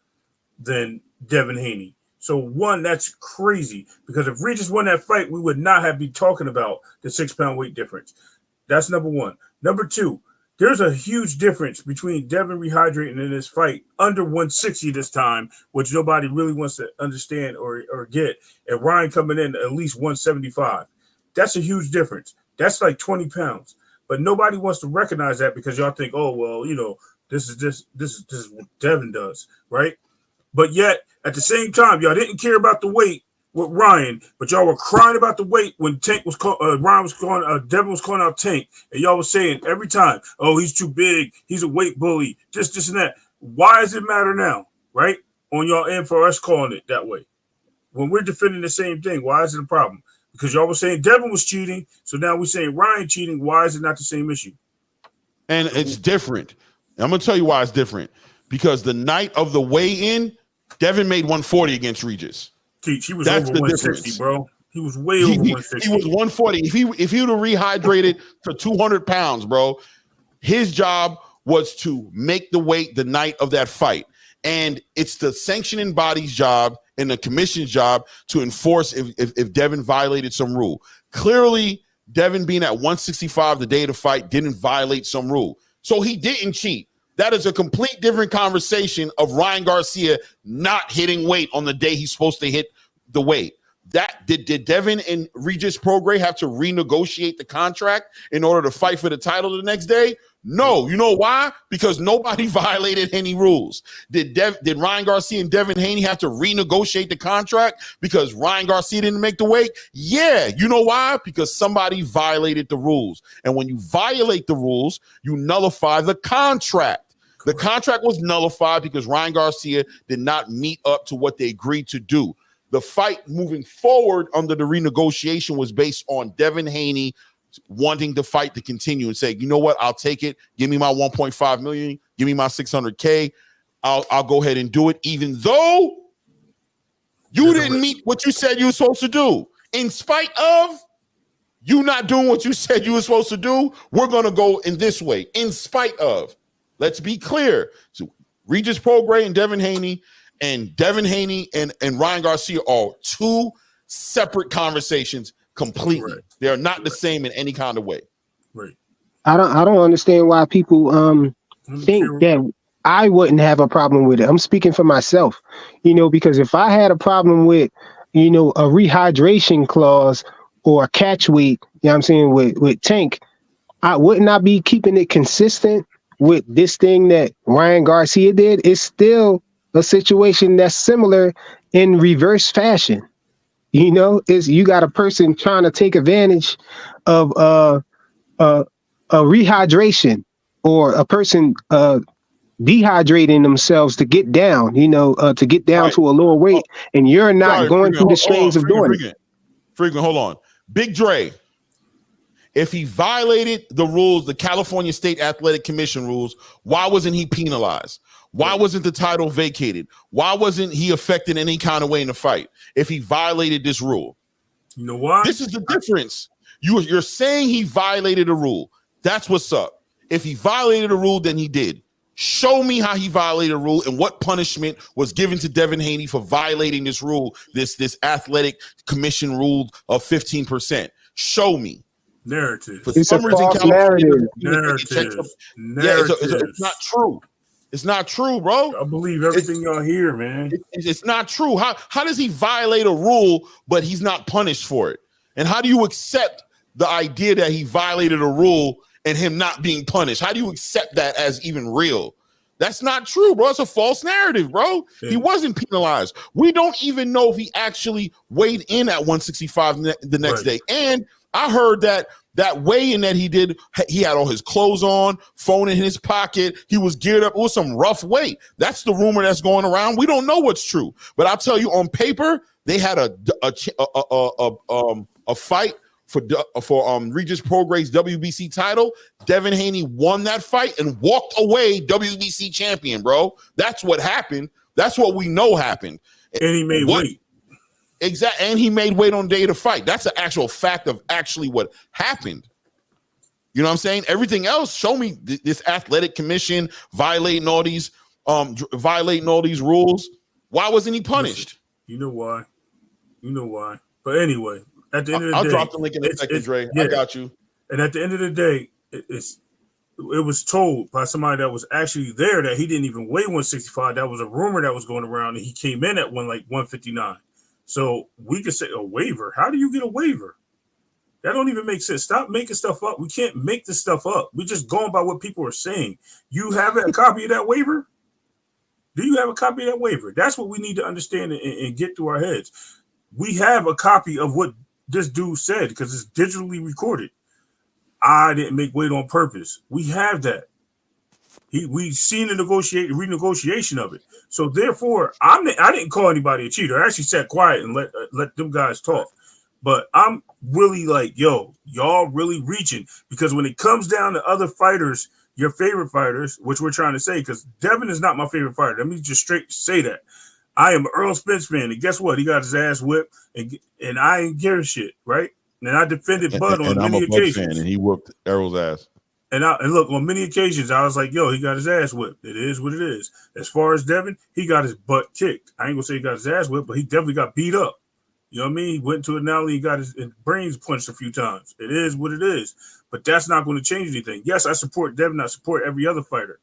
than Devin Haney. So one, that's crazy, because if Regis won that fight, we would not have been talking about the 6 pound weight difference. That's number one. Number two, There's a huge difference between Devin rehydrating in this fight under 160 this time, which nobody really wants to understand or get, and Ryan coming in at least 175. That's a huge difference. That's like 20 pounds. But nobody wants to recognize that because y'all think, oh, well, this is what Devin does, right? But yet, at the same time, y'all didn't care about the weight with Ryan, but y'all were crying about the weight when Tank was Ryan was calling, Devin was calling out Tank, and y'all was saying every time, "Oh, he's too big, he's a weight bully, this, and that." Why does it matter now, right? On y'all end for us calling it that way, when we're defending the same thing, why is it a problem? Because y'all was saying Devin was cheating, so now we're saying Ryan cheating. Why is it not the same issue? And it's different. I'm gonna tell you why it's different. Because the night of the weigh-in, Devin made 140 against Regis. He was That's over the 160, difference. bro. He was way over 160. He was 140. If he would have rehydrated to 200 pounds, bro, his job was to make the weight the night of that fight. And it's the sanctioning body's job and the commission's job to enforce if Devin violated some rule. Clearly, Devin being at 165 the day of the fight didn't violate some rule. So he didn't cheat. That is a complete different conversation of Ryan Garcia not hitting weight on the day he's supposed to hit the weight. That did Devin and Regis Prograis have to renegotiate the contract in order to fight for the title the next day? No. You know why? Because nobody violated any rules. Did Ryan Garcia and Devin Haney have to renegotiate the contract because Ryan Garcia didn't make the weight? Yeah. You know why? Because somebody violated the rules. And when you violate the rules, you nullify the contract. The contract was nullified because Ryan Garcia did not meet up to what they agreed to do. The fight moving forward under the renegotiation was based on Devin Haney wanting the fight to continue and say, you know what, I'll take it. Give me my 1.5 million. Give me my 600K. I'll go ahead and do it, even though you didn't meet what you said you were supposed to do. In spite of you not doing what you said you were supposed to do, we're going to go in this way. In spite of. Let's be clear. So Regis Prograis and Devin Haney and Ryan Garcia are two separate conversations completely. Right. They are not the same in any kind of way. Right. I don't understand why people think that I wouldn't have a problem with it. I'm speaking for myself, because if I had a problem with, a rehydration clause or a catch weight, I'm saying with Tank, I would not be keeping it consistent with this thing that Ryan Garcia did. It's still a situation that's similar in reverse fashion. Is you got a person trying to take advantage of a rehydration or a person dehydrating themselves to get down, to get down to a lower weight, and you're not going through the strains of doing it. Freaking, hold on. Big Dre, if he violated the rules, the California State Athletic Commission rules, why wasn't he penalized? Why wasn't the title vacated? Why wasn't he affected in any kind of way in the fight if he violated this rule? You know why? This is the difference. You're saying he violated a rule. That's what's up. If he violated a rule, then he did. Show me how he violated a rule and what punishment was given to Devin Haney for violating this rule, this athletic commission rule of 15%. Show me. Narrative. For some reason, narrative. It's not true. It's not true, bro. I believe everything y'all hear, man. It's not true. How does he violate a rule, but he's not punished for it? And how do you accept the idea that he violated a rule and him not being punished? How do you accept that as even real? That's not true, bro. It's a false narrative, bro. Yeah. He wasn't penalized. We don't even know if he actually weighed in at 165 the next day. And I heard that weigh-in that he did, he had all his clothes on, phone in his pocket. He was geared up. It was some rough weight. That's the rumor that's going around. We don't know what's true. But I'll tell you, on paper, they had a fight for Regis Prograis' WBC title. Devin Haney won that fight and walked away WBC champion, bro. That's what happened. That's what we know happened. And he made weight. Exactly. And he made weight on day of the fight. That's the actual fact of actually what happened. You know what I'm saying? Everything else, show me this athletic commission violating all these rules. Why wasn't he punished? You know why. But anyway, at the end of the day, I'll drop the link in a second, Dre. I got you. And at the end of the day, it's it was told by somebody that was actually there that he didn't even weigh 165. That was a rumor that was going around, and he came in at 159. So we could say a waiver. How do you get a waiver? That don't even make sense. Stop making stuff up. We can't make this stuff up. We're just going by what people are saying. You have a copy of that waiver? Do you have a copy of that waiver? That's what we need to understand and get through our heads. We have a copy of what this dude said because it's digitally recorded. I didn't make weight on purpose. We have that. We seen the renegotiation of it. So therefore, I didn't call anybody a cheater. I actually sat quiet and let them guys talk. But I'm really like, yo, y'all really reaching, because when it comes down to other fighters, your favorite fighters, which we're trying to say, because Devin is not my favorite fighter. Let me just straight say that. I am an Earl Spence fan, and guess what? He got his ass whipped, and I ain't give a shit, right? And I defended Bud on many occasions. Fan, and he whooped Errol's ass. And look, on many occasions, I was like, yo, he got his ass whipped. It is what it is. As far as Devin, he got his butt kicked. I ain't going to say he got his ass whipped, but he definitely got beat up. You know what I mean? He went to an alley, he got his brains punched a few times. It is what it is. But that's not going to change anything. Yes, I support Devin. I support every other fighter.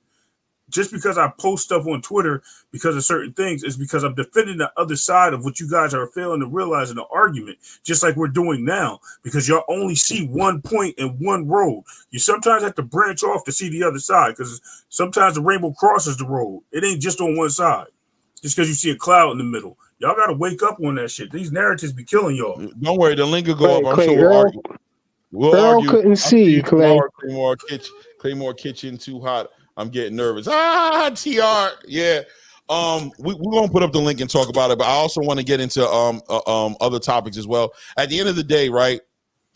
Just because I post stuff on Twitter because of certain things is because I'm defending the other side of what you guys are failing to realize in the argument, just like we're doing now, because y'all only see one point and one road. You sometimes have to branch off to see the other side, because sometimes the rainbow crosses the road. It ain't just on one side. Just because you see a cloud in the middle. Y'all got to wake up on that shit. These narratives be killing y'all. Don't worry, the link will go up. I'm Clay, sure we'll argue. We'll Earl argue. couldn't see, Clay. Claymore kitchen too hot. I'm getting nervous. TR. Yeah. We're gonna put up the link and talk about it, but I also want to get into other topics as well. At the end of the day, right?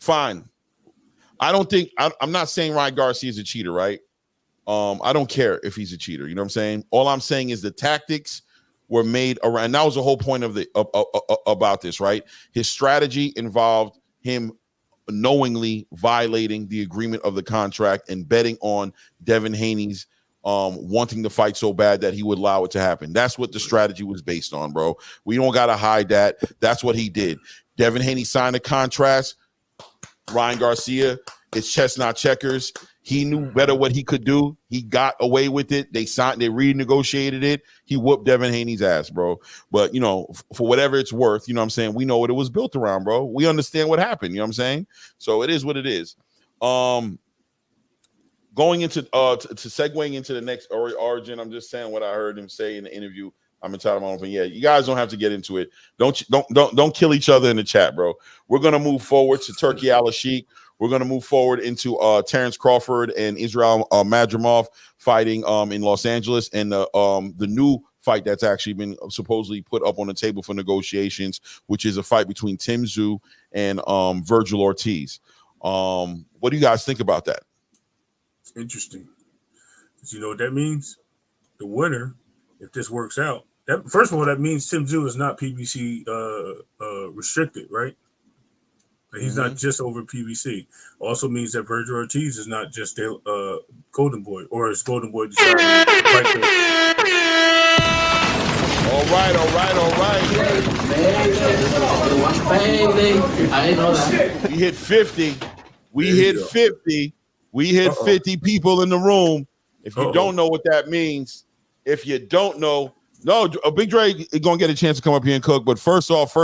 Fine. I'm not saying Ryan Garcia is a cheater, right? I don't care if he's a cheater. You know what I'm saying? All I'm saying is the tactics were made around. And that was the whole point of about this, right? His strategy involved him knowingly violating the agreement of the contract and betting on Devin Haney's wanting to fight so bad that he would allow it to happen. That's what the strategy was based on, bro. We don't got to hide that. That's what he did. Devin Haney signed a contract. Ryan Garcia, it's chestnut checkers. He knew better what he could do. He got away with it. They renegotiated it. He whooped Devin Haney's ass, bro. But, you know, for whatever it's worth, you know what I'm saying? We know what it was built around, bro. We understand what happened, you know what I'm saying? So it is what it is. Going into segueing into the next origin, I'm just saying what I heard him say in the interview. I'm entitled my own opinion. Yeah, you guys don't have to get into it. Don't kill each other in the chat, bro. We're gonna move forward to Turki Al-Sheikh. We're gonna move forward into Terrence Crawford and Israel Madrimov fighting in Los Angeles, and the new fight that's actually been supposedly put up on the table for negotiations, which is a fight between Tim Tszyu and Virgil Ortiz. What do you guys think about that? It's interesting. Because you know what that means? The winner, if this works out, that first of all, that means Tim Tszyu is not PBC restricted, right? He's not just over PBC. Also means that Virgil Ortiz is not just the Golden Boy, or is Golden Boy deciding to fight for. All right. I know that. We hit 50. We hit 50 people in the room. If you don't know what that means, if you don't know, Big Dre is gonna get a chance to come up here and cook. But first off,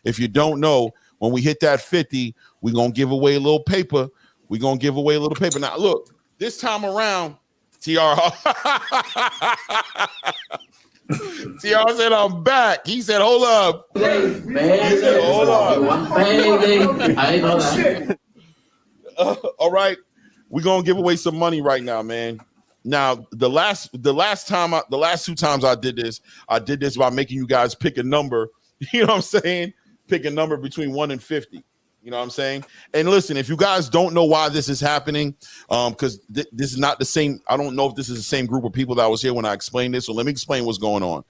if you don't know, when we hit that 50, we're gonna give away a little paper. Now, look, this time around, TR said, I'm back. He said, hold up. I know that. All right. We're gonna give away some money right now, man. Now, the last two times I did this by making you guys pick a number. You know what I'm saying? Pick a number between 1 and 50. You know what I'm saying? And listen, if you guys don't know why this is happening, because this is not the same. I don't know if this is the same group of people that was here when I explained this. So let me explain what's going on.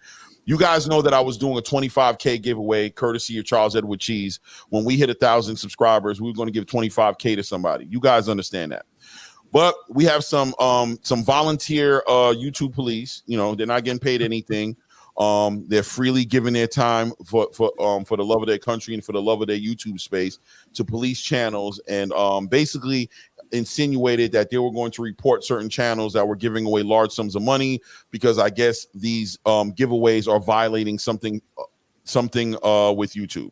You guys know that I was doing a 25K giveaway courtesy of Charles Edward Cheese. When we hit 1,000 subscribers, we were going to give 25K to somebody. You guys understand that. But we have some volunteer YouTube police. You know, they're not getting paid anything. They're freely giving their time for the love of their country and for the love of their YouTube space to police channels. And basically, insinuated that they were going to report certain channels that were giving away large sums of money because I guess these giveaways are violating something with YouTube.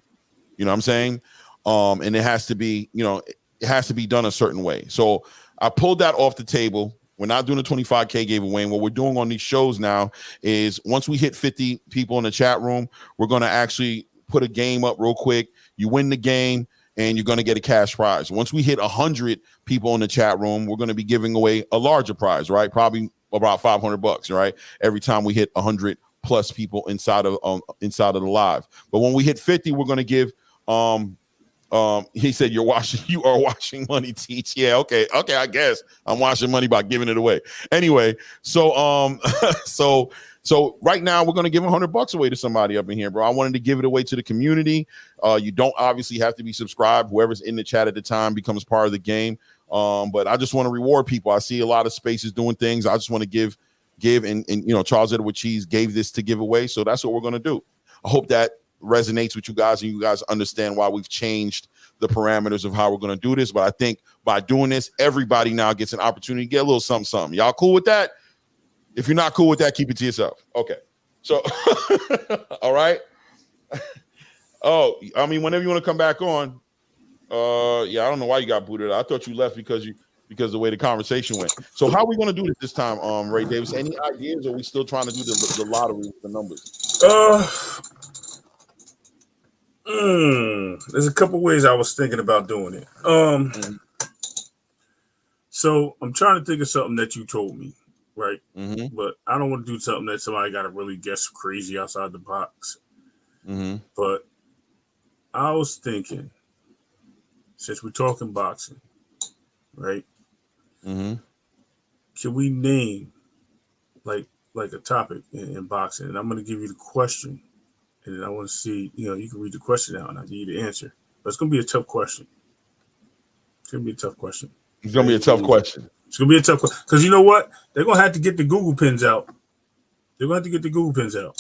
You know what I'm saying? And it has to be, it has to be done a certain way. So I pulled that off the table. We're not doing a 25K giveaway. And what we're doing on these shows now is once we hit 50 people in the chat room, we're going to actually put a game up real quick. You win the game and you're going to get a cash prize. Once we hit 100 people in the chat room, we're going to be giving away a larger prize, right? Probably about $500, right? Every time we hit 100 plus people inside of the live. But when we hit 50, we're going to give he said you are washing money, Teach. Yeah, okay, I guess I'm washing money by giving it away. Anyway, so so right now we're gonna give $100 away to somebody up in here, bro. I wanted to give it away to the community. You don't obviously have to be subscribed. Whoever's in the chat at the time becomes part of the game. But I just want to reward people. I see a lot of spaces doing things. I just want to give and Charles Edward Cheese gave this to give away, so that's what we're gonna do. I hope that resonates with you guys and you guys understand why we've changed the parameters of how we're going to do this. But I think by doing this, everybody now gets an opportunity to get a little something. Y'all cool with that? If you're not cool with that, keep it to yourself. Okay. So, all right. Oh, I mean, whenever you want to come back on, yeah, I don't know why you got booted out. I thought you left because of the way the conversation went. So how are we going to do this time, Ray Davis? Any ideas, or are we still trying to do the lottery with the numbers? There's a couple ways I was thinking about doing it. So I'm trying to think of something that you told me, right? Mm-hmm. But I don't want to do something that somebody got to really guess crazy outside the box. Mm-hmm. But I was thinking, since we're talking boxing, right? Mm-hmm. Can we name like a topic in boxing? And I'm going to give you the question. And then I want to see, you can read the question out and I'll give you the answer. But it's going to be a tough question. It's going to be a tough question. It's going to be a tough question. It's going to be a tough question. Because you know what? They're going to have to get the Google pins out. They're going to have to get the Google pins out.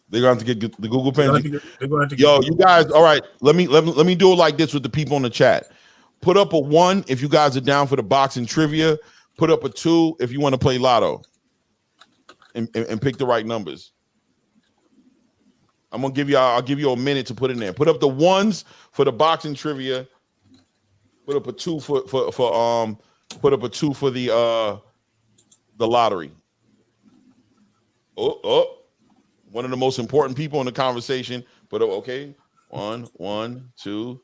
They're going to have to get the Google pins. They're going to have to Yo, you guys, all right. Let me do it like this with the people in the chat. Put up a 1 if you guys are down for the boxing trivia. Put up a 2 if you want to play lotto. And pick the right numbers. I'll give you a minute to put in there. Put up the 1s for the boxing trivia. Put up a 2 for the lottery. Oh, one of the most important people in the conversation. But okay, 1, 2,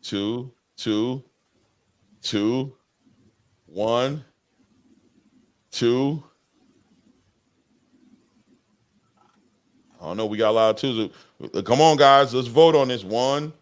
2, 2, 2, 1, 2. I don't know. We got a lot of twos. Come on, guys. Let's vote on this. 1.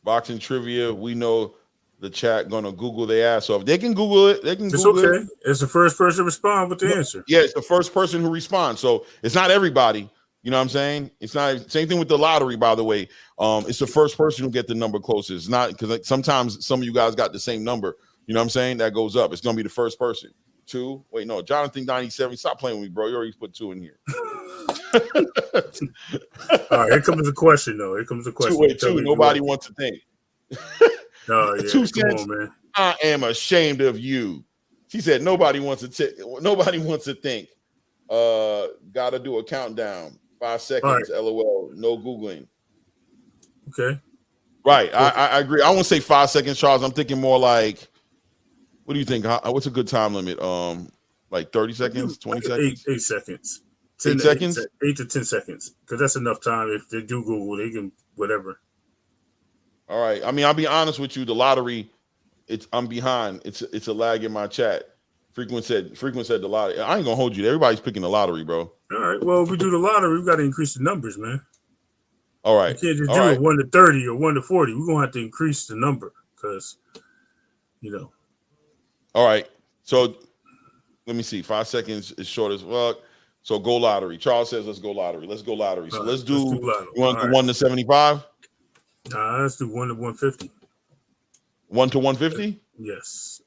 Boxing trivia. We know the chat gonna Google their ass off. They can Google it. They can Google it. It's okay. It's the first person to respond with the answer. Yeah, it's the first person who responds. So it's not everybody. You know what I'm saying? It's not same thing with the lottery, by the way. It's the first person who get the number closest. It's not because sometimes some of you guys got the same number. You know what I'm saying? That goes up. It's gonna be the first person. 2. Wait, no, Jonathan 97. Stop playing with me, bro. You already put 2 in here. All right, here comes the question, though. Here comes the question. 2. Nobody wants to think. Oh, yeah. 2 cents. Come on, man. I am ashamed of you. She said nobody wants to think. Gotta do a countdown. 5 seconds. Right. LOL. No Googling. Okay. Right. I agree. I won't say 5 seconds, Charles. I'm thinking more like, what do you think? What's a good time limit? Like 30 seconds, 20 seconds? 8 seconds. 8 seconds? 8 to 10 seconds. Because that's enough time. If they do Google, they can whatever. All right. I mean, I'll be honest with you. The lottery, I'm behind. It's a lag in my chat. Frequent said the lottery. I ain't gonna hold you. Everybody's picking the lottery, bro. All right. Well, if we do the lottery, we got to increase the numbers, man. All right. You can't just do it 1 to 30 or 1 to 40. We're gonna have to increase the number because, All right. So let me see. 5 seconds is short as well. So go lottery. Charles says let's go lottery. Let's go lottery. So let's do lottery. You want to do 1 to 75? Let's do 1 to 150. 1 to 150? Yes.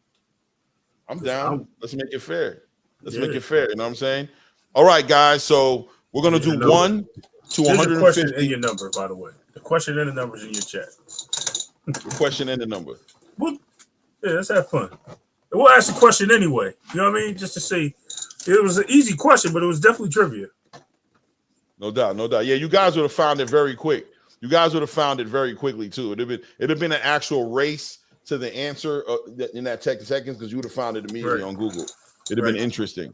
I'm down. Let's make it fair. Let's make it fair. You know what I'm saying? All right, guys. So we're gonna do 1 to 150. The question in your number, by the way. The question and the numbers in your chat. The question and the number. Well, yeah, let's have fun. We'll ask the question anyway. You know what I mean? Just to see. It was an easy question, but it was definitely trivia. No doubt, no doubt. Yeah, you guys would have found it very quick. You guys would have found it very quickly too. It'd have been an actual race to the answer in that 10 seconds because you would have found it immediately on Google. It'd have been interesting.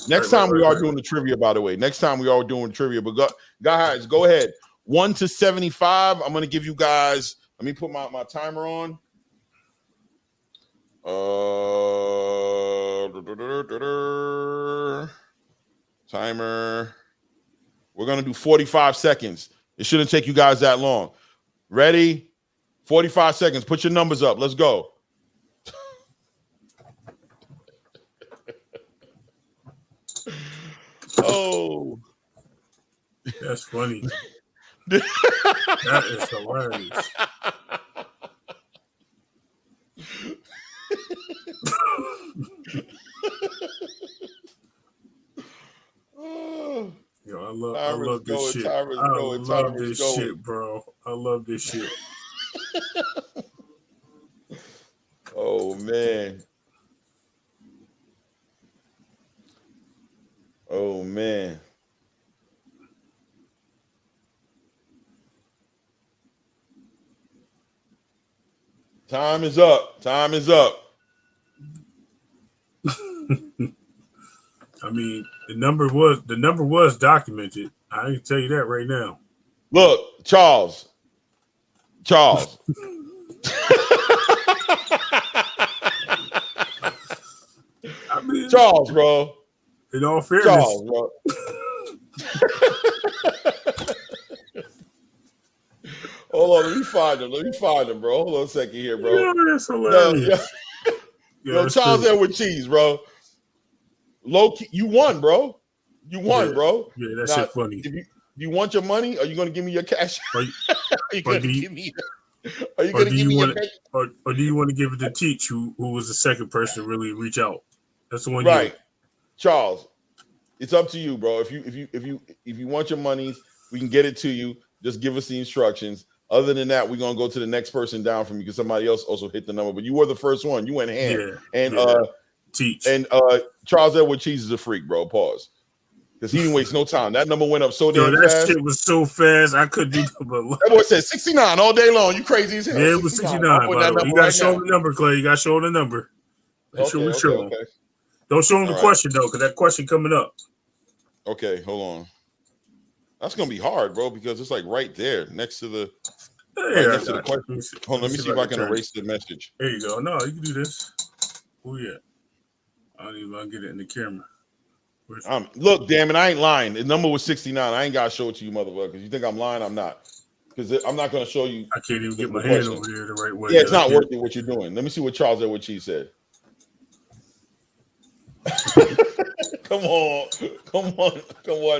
Next time we are doing the trivia, by the way. Next time we are doing trivia, but guys, go ahead. 1 to 75. I'm gonna give you guys. Let me put my timer on. Timer. We're gonna do 45 seconds. It shouldn't take you guys that long. Ready? 45 seconds. Put your numbers up. Let's go. Oh, that's funny. That is hilarious. Yo, I love this shit. I love this shit, bro. I love this shit. Oh man. Oh man. Time is up. Time is up. I mean, the number was documented. I can tell you that right now. Look, Charles. I mean, Charles, bro. In all fairness, Charles, bro. Hold on, let me find him, bro. Hold on a second here, bro. Yeah, that's hilarious. Yo, Charles Edward Cheese, bro. Low key, you won, bro. You won, bro. Yeah, that's shit funny. Do you want your money? Are you going to give me your cash? Are you going to give me? Or do you want to give it to Teach, who was the second person to really reach out? That's the one. Right, Charles. It's up to you, bro. If you want your money, we can get it to you. Just give us the instructions. Other than that, we're gonna go to the next person down from you because somebody else also hit the number. But you were the first one. You went hand. Teach. And Charles Edward Cheese is a freak, bro. Pause. Because he didn't waste no time. That number went up so damn fast. That shit was so fast. I couldn't do but that boy said 69 all day long. You crazy as hell. Yeah, it was 69. You gotta show him the number, Clay. You gotta show him the number. Make sure we show him. Don't show him the question though, because that question coming up. Okay, hold on. That's gonna be hard, bro, because it's like right there next to the next to the question. Hold on, let me see if I can erase the message. There you go. No, you can do this. Oh yeah. I don't even want to get it in the camera. Look, damn it, I ain't lying. The number was 69. I ain't gotta show it to you, motherfuckers. You think I'm lying? I'm not. Because I'm not gonna show you. I can't even get my hand over here the right way. Yeah, it's not worth it what you're doing. Let me see what Charles Edward Cheese said. Come on,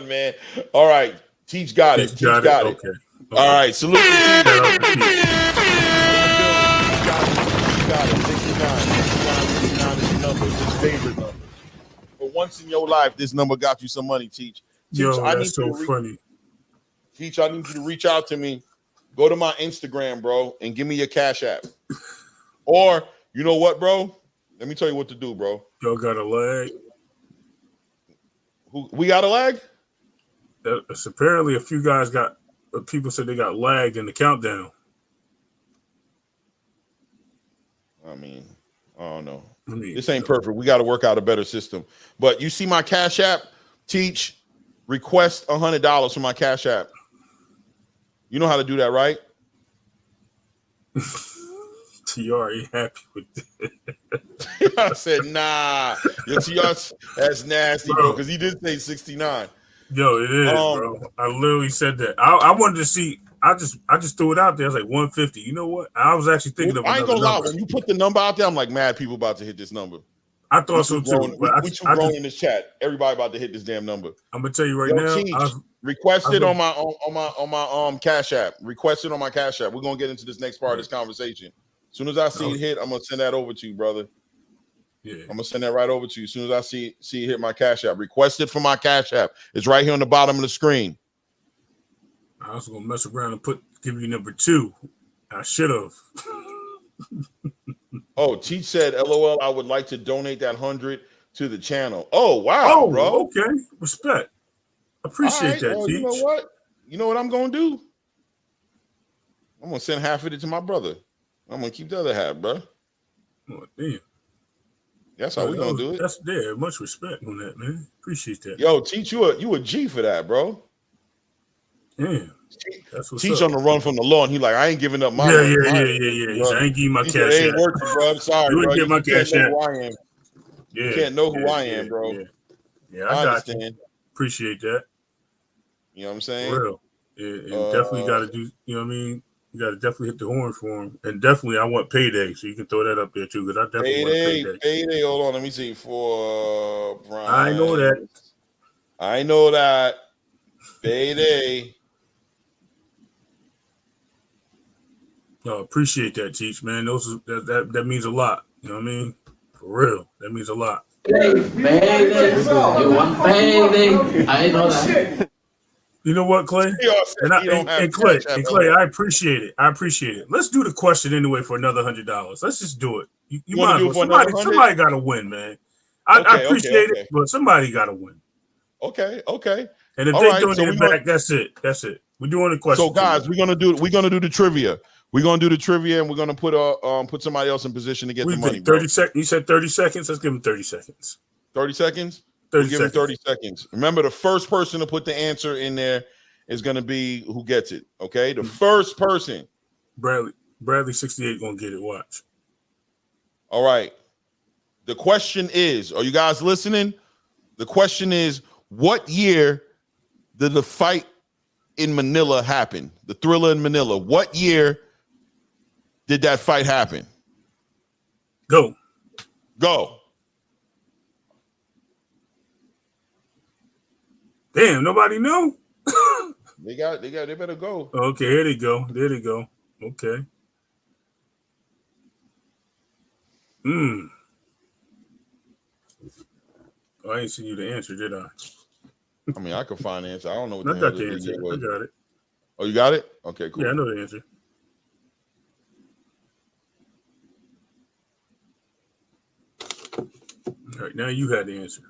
man. All right, Teach got it. Teach got it. Okay. All right, salute to Teach. Got it. 69 is the number. It's his favorite number. But once in your life, this number got you some money, Teach. Yo, that's so funny. Teach, I need you to reach out to me. Go to my Instagram, bro, and give me your Cash App. Or, you know what, bro? Let me tell you what to do, bro. Y'all got a lag? We got a lag? That's apparently a few guys got. People said they got lagged in the countdown. I mean, I don't know. This ain't perfect. We got to work out a better system. But you see my Cash App? Teach, request $100 for my Cash App. You know how to do that, right? TR ain't happy with that. I said, nah. Your TR, that's nasty, bro, because he did say 69. Yo, it is, bro. I literally said that. I wanted to see. I just threw it out there. I was like 150. You know what? I was actually thinking of. I ain't gonna lie. When you put the number out there, I'm like, mad people about to hit this number. I thought so too. We too grown in this chat. Everybody about to hit this damn number. I'm gonna tell you right now. Request it on my Cash App. Request it on my Cash App. We're gonna get into this next part of this conversation. As soon as I see it hit, I'm gonna send that over to you, brother. Yeah, I'm gonna send that right over to you. As soon as I see it hit my Cash App. Request it for my Cash App. It's right here on the bottom of the screen. I was gonna mess around and give you number 2. I should have. Oh, Teach said, "LOL, I would like to donate that 100 to the channel." Oh, wow, bro. Okay. Respect. All Appreciate right. that, Well, Teach. you know what? You know what I'm gonna do? I'm gonna send half of it to my brother. I'm gonna keep the other half, bro. Oh, damn. That's how we gonna do it. That's there. Much respect on that, man. Appreciate that. Yo, Teach, you a G for that, bro. Yeah. That's what's Teach up. on the run from the law, and he like, I ain't giving up my Yeah. money. He said, I ain't give you my He said, cash it ain't app. working, bro. I'm sorry, You bro. ain't get my cash can't know app. who I am. Yeah. You can't know who I am, bro. Yeah, I got understand. you. Appreciate that. You know what I'm saying? For real. And definitely got to do, you know what I mean? You got to definitely hit the horn for him. And definitely, I want payday, so you can throw that up there too, because I definitely want payday. Payday. Hold on, let me see. For Brian. I know that. I know that. Payday. No, appreciate that, Teach, man. That means a lot. You know what I mean? For real, that means a lot. Payday. You want payday? I know that. You know what, Clay? And Clay, I appreciate it. Let's do the question anyway for another $100. Let's just do it. You might as well. Somebody got to win, man. I appreciate it, but somebody got to win. Okay. And if they donate it back, that's it. We're doing the question. So, guys, we're gonna do the trivia. We're gonna do the trivia, and we're gonna put somebody else in position to get the money. 30 seconds. You said 30 seconds. Let's give him 30 seconds. 30 seconds. 30 we'll give him 30 seconds. Remember, the first person to put the answer in there is gonna be who gets it. Okay, the first person. Bradley 68 gonna get it. Watch. All right. The question is, are you guys listening? The question is, what year did the fight in Manila happen? The Thriller in Manila. What year did that fight happen? Go. Damn, nobody know? They better go. Okay, here they go. There they go. Okay. I ain't seen you the answer, did I? I mean, I could find the answer. I don't know what I got the answer. I got it. Oh, you got it? Okay, cool. Yeah, I know the answer. All right, now you had the answer.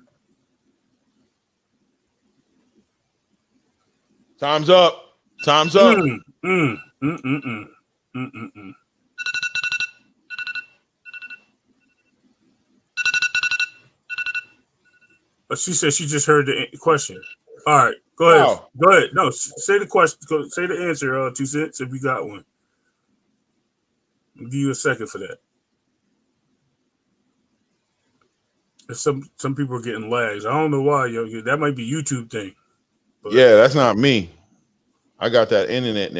Time's up. But she said she just heard the question. All right, go ahead. Wow. Go ahead. No, say the question. Say the answer. 2 cents if you got one. I'll give you a second for that. Some people are getting lags. I don't know why. Yo, that might be YouTube thing. Yeah, that's not me. I got that internet.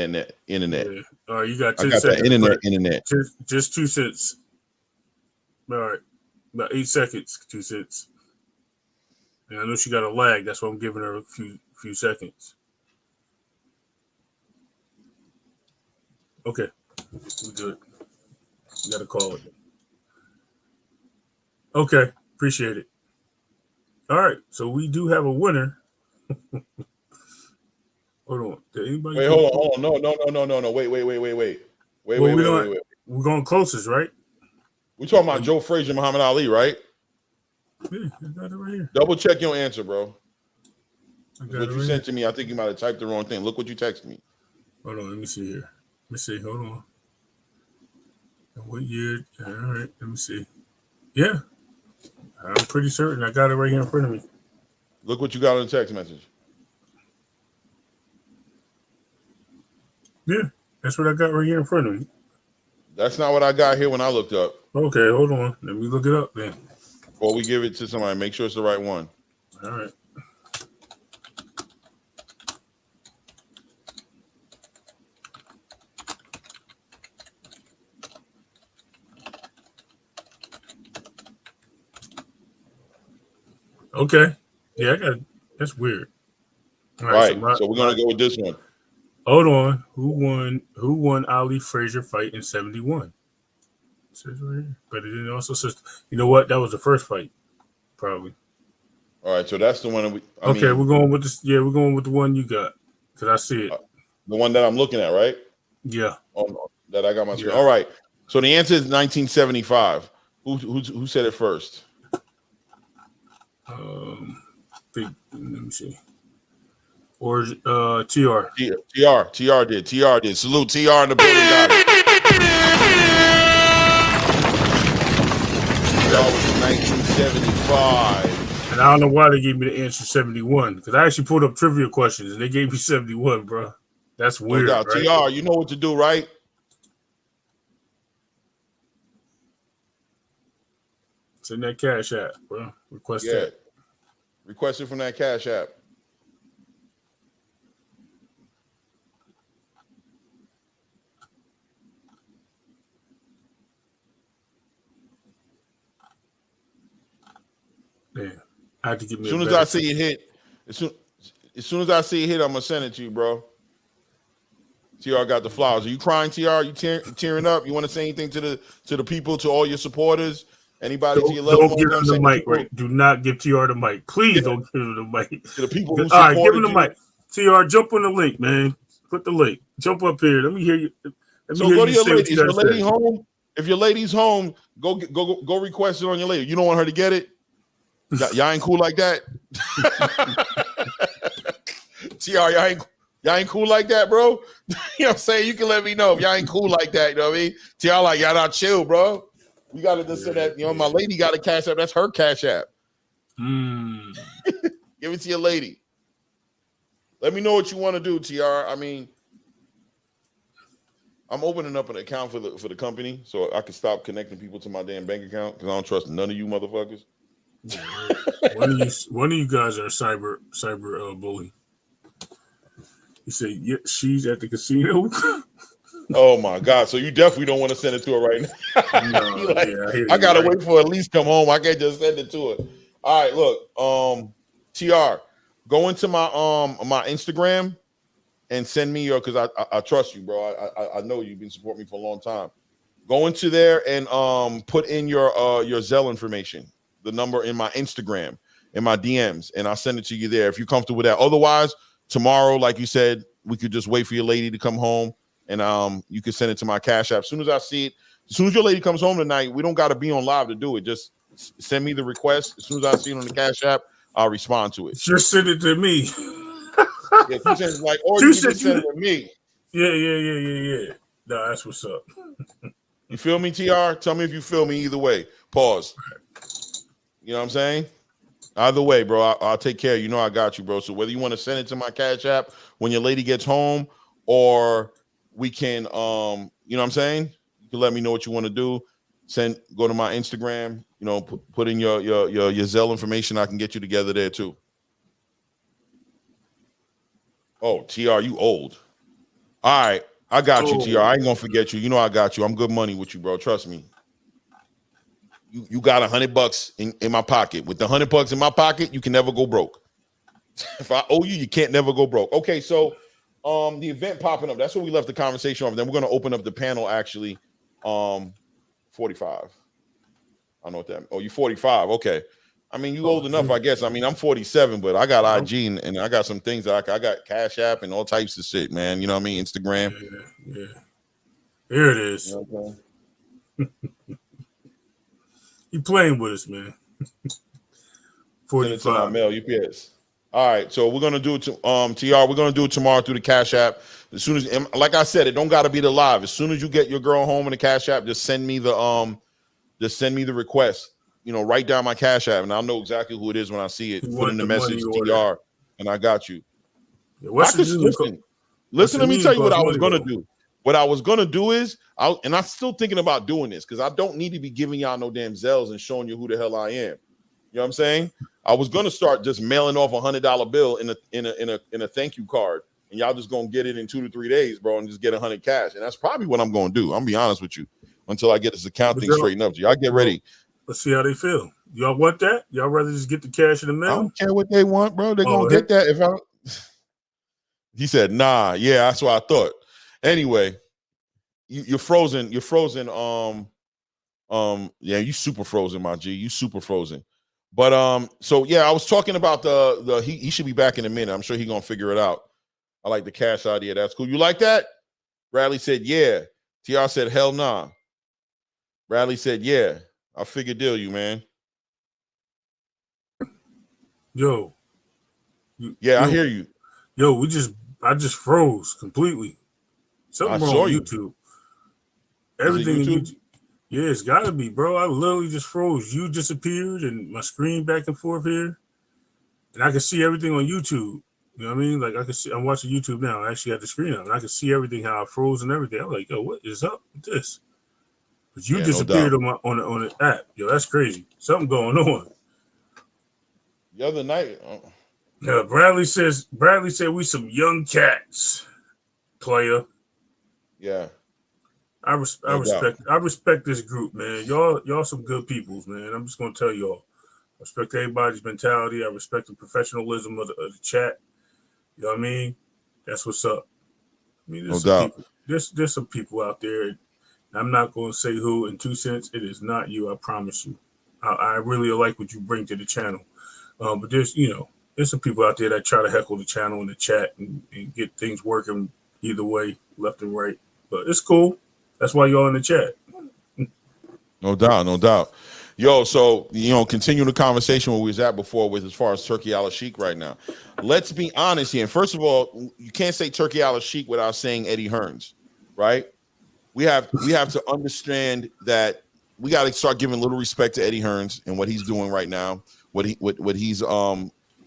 Yeah. All right, you got 10 I got seconds. that internet. Just 2 cents. All right, about 8 seconds. 2 cents. And I know she got a lag. That's why I'm giving her a few seconds. Okay, we good. We got to call it. Okay, appreciate it. All right, so we do have a winner. Hold on. Did anybody? Wait, hold on. No. Wait. We're going closest, right? We're talking about Joe Frazier, Muhammad Ali, right? Yeah, I got it right here. Double check your answer, bro. What you right sent to me, I think you might have typed the wrong thing. Look what you texted me. Hold on, let me see here. Let me see. Hold on. What year? All right, let me see. Yeah, I'm pretty certain I got it right here in front of me. Look what you got on the text message. Yeah, that's what I got right here in front of me. That's not what I got here when I looked up. Okay, hold on. Let me look it up then. Before we give it to somebody, make sure it's the right one. All right. Okay. Yeah, I got it. That's weird. All right. So we're gonna go with this one. Hold on. Who won Ali Frazier fight in 71? It says right here. But it didn't also says, you know what? That was the first fight, probably. All right, so that's the one. We're going with this. Yeah, we're going with the one you got because I see it. The one that I'm looking at, right? Yeah. Oh, that I got my screen. Yeah. All right. So the answer is 1975. Who said it first? Let me see. Or TR. TR did. Salute TR in the building. Got it. That was 1975. And I don't know why they gave me the answer 71 because I actually pulled up trivia questions and they gave me 71, bro. That's weird. No doubt. Right? TR, you know what to do, right? Send that cash app, bro. Request that. Request it from that cash app. Yeah. I have to give me. As soon as I see it hit, as soon as I see it hit, I'm gonna send it to you, bro. TR got the flowers. Are you crying, TR? You tearing up? You want to say anything to the people, to all your supporters? Anybody to your level? Don't give him the mic, right? Do not give TR the mic. Please don't give him the mic. To the people who all right, give him the mic. TR, jump on the link, man. Click the link. Jump up here. Let me hear you. So go to your lady. Is your lady home? If your lady's home, go request it on your lady. You don't want her to get it? Y'all ain't cool like that? TR, y'all ain't cool like that, bro? You know what I'm saying? You can let me know if y'all ain't cool like that. You know what I mean? TR, like, y'all not chill, bro. You got to just say that, you know, my lady got a cash app. That's her cash app. Give it to your lady. Let me know what you want to do, TR. I mean, I'm opening up an account for the company so I can stop connecting people to my damn bank account because I don't trust none of you motherfuckers. One of you guys are cyber bully. You say, yeah, she's at the casino. Oh my God! So you definitely don't want to send it to her right now. No, like, I gotta wait for her at least come home. I can't just send it to her. All right, look, TR, go into my my Instagram and send me your, because I trust you, bro. I know you've been supporting me for a long time. Go into there and put in your Zelle information, the number in my Instagram, in my DMs, and I'll send it to you there if you're comfortable with that. Otherwise, tomorrow, like you said, we could just wait for your lady to come home. And you can send it to my cash app. As soon as I see it, as soon as your lady comes home tonight, we don't got to be on live to do it. Just send me the request. As soon as I see it on the cash app, I'll respond to it. Just send it to me. Yeah, you send it like, or you can just send it to me. Yeah. No, that's what's up. You feel me, TR? Tell me if you feel me either way. Pause. You know what I'm saying? Either way, bro, I'll take care. You know I got you, bro. So whether you want to send it to my cash app when your lady gets home, or we can, you know what I'm saying? You can let me know what you want to do. Go to my Instagram, you know, put in your Zelle information. I can get you together there too. Oh, TR, you old. All right, I got you, TR. I ain't gonna forget you. You know I got you. I'm good money with you, bro. Trust me. You got $100 in my pocket. With the $100 in my pocket, you can never go broke. If I owe you, you can't never go broke. Okay, so the event popping up, that's what we left the conversation on. Then we're going to open up the panel actually. 45. I know what that. Oh, you 45. Okay. I mean, you old enough, I guess. I mean, I'm 47, but I got IG and I got some things that I got Cash App and all types of shit, man. You know what I mean? Instagram. Yeah. Here it is. You know what I'm saying? You playing with us, man. 45. Send it to my mail, UPS. All right, so we're gonna do it to TR. We're gonna do it tomorrow through the Cash App. As soon as, like I said, it don't gotta be the live. As soon as you get your girl home in the Cash App, just send me the request. You know, write down my Cash App, and I'll know exactly who it is when I see it. Put in the message TR, and I got you. Yeah, listen. Let me tell you what I was gonna do. What I was gonna do is, and I'm still thinking about doing this because I don't need to be giving y'all no damn Zells and showing you who the hell I am. You know what I'm saying? I was gonna start just mailing off $100 bill in a thank you card, and y'all just gonna get it in 2 to 3 days, bro, and just get 100 cash. And that's probably what I'm gonna do. I'm gonna be honest with you until I get this account thing straightened up. Y'all get ready. Let's see how they feel. Y'all want that? Y'all rather just get the cash in the mail? I don't care what they want, bro. They're gonna get that. If I, he said, nah, yeah, that's what I thought. Anyway, you're frozen. You're frozen. Yeah, you super frozen, my G. You super frozen. But so yeah, I was talking about he should be back in a minute. I'm sure he's gonna figure it out. I like the cash idea. That's cool. You like that? Bradley said, yeah. TR said, hell nah. Bradley said, "Yeah, I figured deal you, man." Yo. I hear you. Yo, I just froze completely. Something I wrong saw with you. YouTube. Is it Everything in YouTube? YouTube. Yeah, it's gotta be, bro. I literally just froze. You disappeared and my screen back and forth here. And I can see everything on YouTube. You know what I mean? Like I can see I'm watching YouTube now. I actually got the screen up and I can see everything, how I froze and everything. I'm like, yo, what is up with this? But you Yeah, no disappeared doubt. on the app. Yo, that's crazy. Something going on. The other night, Bradley said we some young cats, player. yeah, I no doubt. respect this group, man. Y'all some good peoples, man. I'm just gonna tell y'all. I respect everybody's mentality. I respect the professionalism of the chat. You know what I mean? That's what's up. I mean, No there's some doubt. people. There's some people out there. I'm not gonna say who in 2 cents. It is not you. I promise you. I really like what you bring to the channel. But there's some people out there that try to heckle the channel in the chat and get things working either way, left and right. But it's cool. That's why y'all in the chat. No doubt, no doubt. Yo, so continue the conversation where we was at before with as far as Turki Al-Sheikh right now. Let's be honest here. And first of all, you can't say Turki Al-Sheikh without saying Eddie Hearns, right? We have to understand that we got to start giving a little respect to Eddie Hearns and what he's doing right now, what he's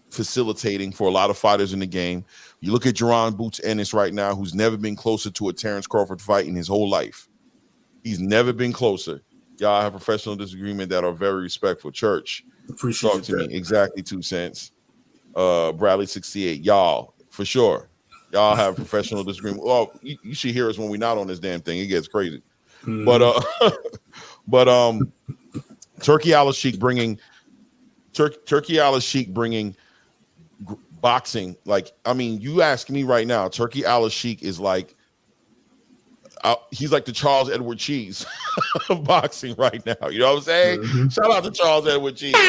facilitating for a lot of fighters in the game. You look at Jaron Boots Ennis right now, who's never been closer to a Terrence Crawford fight in his whole life. He's never been closer. Y'all have professional disagreement that are very respectful. Church, Appreciate talk to that. me. Exactly 2 cents. Bradley 68. Y'all, for sure. Y'all have professional disagreement. Well, you should hear us when we're not on this damn thing. It gets crazy. Mm-hmm. But Turki Al-Sheikh bringing boxing. Like, I mean, you ask me right now, Turki Al-Sheikh is like he's like the Charles Edward Cheese of boxing right now. You know what I'm saying? Mm-hmm. Shout out to Charles Edward Cheese. Baby,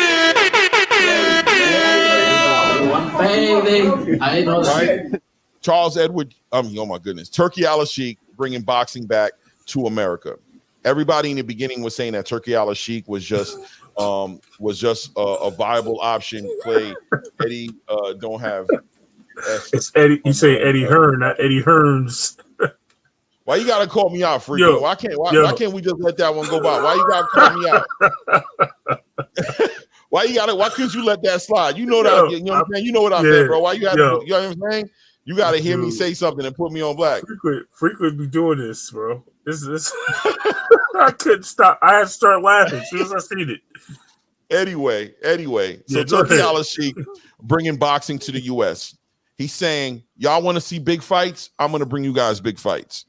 I know that. Right? Charles Edward, oh my goodness. Turki Al-Sheikh bringing boxing back to America. Everybody in the beginning was saying that Turki Al-Sheikh was just a viable option. Play Eddie don't have It's Eddie. You say Eddie Hearn, not Eddie Hearns. Why you gotta call me out, freaking? Why can't we just let that one go by? Why you gotta call me out? Why couldn't you let that slide? You know that, you know what I'm saying? You know what I meant, bro. Why you gotta you know what I'm saying? You gotta hear me say something and put me on black. Frequent be doing this, bro. This I couldn't stop. I had to start laughing as soon as I seen it. Anyway. So Turki Al-Sheikh bringing boxing to the US. He's saying, y'all want to see big fights? I'm gonna bring you guys big fights.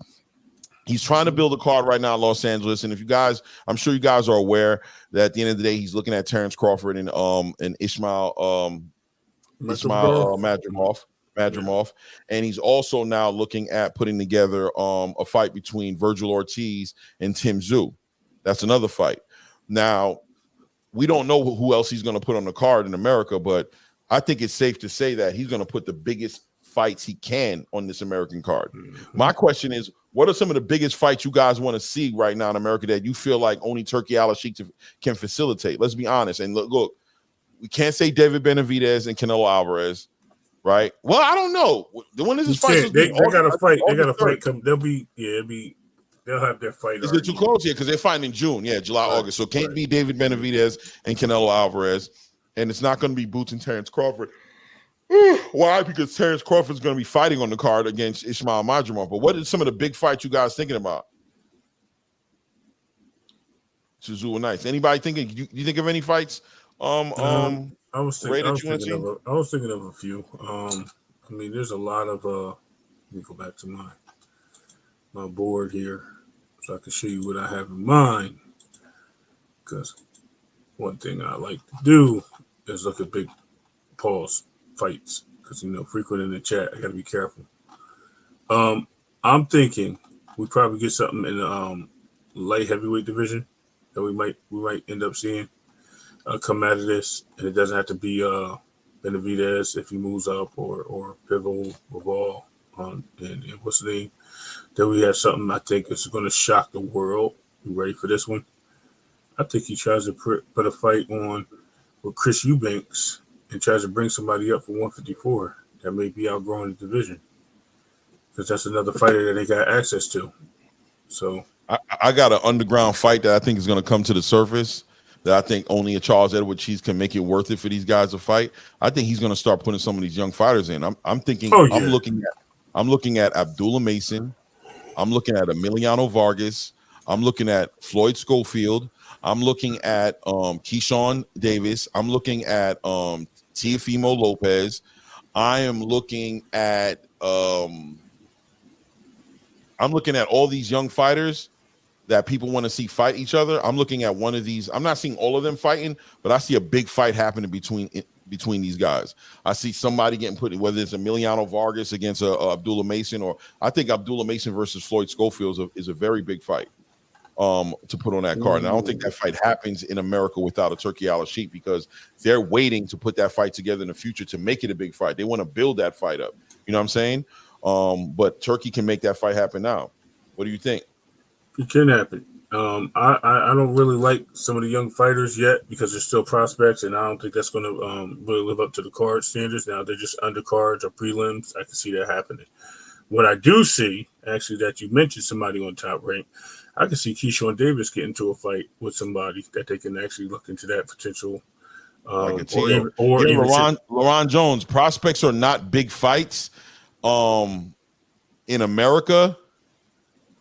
He's trying to build a card right now in Los Angeles, and if you guys, I'm sure you guys are aware that at the end of the day, he's looking at Terrence Crawford and Ismail Madrimov, and he's also now looking at putting together a fight between Virgil Ortiz and Tim Tszyu. That's another fight. Now, we don't know who else he's going to put on the card in America, but I think it's safe to say that he's going to put the biggest fights he can on this American card. My question is, what are some of the biggest fights you guys want to see right now in America that you feel like only Turki Al-Sheikh can facilitate? Let's be honest. And look, we can't say David Benavidez and Canelo Alvarez, right? Well, I don't know. When is this fight? They got a fight. They got a fight come. They'll have their fight. Is it too close here? Because they're fighting in June. Yeah, July, August. So it can't be David Benavidez and Canelo Alvarez. And it's not going to be Boots and Terrence Crawford. Why? Because Terrence Crawford's going to be fighting on the card against Ismail Madrimov. But what are some of the big fights you guys thinking about? Tszyu and Nice. Anybody thinking? You think of any fights? I was thinking of a few. I mean, there's a lot of. Let me go back to my board here so I can show you what I have in mind. Because one thing I like to do is look at big pause fights, because frequent in the chat. I got to be careful. I'm thinking we probably get something in the light heavyweight division that we might end up seeing come out of this, and it doesn't have to be Benavidez if he moves up or Pivot Ball and what's the name. Then we have something I think is going to shock the world. You ready for this one? I think he tries to put a fight on with Chris Eubanks and tries to bring somebody up for 154 that may be outgrowing the division, because that's another fighter that they got access to. So I got an underground fight that I think is going to come to the surface that I think only a Charles Edward Cheese can make it worth it for these guys to fight. I think he's going to start putting some of these young fighters in. I'm thinking. Oh, yeah. I'm looking at Abdullah Mason. I'm looking at Emiliano Vargas. I'm looking at Floyd Schofield. I'm looking at Keyshawn Davis. I'm looking at Teofimo Lopez. I am looking at all these young fighters that people want to see fight each other. I'm looking at one of these. I'm not seeing all of them fighting, but I see a big fight happening between these guys. I see somebody getting put, whether it's Emiliano Vargas against Abdullah Mason, or I think Abdullah Mason versus Floyd Schofield is a very big fight to put on that card. And I don't think that fight happens in America without a Turki Al-Sheikh, because they're waiting to put that fight together in the future to make it a big fight. They want to build that fight up. You know what I'm saying? But Turki can make that fight happen now. What do you think? it can happen. I don't really like some of the young fighters yet because they're still prospects, and I don't think that's going to really live up to the card standards. Now they're just undercards or prelims. I can see that happening. What I do see, actually, that you mentioned somebody on Top Rank, I can see Keyshawn Davis get into a fight with somebody that they can actually look into that potential. LaRon Jones. Prospects are not big fights in America,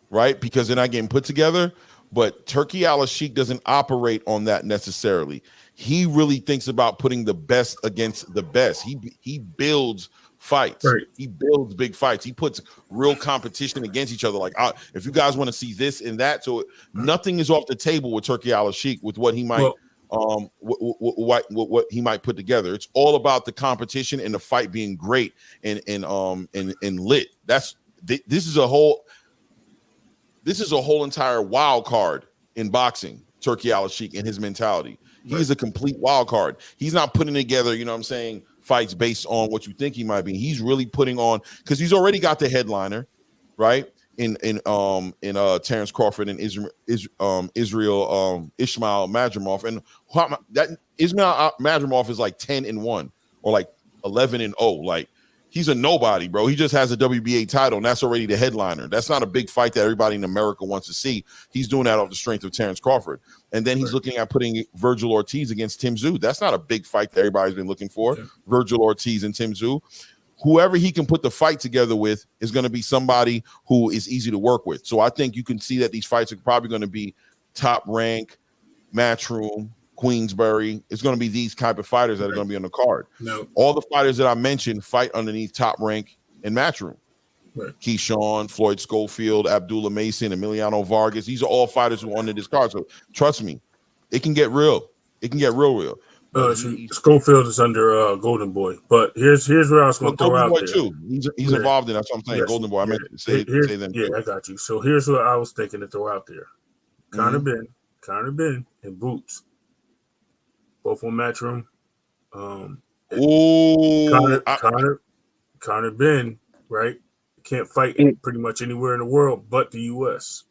right? Because they're not getting put together. But Turki Al-Sheikh doesn't operate on that necessarily. He really thinks about putting the best against the best. He builds fights. Right. He builds big fights. He puts real competition against each other. Like, if you guys want to see this and that, so nothing is off the table with Turki Al-Sheikh with what he might what he might put together. It's all about the competition and the fight being great and lit. This is a whole entire wild card in boxing. Turki Al-Sheikh and his mentality. He's a complete wild card. He's not putting together, you know what I'm saying, fights based on what you think he might be. He's really putting on, because he's already got the headliner, right? In Terrence Crawford and Ismail Madrimov, and that Ismail Madrimov is like 10-1 or like 11-0. Like, he's a nobody, bro. He just has a WBA title, and that's already the headliner. That's not a big fight that everybody in America wants to see. He's doing that off the strength of Terrence Crawford. And then he's looking at putting Virgil Ortiz against Tim Tszyu. That's not a big fight that everybody's been looking for. Yeah. Virgil Ortiz and Tim Tszyu. Whoever he can put the fight together with is going to be somebody who is easy to work with. So I think you can see that these fights are probably going to be Top Rank, Matchroom, Queensbury. It's going to be these type of fighters that are going to be on the card. No. All the fighters that I mentioned fight underneath Top Rank and Matchroom. Right. Keyshawn, Floyd Schofield, Abdullah Mason, Emiliano Vargas. These are all fighters who are under this card. So trust me, it can get real. It can get real. Schofield is under Golden Boy, but here's where I was going to throw out there. Too. He's involved in that. That's what I'm saying. Yes. Golden Boy. I meant to say them. Yeah, I got you. So here's what I was thinking to throw out there: Conor Ben, and Boots, both on Matchroom. Conor Ben, right? Can't fight pretty much anywhere in the world but the U.S.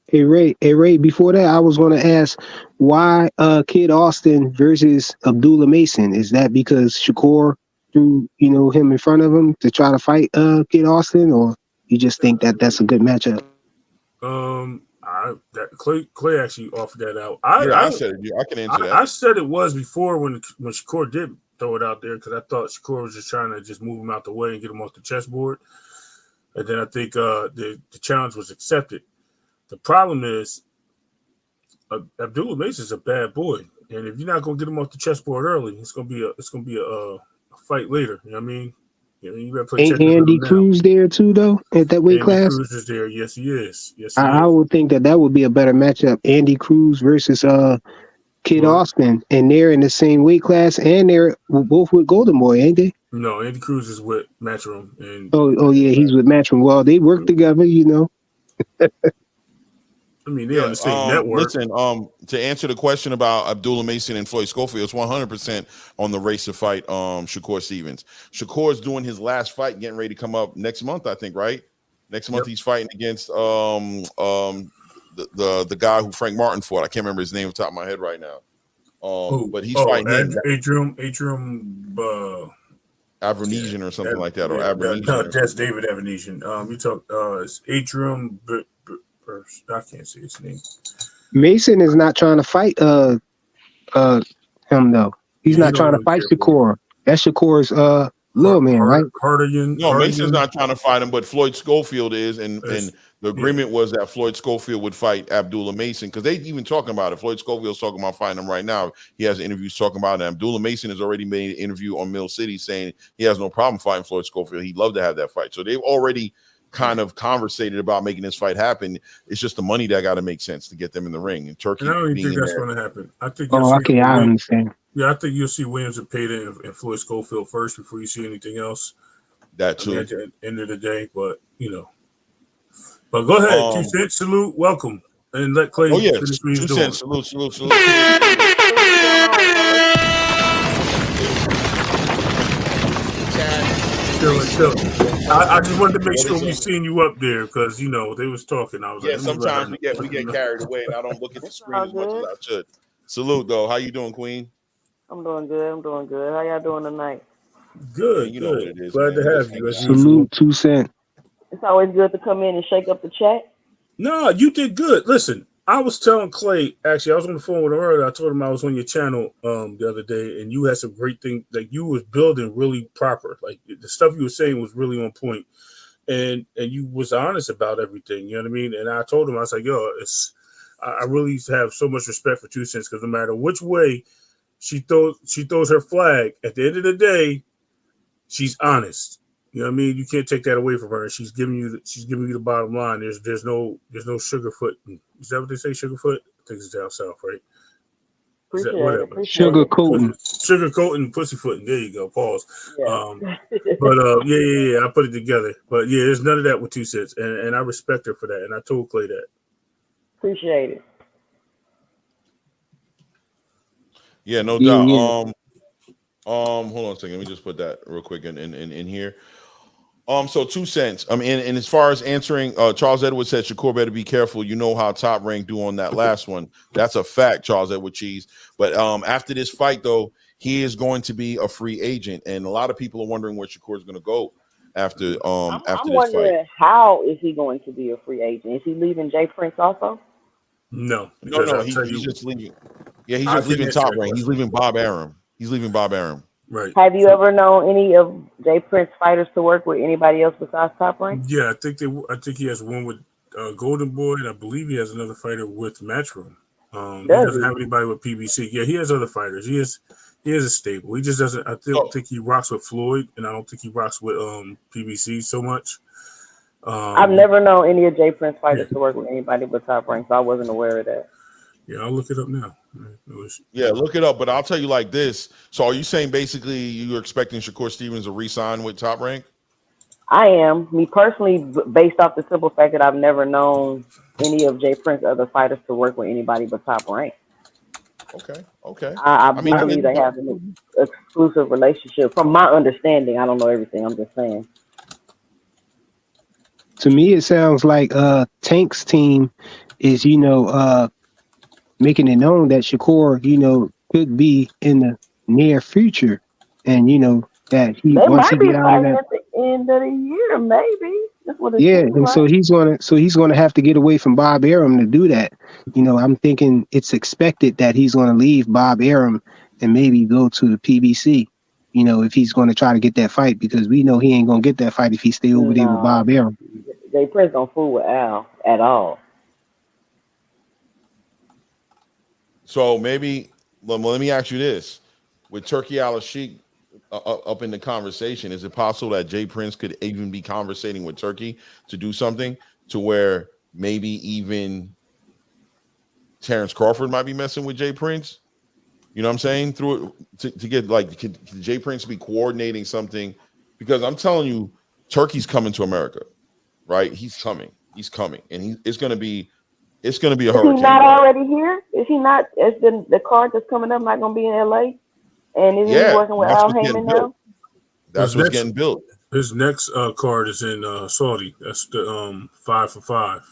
Hey Ray, before that, I was going to ask why Kid Austin versus Abdullah Mason. Is that because Shakur threw him in front of him to try to fight Kid Austin, or you just think that that's a good matchup? Clay actually offered that out. I said it. I can answer that. I said it was before when Shakur did throw it out there, because I thought Shakur was just trying to just move him out the way and get him off the chessboard. And then I think the challenge was accepted. The problem is Abdullah Mason is a bad boy, and if you're not going to get him off the chessboard early, it's going to be a fight later. You know what I mean? You better play. Ain't Andy Cruz there too, though, at that weight class? Andy Cruz is there. Yes, he is. I would think that would be a better matchup. Andy Cruz versus Kid Austin, and they're in the same weight class, and they're both with Golden Boy, ain't they? No, Andy Cruz is with Matchroom. And oh yeah, he's with Matchroom. Well, they work together, I mean, they're on the same network. Listen, to answer the question about Abdullah Mason and Floyd Schofield, it's 100% on the race to fight Shakur Stevens. Shakur is doing his last fight, getting ready to come up next month, I think, right? Next month he's fighting against the guy who Frank Martin fought. I can't remember his name off the top of my head right now. But he's fighting him. Adrian, Abronesian or something like that, or Abronesian. No, that's David Abronesian. You talk. It's Adrian. I can't say his name. Mason is not trying to fight him though. He's not trying to fight Shakur. That's Shakur's little man, right? No, Mason's not trying to fight him, but Floyd Schofield is, and the agreement was that Floyd Schofield would fight Abdullah Mason, because they even talking about it. Floyd Schofield's talking about fighting him right now. He has interviews talking about it. Abdullah Mason has already made an interview on Mill City saying he has no problem fighting Floyd Schofield. He'd love to have that fight. So they've already kind of conversated about making this fight happen. It's just the money that got to make sense to get them in the ring. And Turkey, I don't think that's going to happen. I think. I understand. Yeah, I think you'll see Williams and Payton and Floyd Schofield first before you see anything else. That too. At the end of the day, but But go ahead, 2 cents, salute, welcome, and let Clay. Oh yeah, finish what he's 2 doing. cents, salute. Chill. I just wanted to make sure we seen you up there because they was talking. I was sometimes we get carried away, and I don't look at the screen as much as I should. Salute though. How you doing, Queen? I'm doing good. How y'all doing tonight? Good. You know what it is. Glad to have you. Salute, 2 cents. It's always good to come in and shake up the chat. No, you did good. Listen, I was telling Clay, actually, I was on the phone with him earlier. I told him I was on your channel the other day, and you had some great things. Like, you was building really proper. Like, the stuff you were saying was really on point. And you was honest about everything. You know what I mean? And I told him, I was like, I really have so much respect for 2 cents, because no matter which way she throws her flag, at the end of the day, she's honest. You know what I mean? You can't take that away from her. She's giving you the bottom line. There's no sugarfoot. Is that what they say? Sugarfoot? I think it's down south, right? Sugarcoating, pussyfooting. There you go. Pause. Yeah. Yeah. I put it together. But yeah, there's none of that with 2 cents, and I respect her for that. And I told Clay that. Appreciate it. Yeah, no doubt. Hold on a second. Let me just put that real quick in here. So 2 cents. And as far as answering, Charles Edwards said Shakur better be careful. You know how Top Rank do on that last one. That's a fact, Charles Edward Cheese. But after this fight, though, he is going to be a free agent, and a lot of people are wondering where Shakur is going to go after I'm this wondering fight. How is he going to be a free agent? Is he leaving Jay Prince also? No. He's just leaving. Yeah, he's just leaving Top Rank. He's leaving Bob Arum. Right. Have you ever known any of Jay Prince fighters to work with anybody else besides Top Rank? Yeah, I think he has one with Golden Boy, and I believe he has another fighter with Matchroom. He doesn't have anybody with PBC. Yeah, he has other fighters. He is a stable. He just doesn't. I don't think he rocks with Floyd, and I don't think he rocks with PBC so much. I've never known any of Jay Prince fighters to work with anybody but Top Rank, so I wasn't aware of that. Yeah, I'll look it up now. Yeah, look it up. But I'll tell you like this. So are you saying basically you're expecting Shakur Stevens to re-sign with Top Rank? I am. Me personally, based off the simple fact that I've never known any of Jay Prince's other fighters to work with anybody but Top Rank. Okay. I believe they have an exclusive relationship. From my understanding, I don't know everything. I'm just saying. To me, it sounds like Tank's team is, making it known that Shakur, could be in the near future, and that he wants to get out of that. At the end of the year, maybe. That's what and so he's gonna have to get away from Bob Arum to do that. I'm thinking it's expected that he's gonna leave Bob Arum and maybe go to the PBC. If he's gonna try to get that fight, because we know he ain't gonna get that fight if he stay over there with Bob Arum. Jay Prince don't fool with Al at all. So maybe, let me ask you this: with Turki Al-Sheikh up in the conversation, is it possible that Jay Prince could even be conversating with Turki to do something to where maybe even Terrence Crawford might be messing with Jay Prince? You know what I'm saying? Through it to get could Jay Prince be coordinating something? Because I'm telling you, Turki's coming to America, right? He's coming, and it's gonna be a hurricane. Is he not already here? Is he not? Is the card that's coming up not going to be in LA? And is he working with Al Heyman now? That's what's getting built. His next card is in Saudi. That's the 5 for 5.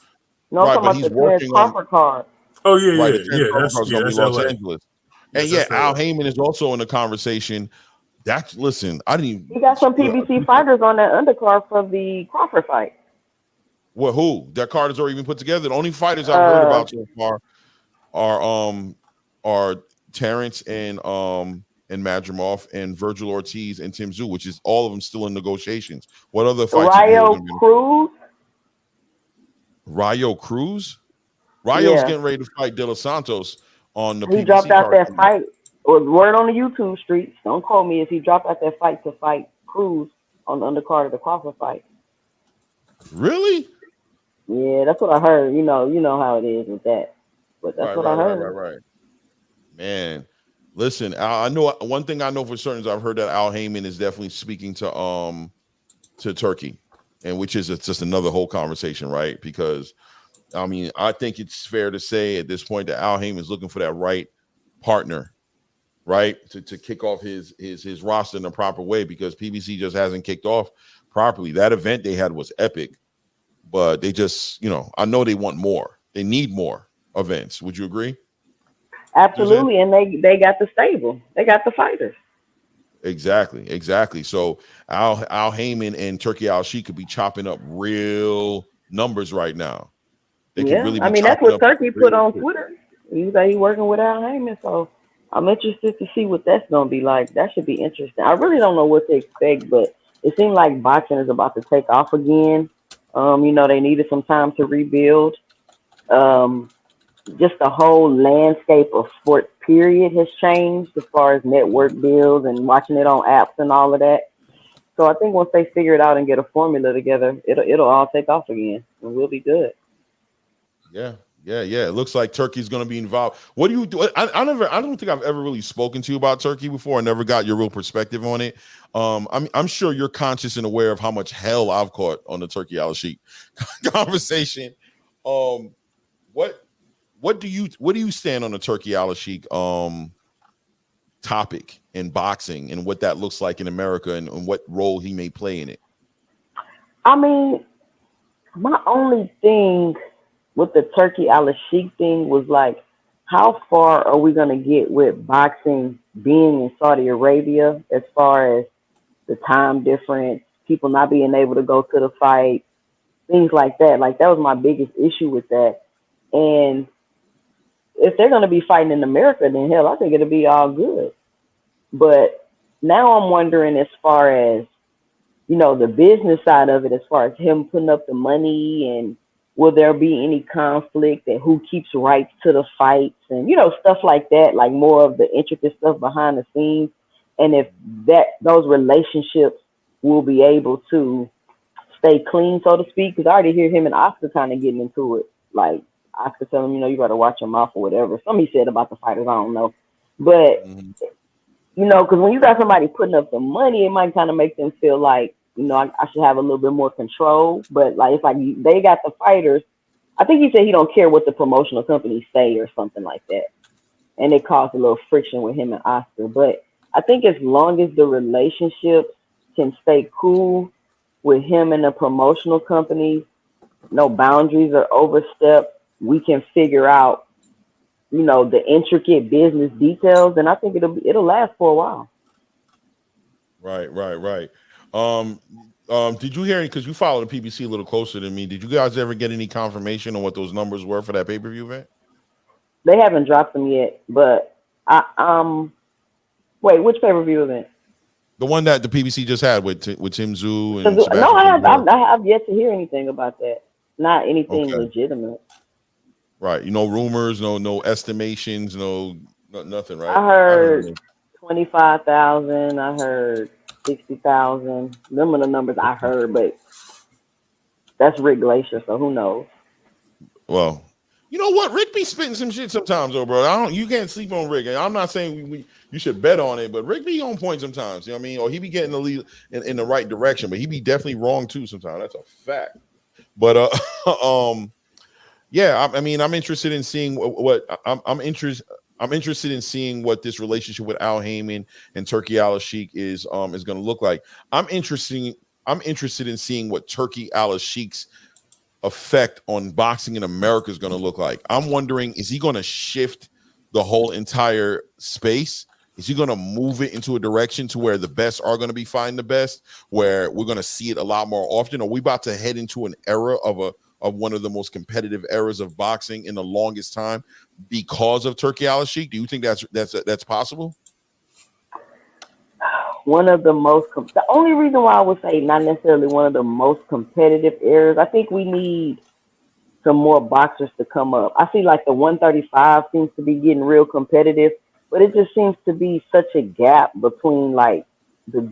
No, I'm Right, talking but about he's the Terrence working on Crawford card. Oh yeah, right. yeah, The yeah. Terrence Crawford card is going to be That's Los LA. Angeles, and Yes, yeah, that's Al LA. Heyman is also in the conversation. That's listen. I didn't He got some even. PBC fighters on that undercard for the Crawford fight. Well, who? That card is already been put together. The only fighters I've heard Uh, about so far are Terrence and Madrimov and Virgil Ortiz and Tim Tszyu, which is all of them still in negotiations. What other fights have you heard Rayo of? Cruz. Rayo Cruz? Rayo's Yeah, getting ready to fight De Los Santos on the he dropped PBC out card. that fight. Or word on the YouTube streets. Don't quote me. If he dropped out that fight to fight Cruz on the undercard of the Crawford fight. Really? Yeah, that's what I heard. You know how it is with that. But that's Right, what I right, right, right, heard. right. Man, listen, I know one thing I know for certain is I've heard that Al Heyman is definitely speaking to Turkey, and which is just another whole conversation, right? Because I mean, I think it's fair to say at this point that Al Heyman is looking for that right partner, right, to kick off his roster in the proper way, because PBC just hasn't kicked off properly. That event they had was epic, but they just, I know they want more. They need more events. Would you agree? Absolutely, and they got the stable. They got the fighters. Exactly. So Al Heyman and Turkey Al Sheik could be chopping up real numbers right now. They could Yeah, really I be mean that's chopping what up. Turkey put on Twitter. He's like he working with Al Heyman, so I'm interested to see what that's gonna be like. That should be interesting. I really don't know what to expect, but it seems like boxing is about to take off again. They needed some time to rebuild. Um, just the whole landscape of sports period has changed as far as network deals and watching it on apps and all of that. So I think once they figure it out and get a formula together, it'll all take off again and we'll be good. Yeah. It looks like Turkey's going to be involved. What do you do? I don't think I've ever really spoken to you about Turkey before. I never got your real perspective on it. I'm sure you're conscious and aware of how much hell I've caught on the Turkey Al Sheik conversation. What do you stand on the Turkey Al Sheik topic in boxing and what that looks like in America and what role he may play in it? I mean, my only thing with the Turkey Al Sheik thing was like, how far are we going to get with boxing being in Saudi Arabia as far as the time difference, people not being able to go to the fight, things like that. Like, that was my biggest issue with that. And if they're going to be fighting in America, then hell, I think it'll be all good. But now I'm wondering as far as, the business side of it, as far as him putting up the money and will there be any conflict and who keeps rights to the fights and, stuff like that, like more of the intricate stuff behind the scenes. And if those relationships will be able to stay clean, so to speak, because I already hear him and Oscar kind of getting into it. Like Oscar telling him, you got to watch your mouth or whatever. Something he said about the fighters, I don't know. But, because when you got somebody putting up the money, it might kind of make them feel like, I should have a little bit more control. But like, it's like they got the fighters. I think he said he don't care what the promotional companies say or something like that. And it caused a little friction with him and Oscar. But I think as long as the relationships can stay cool with him and the promotional companies, no boundaries are overstepped, we can figure out, the intricate business details, and I think it'll last for a while. Right. Did you hear, because you follow the PBC a little closer than me, did you guys ever get any confirmation on what those numbers were for that pay-per-view event? They haven't dropped them yet, but wait, which pay-per-view event? The one that the PBC just had with Tim Tszyu and No, Sebastian. I have yet to hear anything about that. Not anything legitimate. Right. Rumors, no estimations, nothing, right? I heard 25,000. I heard 60,000. Them are the numbers I heard, but that's Rick Glacier, so who knows? Well, you know what? Rick be spitting some shit sometimes, though, bro. You can't sleep on Rick. I'm not saying you should bet on it, but Rick be on point sometimes. You know what I mean? Or he be getting the lead in the right direction, but he be definitely wrong too sometimes. That's a fact. But yeah, I mean, I'm interested in seeing what I'm interested in seeing what this relationship with Al Heyman and Turkey Al Sheik is going to look like. I'm interested in seeing what Turkey Al Sheik's effect on boxing in America is going to look like. I'm wondering, is he going to shift the whole entire space? Is he going to move it into a direction to where the best are going to be fighting the best, where we're going to see it a lot more often? Are we about to head into an era of one of the most competitive eras of boxing in the longest time because of Turki Al-Sheikh? Do you think that's possible? One of the most, the only reason why I would say not necessarily one of the most competitive eras, I think we need some more boxers to come up. I see like the 135 seems to be getting real competitive, but it just seems to be such a gap between like the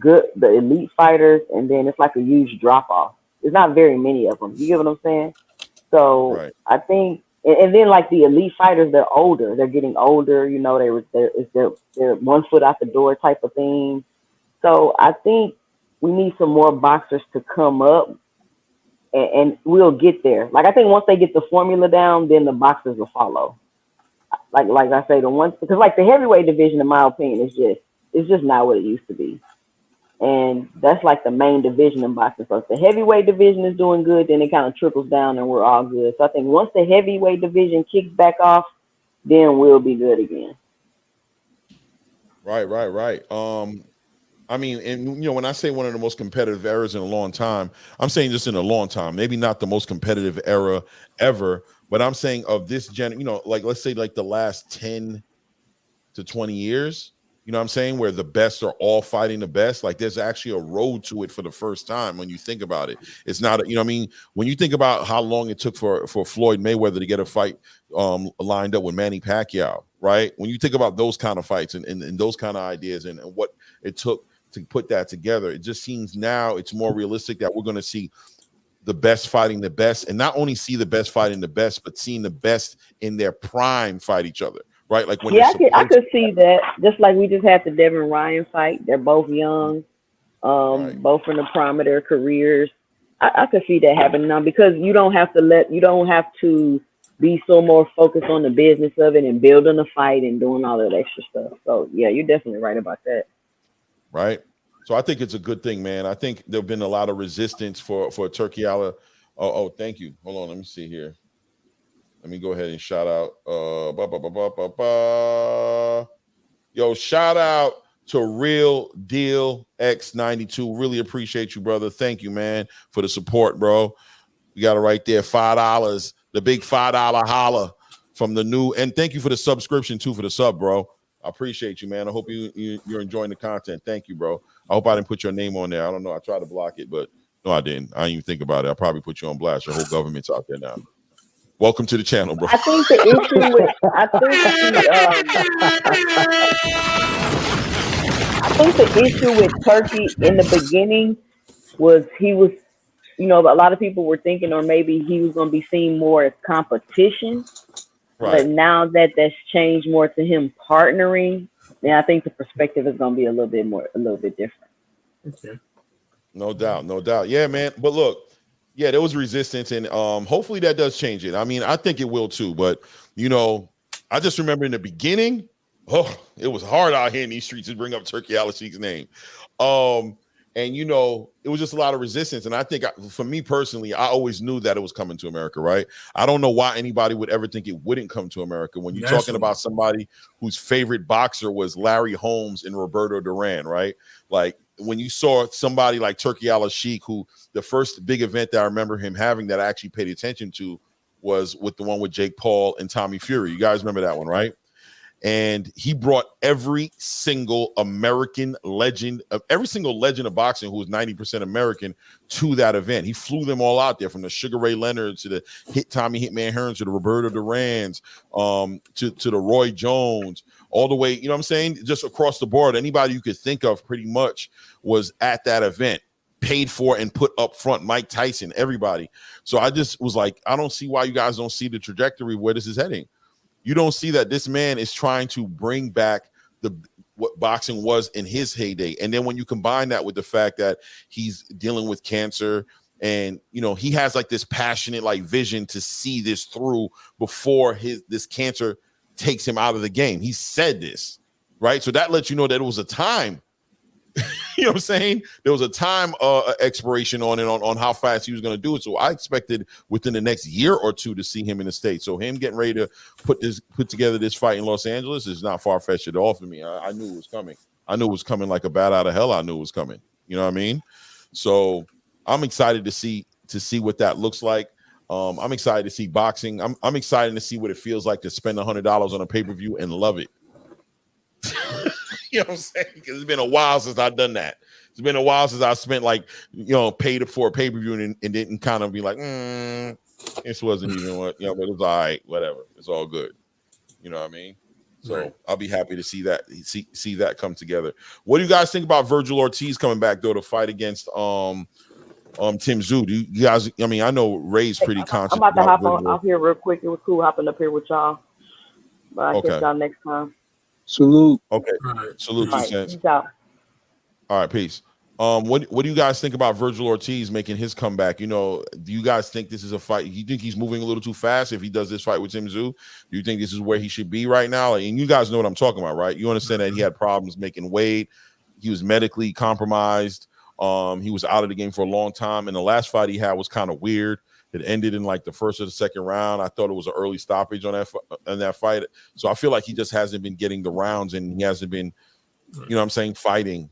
elite fighters, and then it's like a huge drop off. There's not very many of them. You get what I'm saying? So Right. I think, and then like the elite fighters, they're older. They're getting older. You know, they're 1 foot out the door type of thing. So I think we need some more boxers to come up, and we'll get there. Like I think once they get the formula down, then the boxers will follow. Like I say, the ones, because like the heavyweight division, in my opinion, is just not what it used to be, and that's like the main division in boxing. So if the heavyweight division is doing good, then it kind of trickles down, and we're all good. So I think once the heavyweight division kicks back off, then we'll be good again. Right. I mean, and when I say one of the most competitive eras in a long time, I'm saying just in a long time. Maybe not the most competitive era ever, but I'm saying of this like let's say like the last 10 to 20 years. You know what I'm saying? Where the best are all fighting the best. Like there's actually a road to it for the first time when you think about it. It's not, what I mean? When you think about how long it took for Floyd Mayweather to get a fight lined up with Manny Pacquiao, right? When you think about those kind of fights and those kind of ideas and what it took to put that together, it just seems now it's more realistic that we're going to see the best fighting the best, and not only see the best fighting the best, but seeing the best in their prime fight each other. Right, like when I could see that. Just like we just had the Devin Ryan fight. They're both young, right. both in the prime of their careers. I could see that happening now, because you don't have to be so more focused on the business of it and building a fight and doing all that extra stuff. So yeah, you're definitely right about that. Right. So I think it's a good thing, man. I think there've been a lot of resistance for Turki Al. Oh, thank you. Hold on, let me see here. Let me go ahead and shout out. Yo, shout out to Real Deal X92. Really appreciate you, brother. Thank you, man, for the support, bro. We got it right there. $5. The big $5 holla from the new. And thank you for the subscription, too, for the sub, bro. I appreciate you, man. I hope you're enjoying the content. Thank you, bro. I hope I didn't put your name on there. I don't know. I tried to block it, but no, I didn't. I didn't even think about it. I probably put you on blast. Your whole government's out there now. Welcome to the channel, bro. I think the issue with Turki in the beginning was he was, a lot of people were thinking, or maybe he was going to be seen more as competition. Right. But now that that's changed more to him partnering, then I think the perspective is going to be a little bit different. Okay. No doubt. Yeah, man. But look. Yeah, there was resistance, and hopefully that does change it. I mean, I think it will too. But I just remember in the beginning, it was hard out here in these streets to bring up Turki Al-Sheikh's name, and it was just a lot of resistance. And I think for me personally, I always knew that it was coming to America, right? I don't know why anybody would ever think it wouldn't come to America when you're talking about somebody whose favorite boxer was Larry Holmes and Roberto Duran, right? Like, when you saw somebody like Turki Al-Sheikh, who the first big event that I remember him having that I actually paid attention to was with the one with Jake Paul and Tommy Fury. You guys remember that one, right? And he brought every single legend of boxing who was 90% American to that event. He flew them all out there, from the Sugar Ray Leonard to the Tommy Hitman Hearns to the Roberto Durans, to the Roy Jones, all the way, you know what I'm saying? Just across the board, anybody you could think of pretty much was at that event, paid for and put up front. Mike Tyson, everybody. So I just was like, I don't see why you guys don't see the trajectory of where this is heading. You don't see that this man is trying to bring back what boxing was in his heyday. And then when you combine that with the fact that he's dealing with cancer, and he has like this passionate like vision to see this through before this cancer takes him out of the game. He said this, right? So that lets you know that it was a time You know what I'm saying? There was a time expiration on it on how fast he was going to do it. So I expected within the next year or two to see him in the States. So him getting ready to put together this fight in Los Angeles is not far fetched at all for me. I knew it was coming. I knew it was coming like a bat out of hell. I knew it was coming. You know what I mean? So I'm excited to see what that looks like. I'm excited to see boxing. I'm excited to see what it feels like to spend $100 on a pay-per-view and love it. You know what I'm saying? Because it's been a while since I've done that. It's been a while since I spent paid for a pay-per-view and didn't kind of be like, this wasn't even what, but it's all right, whatever. It's all good. You know what I mean? So right. I'll be happy to see that see that come together. What do you guys think about Virgil Ortiz coming back though to fight against Tim Tszyu? Do you guys? I mean, I know Ray's pretty conscious. I'm about to hop on out here real quick. It was cool hopping up here with y'all. But I catch y'all next time. Salute. Okay. Salute. All right, peace out. All right, peace. What do you guys think about Virgil Ortiz making his comeback? Do you guys think this is a fight? You think he's moving a little too fast if he does this fight with Tim Tszyu? Do you think this is where he should be right now? And you guys know what I'm talking about, right? You understand that he had problems making weight. He was medically compromised. He was out of the game for a long time. And the last fight he had was kind of weird. It ended in like the first or the second round. I thought it was an early stoppage on that fight. So I feel like he just hasn't been getting the rounds and he hasn't been, fighting.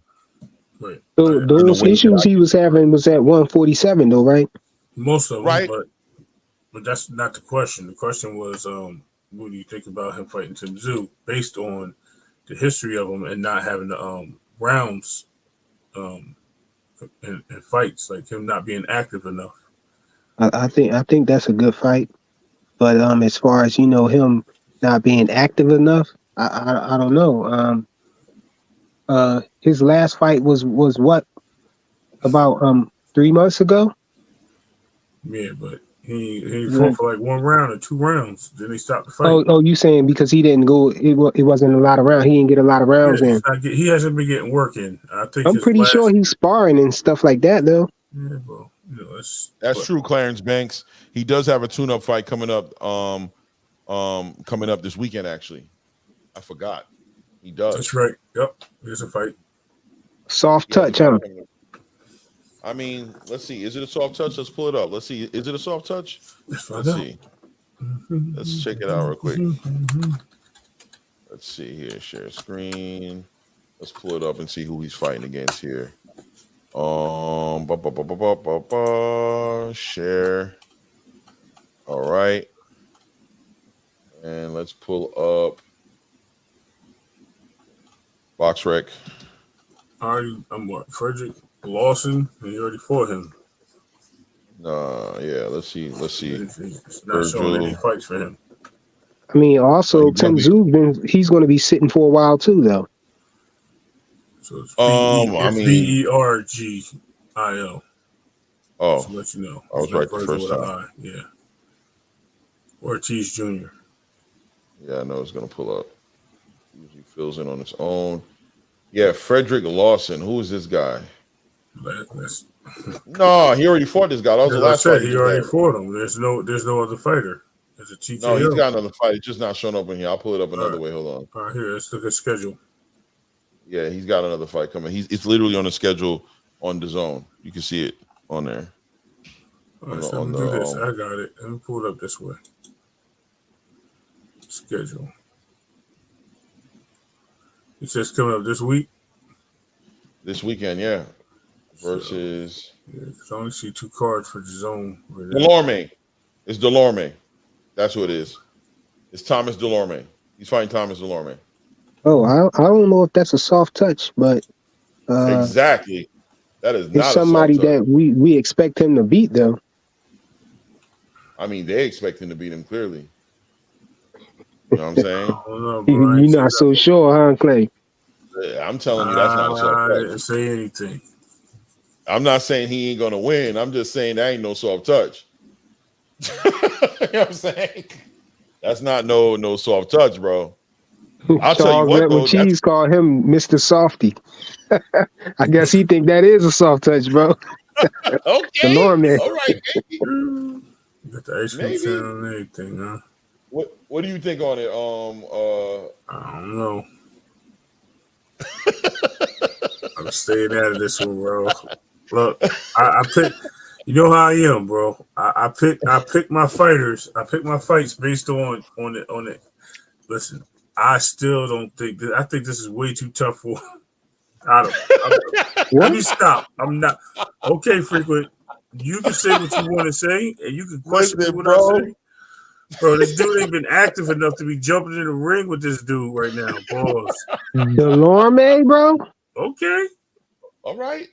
Right. So those issues he was having was at 147 though, right? Most of them, right. But that's not the question. The question was, what do you think about him fighting Tim Tszyu based on the history of him and not having the rounds in fights, like him not being active enough? I think that's a good fight, but as far as him not being active enough, I don't know. His last fight was what, about 3 months ago? Yeah, but he fought for like 1 round or 2 rounds. Then he stopped the fight. Oh, you saying because he didn't go? It wasn't a lot of rounds. He didn't get a lot of rounds in. He hasn't been getting work in. I'm pretty sure he's sparring and stuff like that though. Yeah, well, that's true. Clarence Banks. He does have a tune-up fight coming up. Coming up this weekend. Actually, I forgot. He does. That's right. Yep. There's a fight. Soft touch, huh? I mean, let's see. Is it a soft touch? Let's pull it up. Let's see. Is it a soft touch? Let's see. Let's check it out real quick. Let's see here. Share screen. Let's pull it up and see who he's fighting against here. Share. All right. And let's pull up Box Rec. I'm what? Frederick Lawson, and you already fought him. Yeah. Let's see. It's not showing any fights for him. I mean, also Tim Tszyu, he's going to be sitting for a while too, though. So it's VERGIL. Oh, to let you know, I was right the first time. Yeah, Ortiz Jr. Yeah, I know it's going to pull up. Usually fills in on its own. Yeah, Frederick Lawson. Who is this guy? No, he already fought this guy. That was the last fight. He already fought him. There's no other fighter. There's a TKO. No, he's got another fight. It's just not showing up in here. I'll pull it up another way. Hold on. All right, here. Let's look at schedule. Yeah, he's got another fight coming. It's literally on the schedule on the zone. You can see it on there. All right, so let me do this. I got it. Let me pull it up this way. Schedule. It says coming up this week. This weekend, yeah. Versus. Yeah, because I only see 2 cards for the zone. Delorme. It's Delorme. That's who it is. It's Thomas Delorme. He's fighting Thomas Delorme. Oh, I don't know if that's a soft touch, but exactly. That is not it's somebody that we expect him to beat, though. I mean, they expect him to beat him clearly. You know what I'm saying? You're not so sure, huh, Clay? I'm telling you, that's not a soft touch. I didn't say anything. I'm not saying he ain't gonna win. I'm just saying that ain't no soft touch. You know what I'm saying? That's not no soft touch, bro. I'll tell you what, though, Cheese called him Mr. Softy. I guess he think that is a soft touch, bro. Okay. Delorme. All right, baby. You got the ice cream sound and everything, huh? What do you think on it? I don't know. I'm staying out of this one, bro. Look, I pick. You know how I am, bro. I pick my fighters. I pick my fights based on it. Listen, I still don't think that. I think this is way too tough for. Let me stop. I'm not okay. Frequent. You can say what you want to say, and you can question what I say. Bro, this dude ain't been active enough to be jumping in the ring with this dude right now. Pause. Delorme, bro. Okay. All right.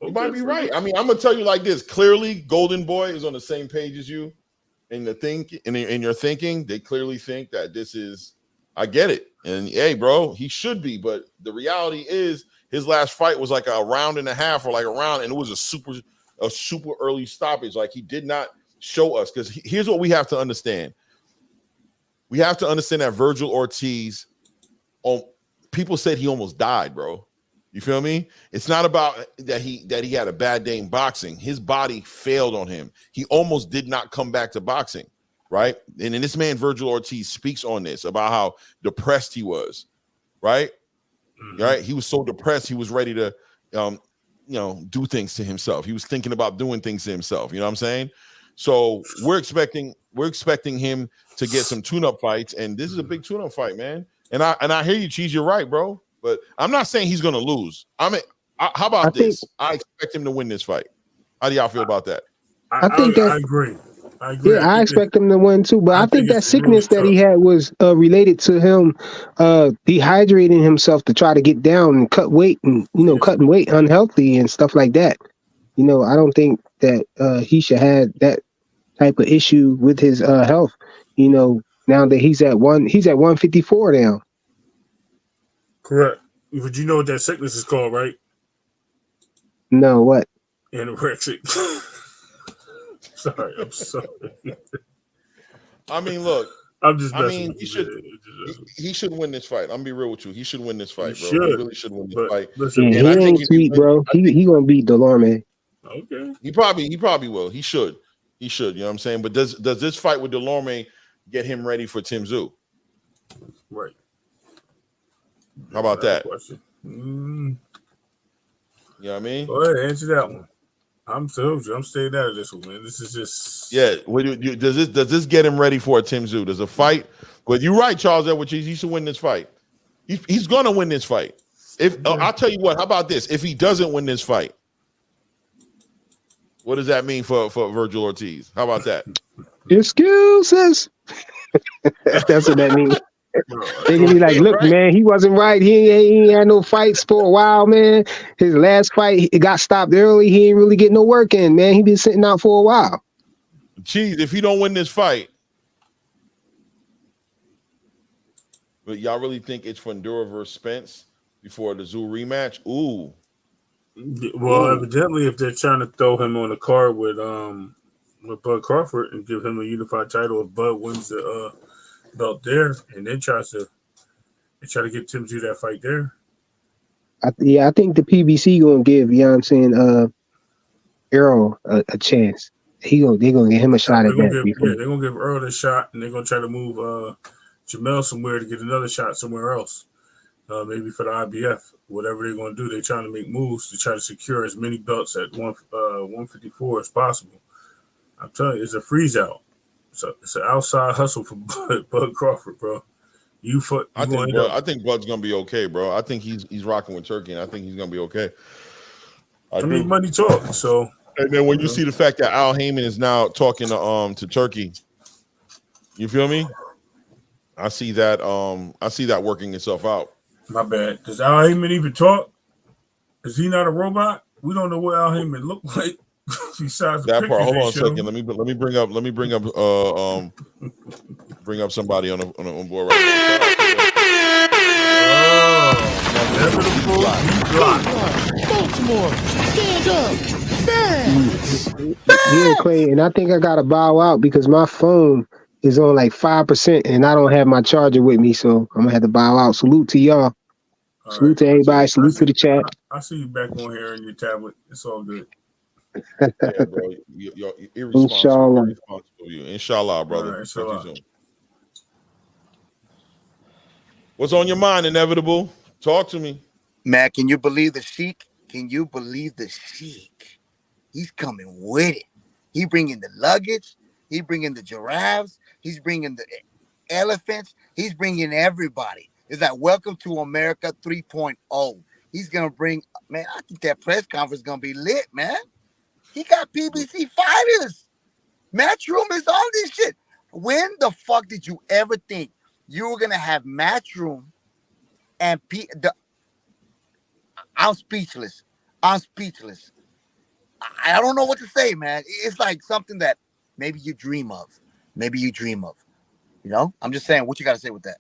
You Okay, might be right. I mean, I'm gonna tell you like this. Clearly, Golden Boy is on the same page as you in your thinking. They clearly think that this is. I get it, and hey, bro, he should be. But the reality is, his last fight was like a round and a half, or like a round, and it was a super early stoppage. Like he did not show us, because here's what we have to understand. We have to understand that Virgil Ortiz, people said he almost died, bro. You feel me? It's not about that he had a bad day in boxing. His body failed on him. He almost did not come back to boxing, right? And then this man, Virgil Ortiz, speaks on this about how depressed he was, right? Mm-hmm. Right? He was so depressed, he was ready to, do things to himself. He was thinking about doing things to himself. You know what I'm saying? So we're expecting him to get some tune-up fights, and this is a big tune-up fight, man. And I hear you, Cheese. You're right, bro. But I'm not saying he's going to lose. How about this? I expect him to win this fight. How do y'all feel about that? I agree. Yeah, I expect him to win too. But I think that sickness that he had was related to him dehydrating himself to try to get down and cut weight, and cutting weight unhealthy and stuff like that. I don't think that he should have that type of issue with his health. Now that he's at 154 now. Correct. But you know what that sickness is called, right? No, what? Anorexic. I'm sorry. I mean, look. I'm just. He should win this fight. I'm gonna be real with you. He should win this fight, bro. He really should win this fight. Listen, he ain't sweet, bro. He gonna beat Delorme. Okay. He probably will. He should. You know what I'm saying? But does this fight with Delorme get him ready for Tim Tszyu? Right. How about that? You know what I mean? Go ahead, answer that one. I'm staying out of this one, man. This is just does this get him ready for a Tim Tszyu? Does a fight? But you're right, Charles Edwards. He should win this fight. He's gonna win this fight. I'll tell you what. How about this? If he doesn't win this fight, what does that mean for Virgil Ortiz? How about that? Excuses. That's what that means. They can be like, look, man, he wasn't right. He ain't had no fights for a while, man. His last fight, it got stopped early. He ain't really getting no work in, man. He been sitting out for a while. Geez, if he don't win this fight, but y'all really think it's Fundora versus Spence before the Tszyu rematch? Ooh. Well, evidently, if they're trying to throw him on the card with Bud Crawford and give him a unified title, if Bud wins the belt there, and then try to get Tim Tszyu that fight there. I think the PBC gonna give, Errol a chance. They're gonna give him a shot at that. They're gonna give Earl a shot, and they're gonna try to move Jamel somewhere to get another shot somewhere else. Maybe for the IBF, whatever they're gonna do, they're trying to make moves to try to secure as many belts at 154 as possible. I'm telling you, it's a freeze out. So it's an outside hustle for Bud Crawford, bro. I think Bud's gonna be okay, bro. I think he's rocking with Turkey, and I think he's gonna be okay. I mean, money talk. So, and then when you see the fact that Al Heyman is now talking to Turkey, you feel me? I see that working itself out. My bad. Does Al Heyman even talk? Is he not a robot? We don't know what Al Heyman look like. Besides that part. Hold on a second. Let me bring up somebody on board right now. Baltimore, stand up, fans. Yeah, Clay, and I think I gotta bow out because my phone is on like 5%, and I don't have my charger with me, so I'm gonna have to bow out. Salute to y'all. Salute to everybody. Salute to the chat. I see you back on here on your tablet. It's all good. Yeah, bro. You're irresponsible. Inshallah, brother. Inshallah. What's on your mind, Inevitable? Talk to me. Man, can you believe the Sheik can you believe the Sheik? He's coming with it. He bringing the luggage. He bringing the giraffes. He's bringing the elephants. He's bringing everybody. It's like welcome to America 3.0. He's gonna bring, man. I think that press conference is gonna be lit, man. He got PBC fighters. Matchroom is on this shit. When the fuck did you ever think you were gonna have Matchroom and I'm speechless. I'm speechless. I don't know what to say, man. It's like something that maybe you dream of. Maybe you dream of. You know? I'm just saying, what you got to say with that?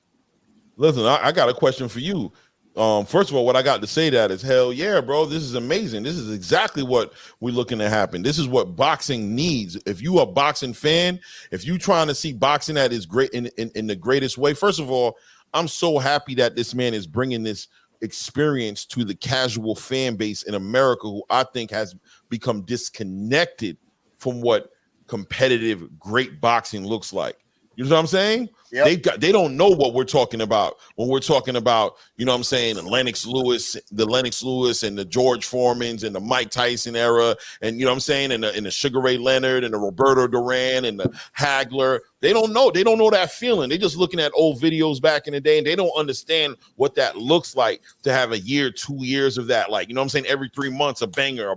Listen, I got a question for you. First of all, what I got to say that is hell yeah, bro. This is amazing. This is exactly what we're looking to happen. This is what boxing needs. If you are a boxing fan, if you trying to see boxing that is great in the greatest way, first of all, I'm so happy that this man is bringing this experience to the casual fan base in America, who I think has become disconnected from what competitive great boxing looks like. You know what I'm saying? Yep. They don't know what we're talking about when we're talking about, you know what I'm saying, the Lennox Lewis and the George Foremans and the Mike Tyson era, and you know what I'm saying, and the Sugar Ray Leonard and the Roberto Duran and the Hagler. They don't know that feeling. They're just looking at old videos back in the day, and they don't understand what that looks like to have a year, 2 years of that. Like, you know what I'm saying, every 3 months, a banger,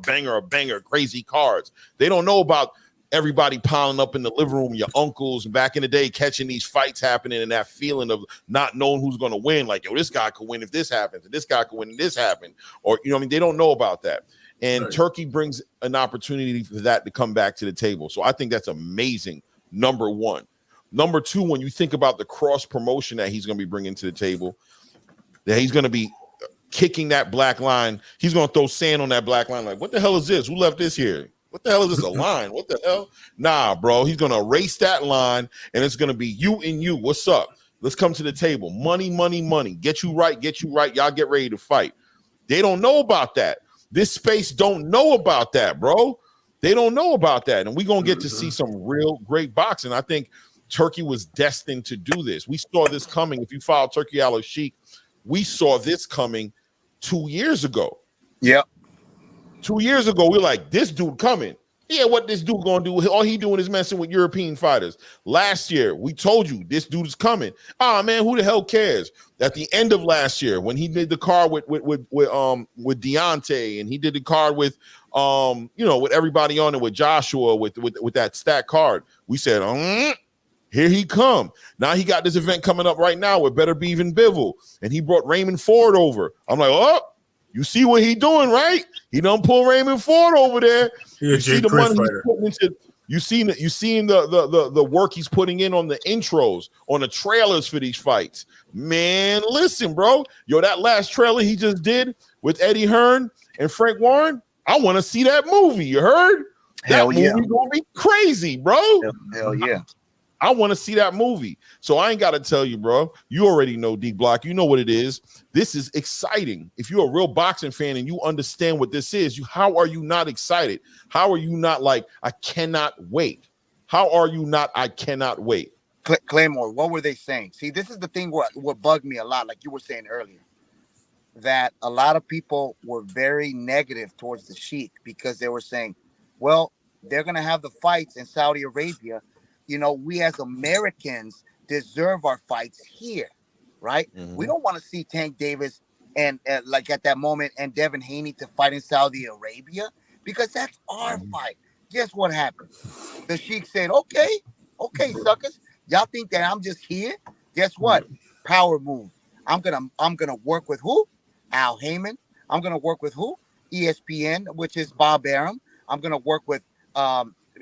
crazy cards. They don't know about everybody piling up in the living room, your uncles back in the day catching these fights happening, and that feeling of not knowing who's going to win. Like, yo, this guy could win if this happens, and this guy could win if this happened. Or, you know what I mean? They don't know about that. And right. Turkey brings an opportunity for that to come back to the table. So I think that's amazing, number one. Number two, when you think about the cross promotion that he's going to be bringing to the table, that he's going to be kicking that black line. He's going to throw sand on that black line. Like, what the hell is this? Who left this here? What the hell is this, a line? What the hell? Nah, bro. He's going to erase that line, and it's going to be you and you. What's up? Let's come to the table. Money, money, money. Get you right. Y'all get ready to fight. They don't know about that. This space don't know about that, bro. They don't know about that, and we're going to get to see some real great boxing. I think Turkey was destined to do this. We saw this coming. If you follow Turki Al-Sheikh, we saw this coming 2 years ago. Yep. 2 years ago, we were like, this dude coming. Yeah, what this dude gonna do? All he doing is messing with European fighters. Last year, we told you this dude is coming. Ah, man, who the hell cares? At the end of last year, when he did the card with Deontay, and he did the card with with everybody on it, with Joshua, with that stat card, we said, here he come. Now he got this event coming up right now with Better Beaven Bivol, and he brought Raymond Ford over. I'm like, oh. You see what he doing, right? He done pull Raymond Ford over there. You see the money he's putting into. You seen the work he's putting in on the intros, on the trailers for these fights. Man, listen, bro. Yo, that last trailer he just did with Eddie Hearn and Frank Warren, I want to see that movie. You heard? That movie gonna be crazy, bro. Hell yeah. I want to see that movie. So I ain't got to tell you, bro. You already know, D Block. You know what it is. This is exciting. If you're a real boxing fan and you understand what this is, how are you not excited? How are you not like, I cannot wait? How are you not, I cannot wait? Claymore, what were they saying? See, this is the thing what bugged me a lot, like you were saying earlier, that a lot of people were very negative towards the Sheik because they were saying, well, they're going to have the fights in Saudi Arabia. You know, we as Americans deserve our fights here, right? Mm-hmm. We don't want to see Tank Davis and like at that moment and Devin Haney to fight in Saudi Arabia because that's our fight. Guess what happened? The Sheik said, okay, suckers. Y'all think that I'm just here? Guess what? Power move. I'm gonna work with who? Al Heyman. I'm gonna work with who? ESPN, which is Bob Arum. I'm gonna work with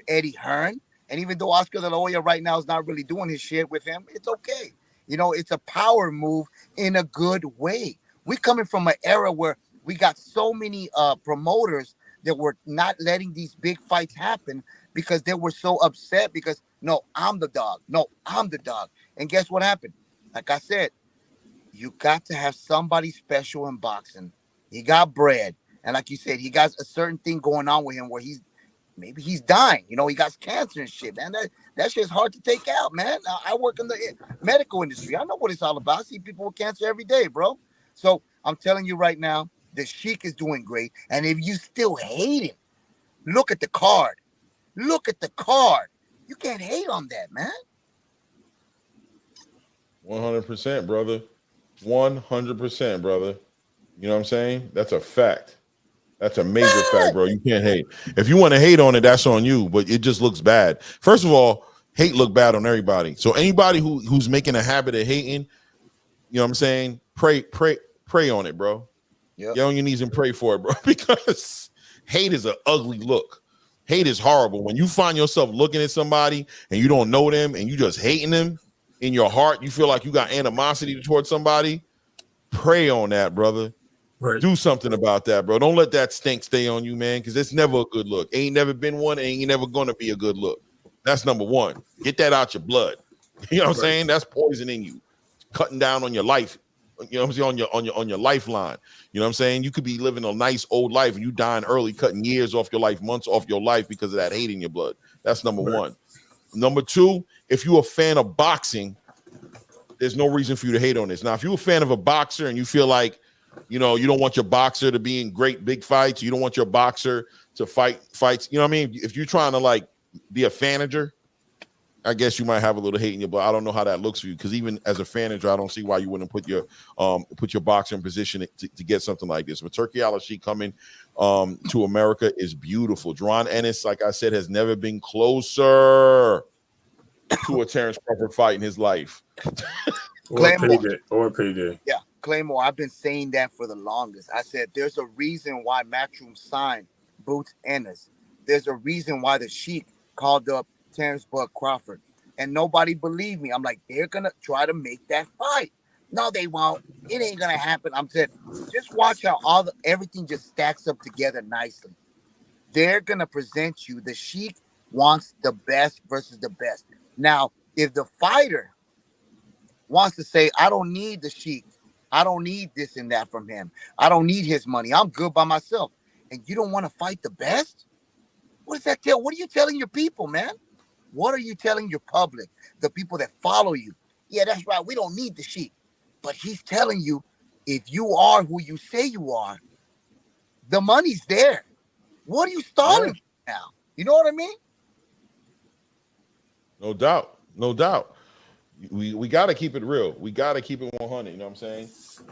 Eddie Hearn. And even though Oscar De La Hoya right now is not really doing his shit with him, it's okay. You know, it's a power move in a good way. We're coming from an era where we got so many promoters that were not letting these big fights happen because they were so upset because, no, I'm the dog. No, I'm the dog. And guess what happened? Like I said, you got to have somebody special in boxing. He got bread. And like you said, he got a certain thing going on with him where maybe he's dying. You know, he got cancer and shit, man. That shit's hard to take out, man. I work in the medical industry. I know what it's all about. I see people with cancer every day, bro. So I'm telling you right now, The Sheik is doing great. And if you still hate him, look at the card. Look at the card. You can't hate on that, man. 100%, brother. 100%, brother. You know what I'm saying? That's a fact. That's a major fact, bro. You can't hate. If you want to hate on it, that's on you. But it just looks bad. First of all, hate look bad on everybody. So anybody who's making a habit of hating, you know what I'm saying? Pray on it, bro. Yep. Get on your knees and pray for it, bro. Because hate is an ugly look. Hate is horrible. When you find yourself looking at somebody and you don't know them and you just hating them in your heart, you feel like you got animosity towards somebody. Pray on that, brother. Right. Do something about that, bro. Don't let that stink stay on you, man, because it's never a good look. Ain't never been one, ain't never gonna be a good look. That's number one. Get that out your blood. You know what I'm saying? That's poison in you. Cutting down on your life. You know what I'm saying? On your lifeline. You know what I'm saying? You could be living a nice old life and you dying early, cutting years off your life, months off your life because of that hate in your blood. That's number one. Number two, if you're a fan of boxing, there's no reason for you to hate on this. Now, if you're a fan of a boxer and you feel like, you know, you don't want your boxer to be in great big fights, you don't want your boxer to fight fights, you know what I mean? If you're trying to like be a fanager, I guess you might have a little hate in your blood. I don't know how that looks for you, because even as a fanager, I don't see why you wouldn't put your boxer in position to get something like this. But Turki Al-Sheikh coming to America is beautiful. Jaron Ennis, like I said, has never been closer to a Terrence Crawford fight in his life. Or payday. Yeah, Claymore. I've been saying that for the longest. I said there's a reason why Matchroom signed Boots Ennis. There's a reason why the Sheik called up Terrence Bud Crawford, and nobody believed me. I'm like, they're gonna try to make that fight. No, they won't. It ain't gonna happen. I'm saying, just watch how everything just stacks up together nicely. They're gonna present you. The Sheik wants the best versus the best. Now, if the fighter wants to say, I don't need the Sheik, I don't need this and that from him, I don't need his money, I'm good by myself, and you don't want to fight the best, what does that tell? What are you telling your people, man? What are you telling your public, the people that follow you? Yeah, that's right. We don't need the Sheik. But he's telling you, if you are who you say you are, the money's there. What are you stalling now? You know what I mean? No doubt. No doubt. We got to keep it real. We got to keep it 100. You know what I'm saying?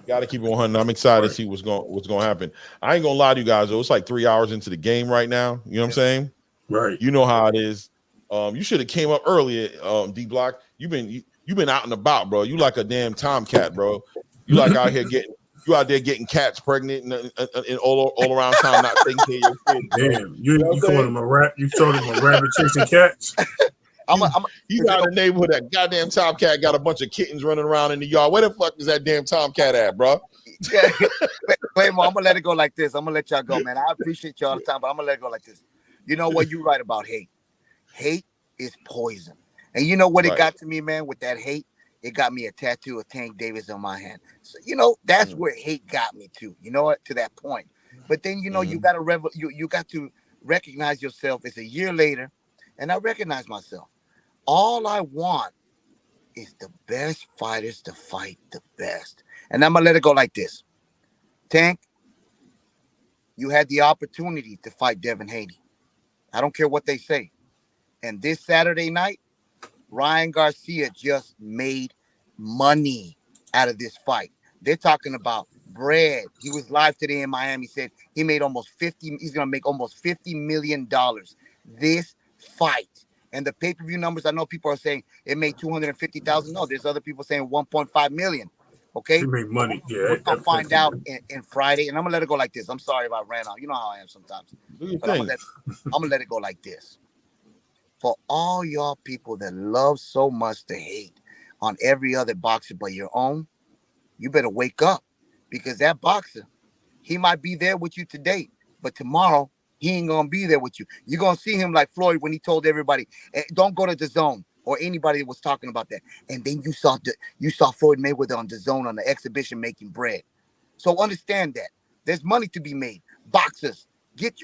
Got to keep it 100. I'm excited to see what's going to happen. I ain't going to lie to you guys, though. It's like 3 hours into the game right now. You know what I'm saying? Right. You know how it is. You should have came up earlier, D Block. You've been out and about, bro. You like a damn tomcat, bro. You like out here getting cats pregnant and all around town, not taking care of your kids. Damn, you calling him a rat? You told him a rabbit chasing cats? You got a neighborhood that goddamn tomcat got a bunch of kittens running around in the yard. Where the fuck is that damn tomcat at, bro? Yeah, Claymore, I'm gonna let it go like this. I'm gonna let y'all go, man. I appreciate y'all the time, but I'm gonna let it go like this. You know what? You're right about hate. Hate is poison. And you know what it got to me, man, with that hate? It got me a tattoo of Tank Davis on my hand. So, you know, that's where hate got me to, you know what, to that point. But then, you know, you got to recognize yourself. It's a year later, and I recognize myself. All I want is the best fighters to fight the best. And I'm going to let it go like this. Tank, you had the opportunity to fight Devin Haney. I don't care what they say. And this Saturday night, Ryan Garcia just made money out of this fight. They're talking about bread. He was live today in Miami. Said he made he's going to make almost $50 million this fight. And the pay-per-view numbers, I know people are saying it made $250,000. No, there's other people saying $1.5 million. Okay? He made money. Yeah. We're going to find out in Friday. And I'm going to let it go like this. I'm sorry if I ran out. You know how I am sometimes. But I'm going to let it go like this. For all y'all people that love so much to hate on every other boxer but your own, you better wake up, because that boxer, he might be there with you today, but tomorrow he ain't gonna be there with you. You're gonna see him like Floyd when he told everybody, "Don't go to the zone," or anybody that was talking about that. And then you saw Floyd Mayweather on the zone on the exhibition making bread. So understand that there's money to be made. Boxers,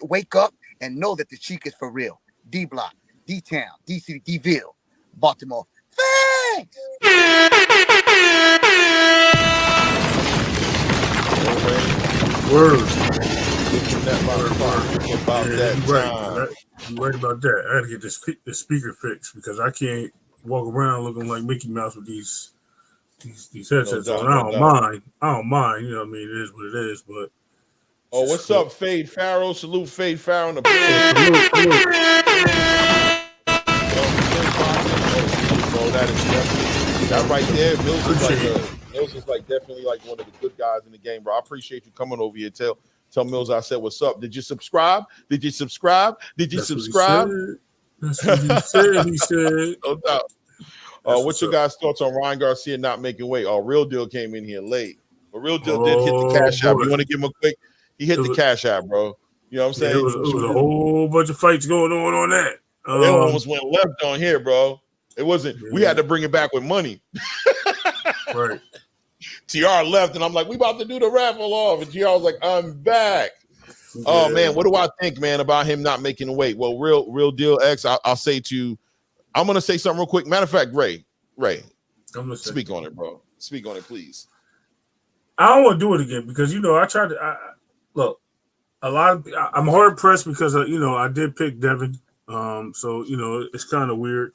wake up and know that the Sheik is for real. D Block, D-Town, D-City, D-Ville, Baltimore. Thanks! Word. Looking at my clock about that You're right. time. You're right about that. I gotta get the speaker fixed because I can't walk around looking like Mickey Mouse with these headsets doubt, on. no doubt. I don't mind. You know what I mean? It is what it is. But Oh, what's up, Fade Farrow? Salute Fade Farrow in the building. Bro, that is definitely that right there. Mills is like definitely like one of the good guys in the game, bro. I appreciate you coming over here. Tell Mills I said what's up. Did you subscribe? Did you subscribe? Did you subscribe? That's what he said. He said. No doubt. What's your guys' thoughts on Ryan Garcia not making weight? Oh, Real Deal came in here late. But Real Deal did hit the cash app. You want to give him a quick? He hit the cash app, bro. You know what I'm saying? It was a whole bunch of fights going on that. It almost went left on here, bro. It wasn't. We had to bring it back with money. Right. TR left, and I'm like, we about to do the raffle off. And TR was like, I'm back. Yeah. Oh, man, what do I think, man, about him not making weight? Well, Real Deal X, I'll say I'm going to say something real quick. Matter of fact, Ray, speak on it, bro. Speak on it, please. I don't want to do it again because, I tried to look. I'm hard pressed because I did pick Devin, so it's kind of weird.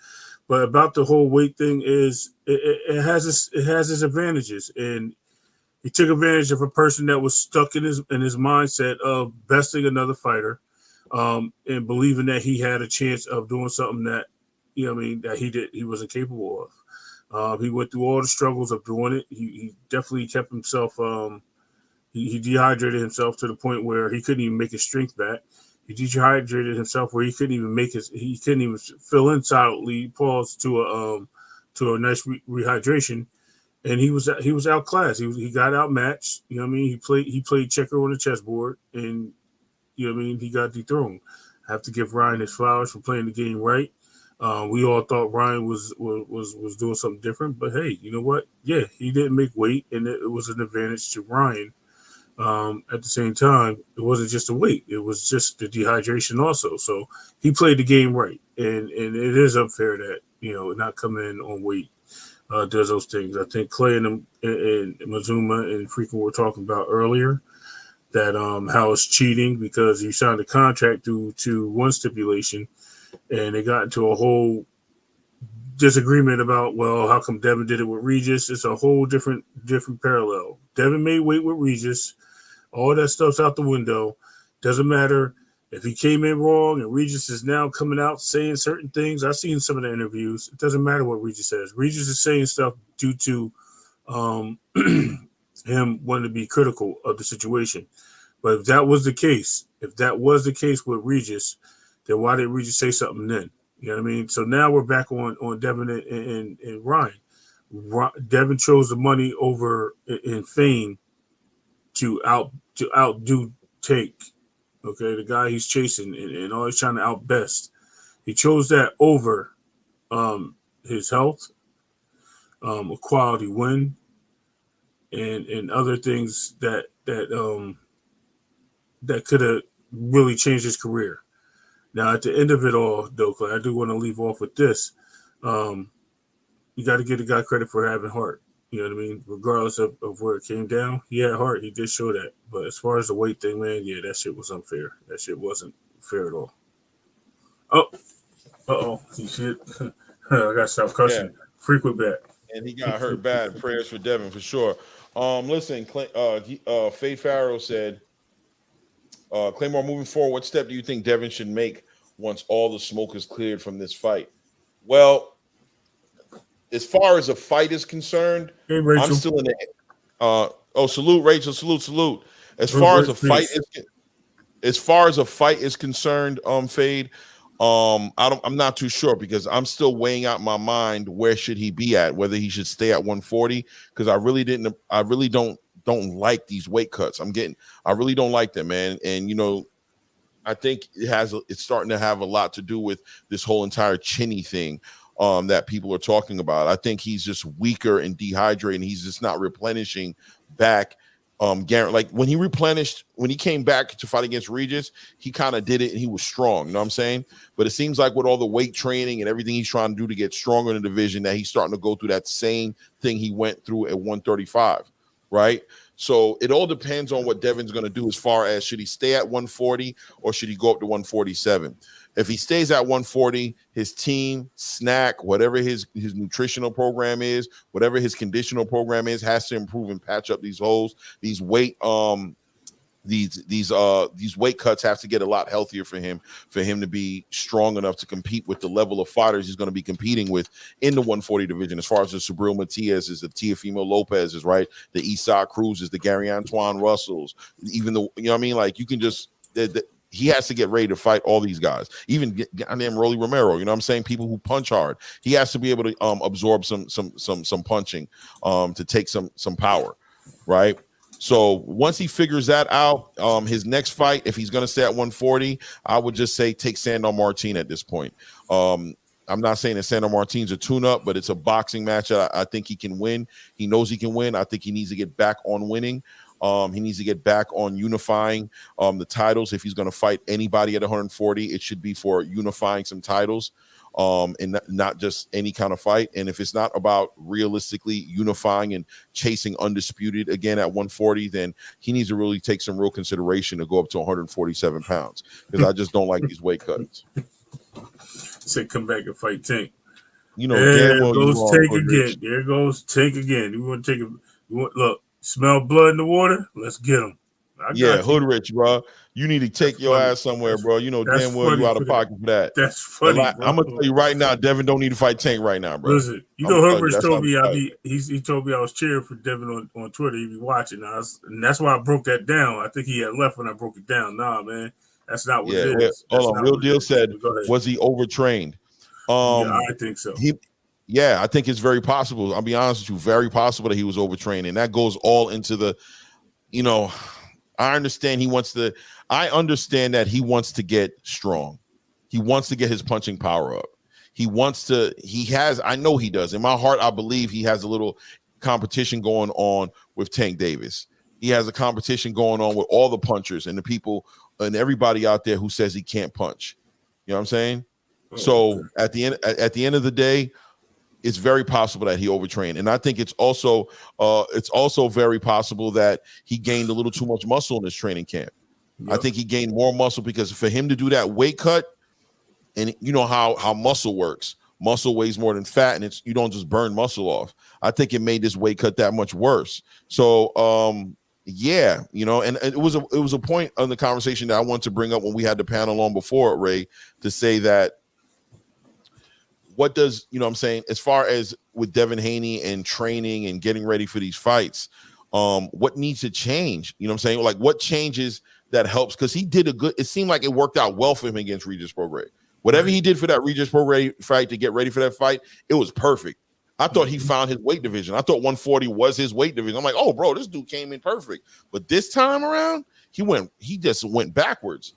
But about the whole weight thing is it has its advantages, and he took advantage of a person that was stuck in his mindset of besting another fighter, and believing that he had a chance of doing something that that he wasn't capable of. He went through all the struggles of doing it. He definitely kept himself. He dehydrated himself to the point where he couldn't even make his strength back. He dehydrated himself where he couldn't even fill in solidly. Pause to a nice rehydration, and he was outclassed. He got outmatched. You know what I mean? He played checker on the chessboard, and he got dethroned. I have to give Ryan his flowers for playing the game right. We all thought Ryan was doing something different, but hey, you know what? Yeah, he didn't make weight, and it was an advantage to Ryan. At the same time, it wasn't just the weight; it was just the dehydration also. So he played the game right, and it is unfair that not coming in on weight does those things. I think Clay and Mazuma and Freakin were talking about earlier that how it's cheating because you signed a contract due to one stipulation, and they got into a whole disagreement about how come Devin did it with Regis. It's a whole different parallel. Devin made weight with Regis. All that stuff's out the window. Doesn't matter if he came in wrong and Regis is now coming out saying certain things. I've seen some of the interviews. It doesn't matter what Regis says. Regis is saying stuff due to him wanting to be critical of the situation. But if that was the case with Regis, then why did Regis say something then? You know what I mean? So now we're back on Devin and Ryan. Devin chose the money over in fame to outdo Tank. Okay, the guy he's chasing and always trying to outbest. He chose that over his health, a quality win, and other things that could have really changed his career. Now, at the end of it all, though, I do want to leave off with this. You got to give the guy credit for having heart. You know what I mean? Regardless of where it came down, he had heart. He did show that. But as far as the weight thing, man, yeah, that shit was unfair. That shit wasn't fair at all. Oh, you shit. I got to stop cussing. Yeah. Frequent back. And he got hurt bad. Prayers for Devin for sure. Listen, Faye Farrow said, Claymore, moving forward, what step do you think Devin should make once all the smoke is cleared from this fight? Well, as far as a fight is concerned, hey, Rachel. I'm still in the salute, Rachel, salute. As far as a fight is concerned, Fade, I'm not too sure because I'm still weighing out in my mind where should he be at, whether he should stay at 140, because I really don't like these weight cuts. I really don't like them, man. And I think it's starting to have a lot to do with this whole entire chinny thing that people are talking about. I think he's just weaker and dehydrated, and he's just not replenishing back. Like when he came back to fight against Regis, he kind of did it and he was strong, you know what I'm saying? But it seems like with all the weight training and everything he's trying to do to get stronger in the division, that he's starting to go through that same thing he went through at 135, right? So it all depends on what Devin's going to do as far as should he stay at 140 or should he go up to 147. If he stays at 140, his team, snack, whatever his nutritional program is, whatever his conditional program is, has to improve and patch up these holes. These weight these weight cuts have to get a lot healthier for him to be strong enough to compete with the level of fighters he's going to be competing with in the 140 division. As far as the Subriel Matias, the Teofimo Lopez's, right, the Esau Cruz's, the Gary Antoine Russells, even the, you know what I mean, like you can just he has to get ready to fight all these guys, even goddamn Rolly Romero. You know what I'm saying? People who punch hard. He has to be able to absorb some punching to take some power, right? So once he figures that out, his next fight, if he's going to stay at 140, I would just say take Sandor Martin at this point. I'm not saying that Sandor Martin's a tune-up, but it's a boxing match that I think he can win. He knows he can win. I think he needs to get back on winning. He needs to get back on unifying the titles. If he's going to fight anybody at 140, it should be for unifying some titles. And not just any kind of fight. And if it's not about realistically unifying and chasing undisputed again at 140, then he needs to really take some real consideration to go up to 147 pounds, because I just don't like these weight cuts. Say come back and fight Tank. You know, there goes Tank again. There goes Tank again. You want to take him? Look, smell blood in the water? Let's get him. Yeah, Hood Rich, bro. You need to take your ass somewhere, bro. You know damn well you out of pocket for that. That's funny. I'm gonna tell you right now, Devin don't need to fight Tank right now, bro. Listen, you know, Hood Rich told me he told me I was cheering for Devin on Twitter. He'd be watching, and that's why I broke that down. I think he had left when I broke it down. Nah, man, that's not what it is. Hold on, Real Deal said, was he overtrained? Yeah, I think so. I think it's very possible. I'll be honest with you, very possible that he was overtrained, and that goes all into the, you know. I understand I understand that he wants to get strong. He wants to get his punching power up. I know he does. In my heart, I believe he has a little competition going on with Tank Davis. He has a competition going on with all the punchers and the people and everybody out there who says he can't punch. You know what I'm saying? So at the end of the day, it's very possible that he overtrained. And I think it's also very possible that he gained a little too much muscle in his training camp. Yep. I think he gained more muscle because for him to do that weight cut, and you know how muscle works. Muscle weighs more than fat, and you don't just burn muscle off. I think it made this weight cut that much worse. So yeah, you know, and it was a point of the conversation that I wanted to bring up when we had the panel on before, Ray, to say that what does, you know what I'm saying, as far as with Devin Haney and training and getting ready for these fights, what needs to change? You know what I'm saying? Like what changes that helps? Because he did it seemed like it worked out well for him against Regis Prograis. Whatever he did for that Regis Prograis fight to get ready for that fight, it was perfect. I thought he found his weight division. I thought 140 was his weight division. I'm like, oh, bro, this dude came in perfect. But this time around, he just went backwards,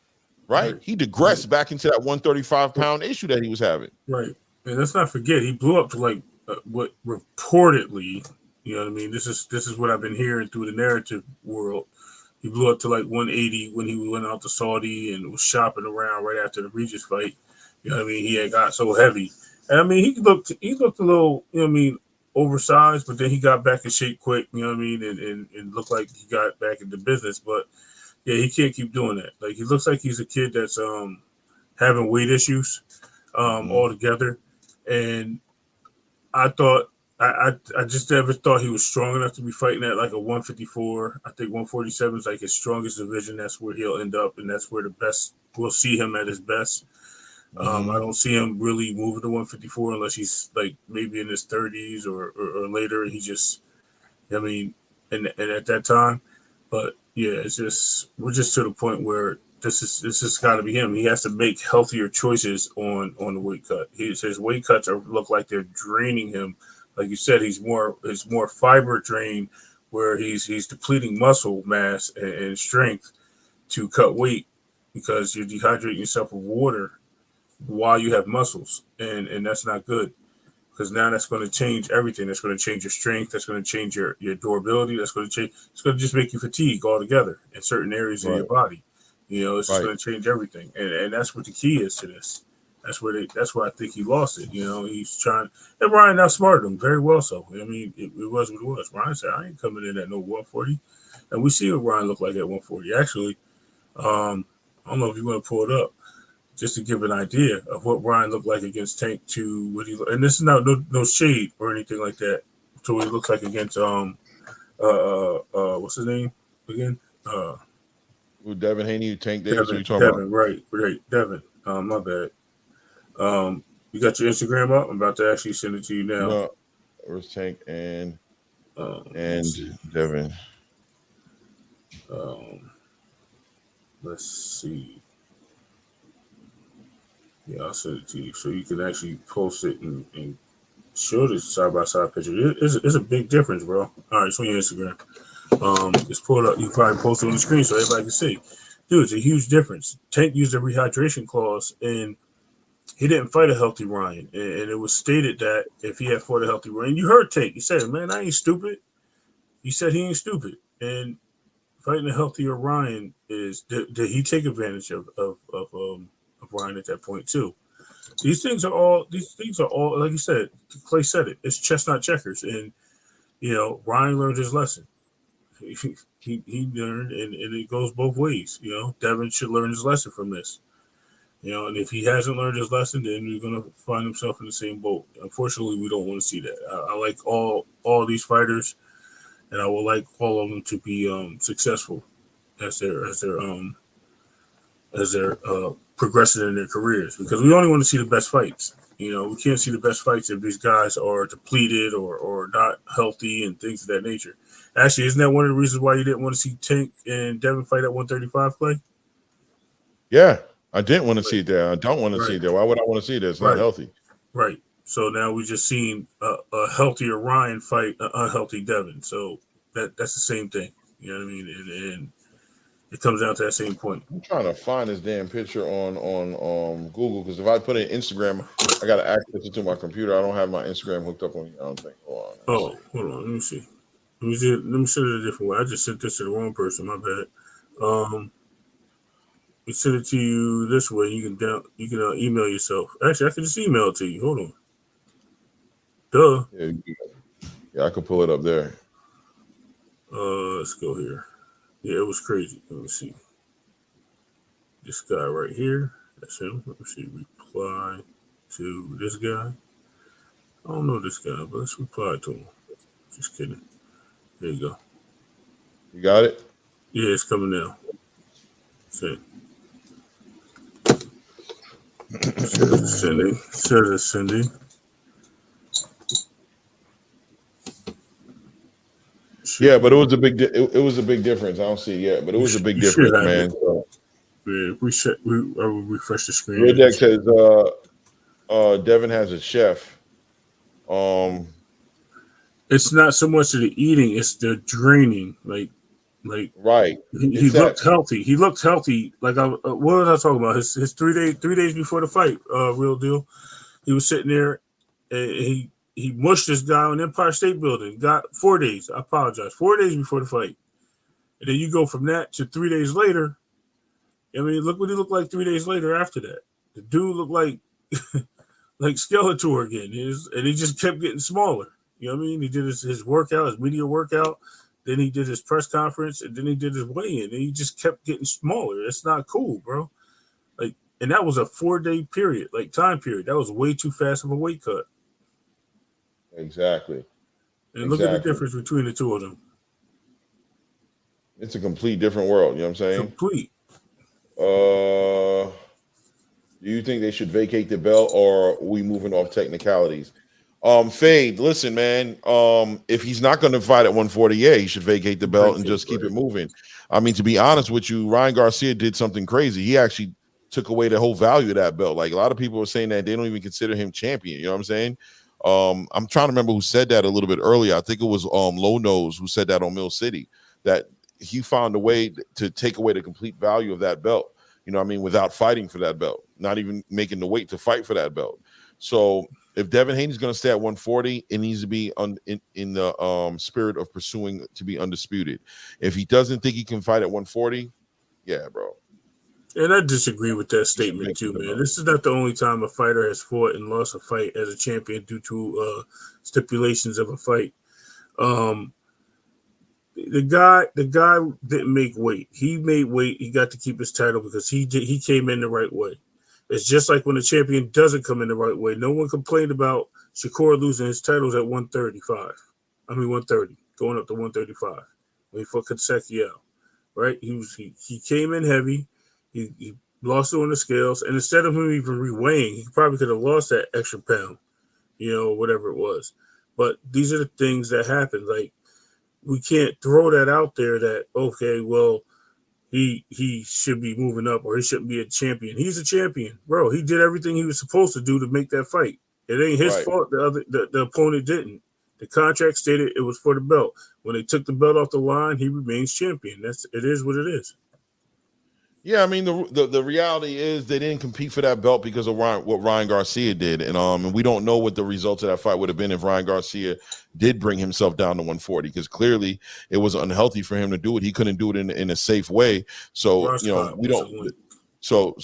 right? He digressed back into that 135-pound issue that he was having. Right. And let's not forget, he blew up to like what reportedly, you know what I mean? This is what I've been hearing through the narrative world. He blew up to like 180 when he went out to Saudi and was shopping around right after the Regis fight. You know what I mean? He had got so heavy. And I mean, he looked a little, you know what I mean, oversized, but then he got back in shape quick, you know what I mean, and looked like he got back into business. But yeah, he can't keep doing that. Like he looks like he's a kid that's having weight issues altogether. And I thought I just never thought he was strong enough to be fighting at like a 154. I think 147 is like his strongest division. That's where he'll end up, and that's where the best we'll see him at his best. I don't see him really moving to 154 unless he's like maybe in his 30s or later. He just, I mean, and at that time, but yeah, it's just we're just to the point where this has got to be him. He has to make healthier choices on the weight cut. His weight cuts look like they're draining him. Like you said, it's more fiber drain where he's depleting muscle mass and strength to cut weight because you're dehydrating yourself with water while you have muscles, and that's not good because now that's going to change everything. That's going to change your strength. That's going to change your durability. That's going to change. It's going to just make you fatigue altogether in certain areas of your body. You know, it's just going to change everything, and that's what the key is to this. That's where I think he lost it. You know, he's trying, and Ryan outsmarted him very well. So I mean, it was what it was. Ryan said, "I ain't coming in at no 140." And we see what Ryan looked like at 140. Actually, I don't know if you want to pull it up just to give an idea of what Ryan looked like against Tank to what he. And this is not no shade or anything like that. To what he looks like against what's his name again? Devin Haney, Tank Davis. What you talking Devin, right, Devin. My bad. You got your Instagram up? I'm about to actually send it to you now. No, where's Tank and Devin? Let's see. Yeah, I'll send it to you so you can actually post it and show this side by side picture. It's a big difference, bro. All right, it's on your Instagram. Just pull it up. You probably post it on the screen so everybody can see. Dude, it's a huge difference. Tank used a rehydration clause, and he didn't fight a healthy Ryan. And it was stated that if he had fought a healthy Ryan, you heard Tank. He said, "Man, I ain't stupid." He said he ain't stupid. And fighting a healthier Ryan is did he take advantage of Ryan at that point too? These things are all like you said. Clay said it. It's chestnut checkers, and Ryan learned his lesson. He learned, and it goes both ways. Devin should learn his lesson from this. And if he hasn't learned his lesson, then you're gonna find himself in the same boat. Unfortunately, we don't want to see that. I like all these fighters, and I would like all of them to be successful as they're progressing in their careers, because we only want to see the best fights. We can't see the best fights if these guys are depleted or not healthy and things of that nature. Actually, isn't that one of the reasons why you didn't want to see Tank and Devin fight at 135, Clay? Yeah, I didn't want to see it there. I don't want to see it there. Why would I want to see it there? It's not healthy. Right. So now we just seen a healthier Ryan fight an unhealthy Devin. So that's the same thing. You know what I mean? And it comes down to that same point. I'm trying to find this damn picture on Google, because if I put it in Instagram, I got to access it to my computer. I don't have my Instagram hooked up on. I don't think. Hold on. Let me see. Let me send it a different way. I just sent this to the wrong person. My bad. We send it to you this way. You can email yourself. Actually, I can just email it to you. Hold on. Duh. Yeah, I could pull it up there. Let's go here. Yeah, it was crazy. Let me see. This guy right here. That's him. Let me see. Reply to this guy. I don't know this guy, but let's reply to him. Just kidding. There you go. You got it? Yeah, it's coming now. Send. Sending. Says sending. Yeah, but it was a big. It was a big difference. I don't see it yet, but it was a big difference, man. So. Yeah, I will refresh the screen. Red Deck says Devin has a chef. It's not so much of the eating; it's the draining. Like right. He looked healthy. He looked healthy. Like what was I talking about? His 3 days before the fight. Real deal. He was sitting there, and he mushed this guy on Empire State Building. Got 4 days. I apologize. 4 days before the fight, and then you go from that to 3 days later. I mean, look what he looked like 3 days later. After that, the dude looked like like Skeletor again. And he just kept getting smaller. You know what I mean? He did his workout, his media workout. Then he did his press conference, and then he did his weigh-in, and he just kept getting smaller. That's not cool, bro. Like, and that was a 4-day period, like time period. That was way too fast of a weight cut. Exactly. And look at the difference between the two of them. It's a complete different world. You know what I'm saying? Complete. Do you think they should vacate the belt, or are we moving off technicalities? Fade, listen, man. If he's not going to fight at 140, yeah, he should vacate the belt and just keep it moving. I mean, to be honest with you, Ryan Garcia did something crazy. He actually took away the whole value of that belt. Like, a lot of people are saying that they don't even consider him champion. You know what I'm saying? I'm trying to remember who said that a little bit earlier. I think it was Low Nose who said that on Mill City, that he found a way to take away the complete value of that belt. You know what I mean? Without fighting for that belt, not even making the weight to fight for that belt. So if Devin Haney's going to stay at 140, it needs to be in the spirit of pursuing to be undisputed. If he doesn't think he can fight at 140, yeah, bro. And I disagree with that statement too, man. This is not the only time a fighter has fought and lost a fight as a champion due to stipulations of a fight. The guy didn't make weight. He made weight. He got to keep his title because he came in the right way. It's just like when a champion doesn't come in the right way. No one complained about Shakur losing his titles at 130, going up to 135. When he fought Consecutive, right? He came in heavy. He lost it on the scales, and instead of him even reweighing, he probably could have lost that extra pound, whatever it was. But these are the things that happen. Like, we can't throw that out there that, okay, well, he should be moving up or he shouldn't be a champion. He's a champion, bro. He did everything he was supposed to do to make that fight. It ain't his fault the opponent didn't. The contract stated it was for the belt. When they took the belt off the line, he remains champion. It is what it is. Yeah, I mean the reality is they didn't compete for that belt because of what Ryan Garcia did, and we don't know what the results of that fight would have been if Ryan Garcia did bring himself down to 140, because clearly it was unhealthy for him to do it. He couldn't do it in a safe way. So we don't. So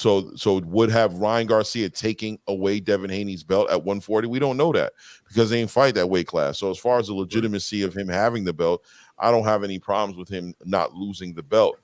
would have Ryan Garcia taking away Devin Haney's belt at 140? We don't know that because they didn't fight that weight class. So as far as the legitimacy of him having the belt, I don't have any problems with him not losing the belt.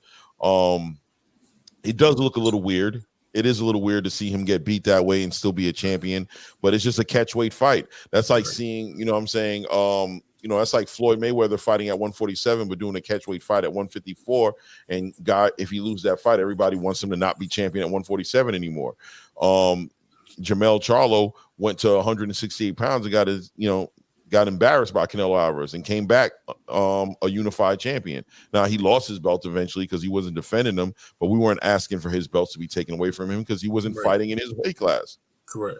It does look a little weird. It is a little weird to see him get beat that way and still be a champion, but it's just a catch weight fight. That's like seeing, that's like Floyd Mayweather fighting at 147, but doing a catch weight fight at 154. And if he loses that fight, everybody wants him to not be champion at 147 anymore. Jamel Charlo went to 168 pounds and got embarrassed by Canelo Alvarez and came back a unified champion. Now, he lost his belt eventually because he wasn't defending them, but we weren't asking for his belts to be taken away from him because he wasn't fighting in his weight class. Correct.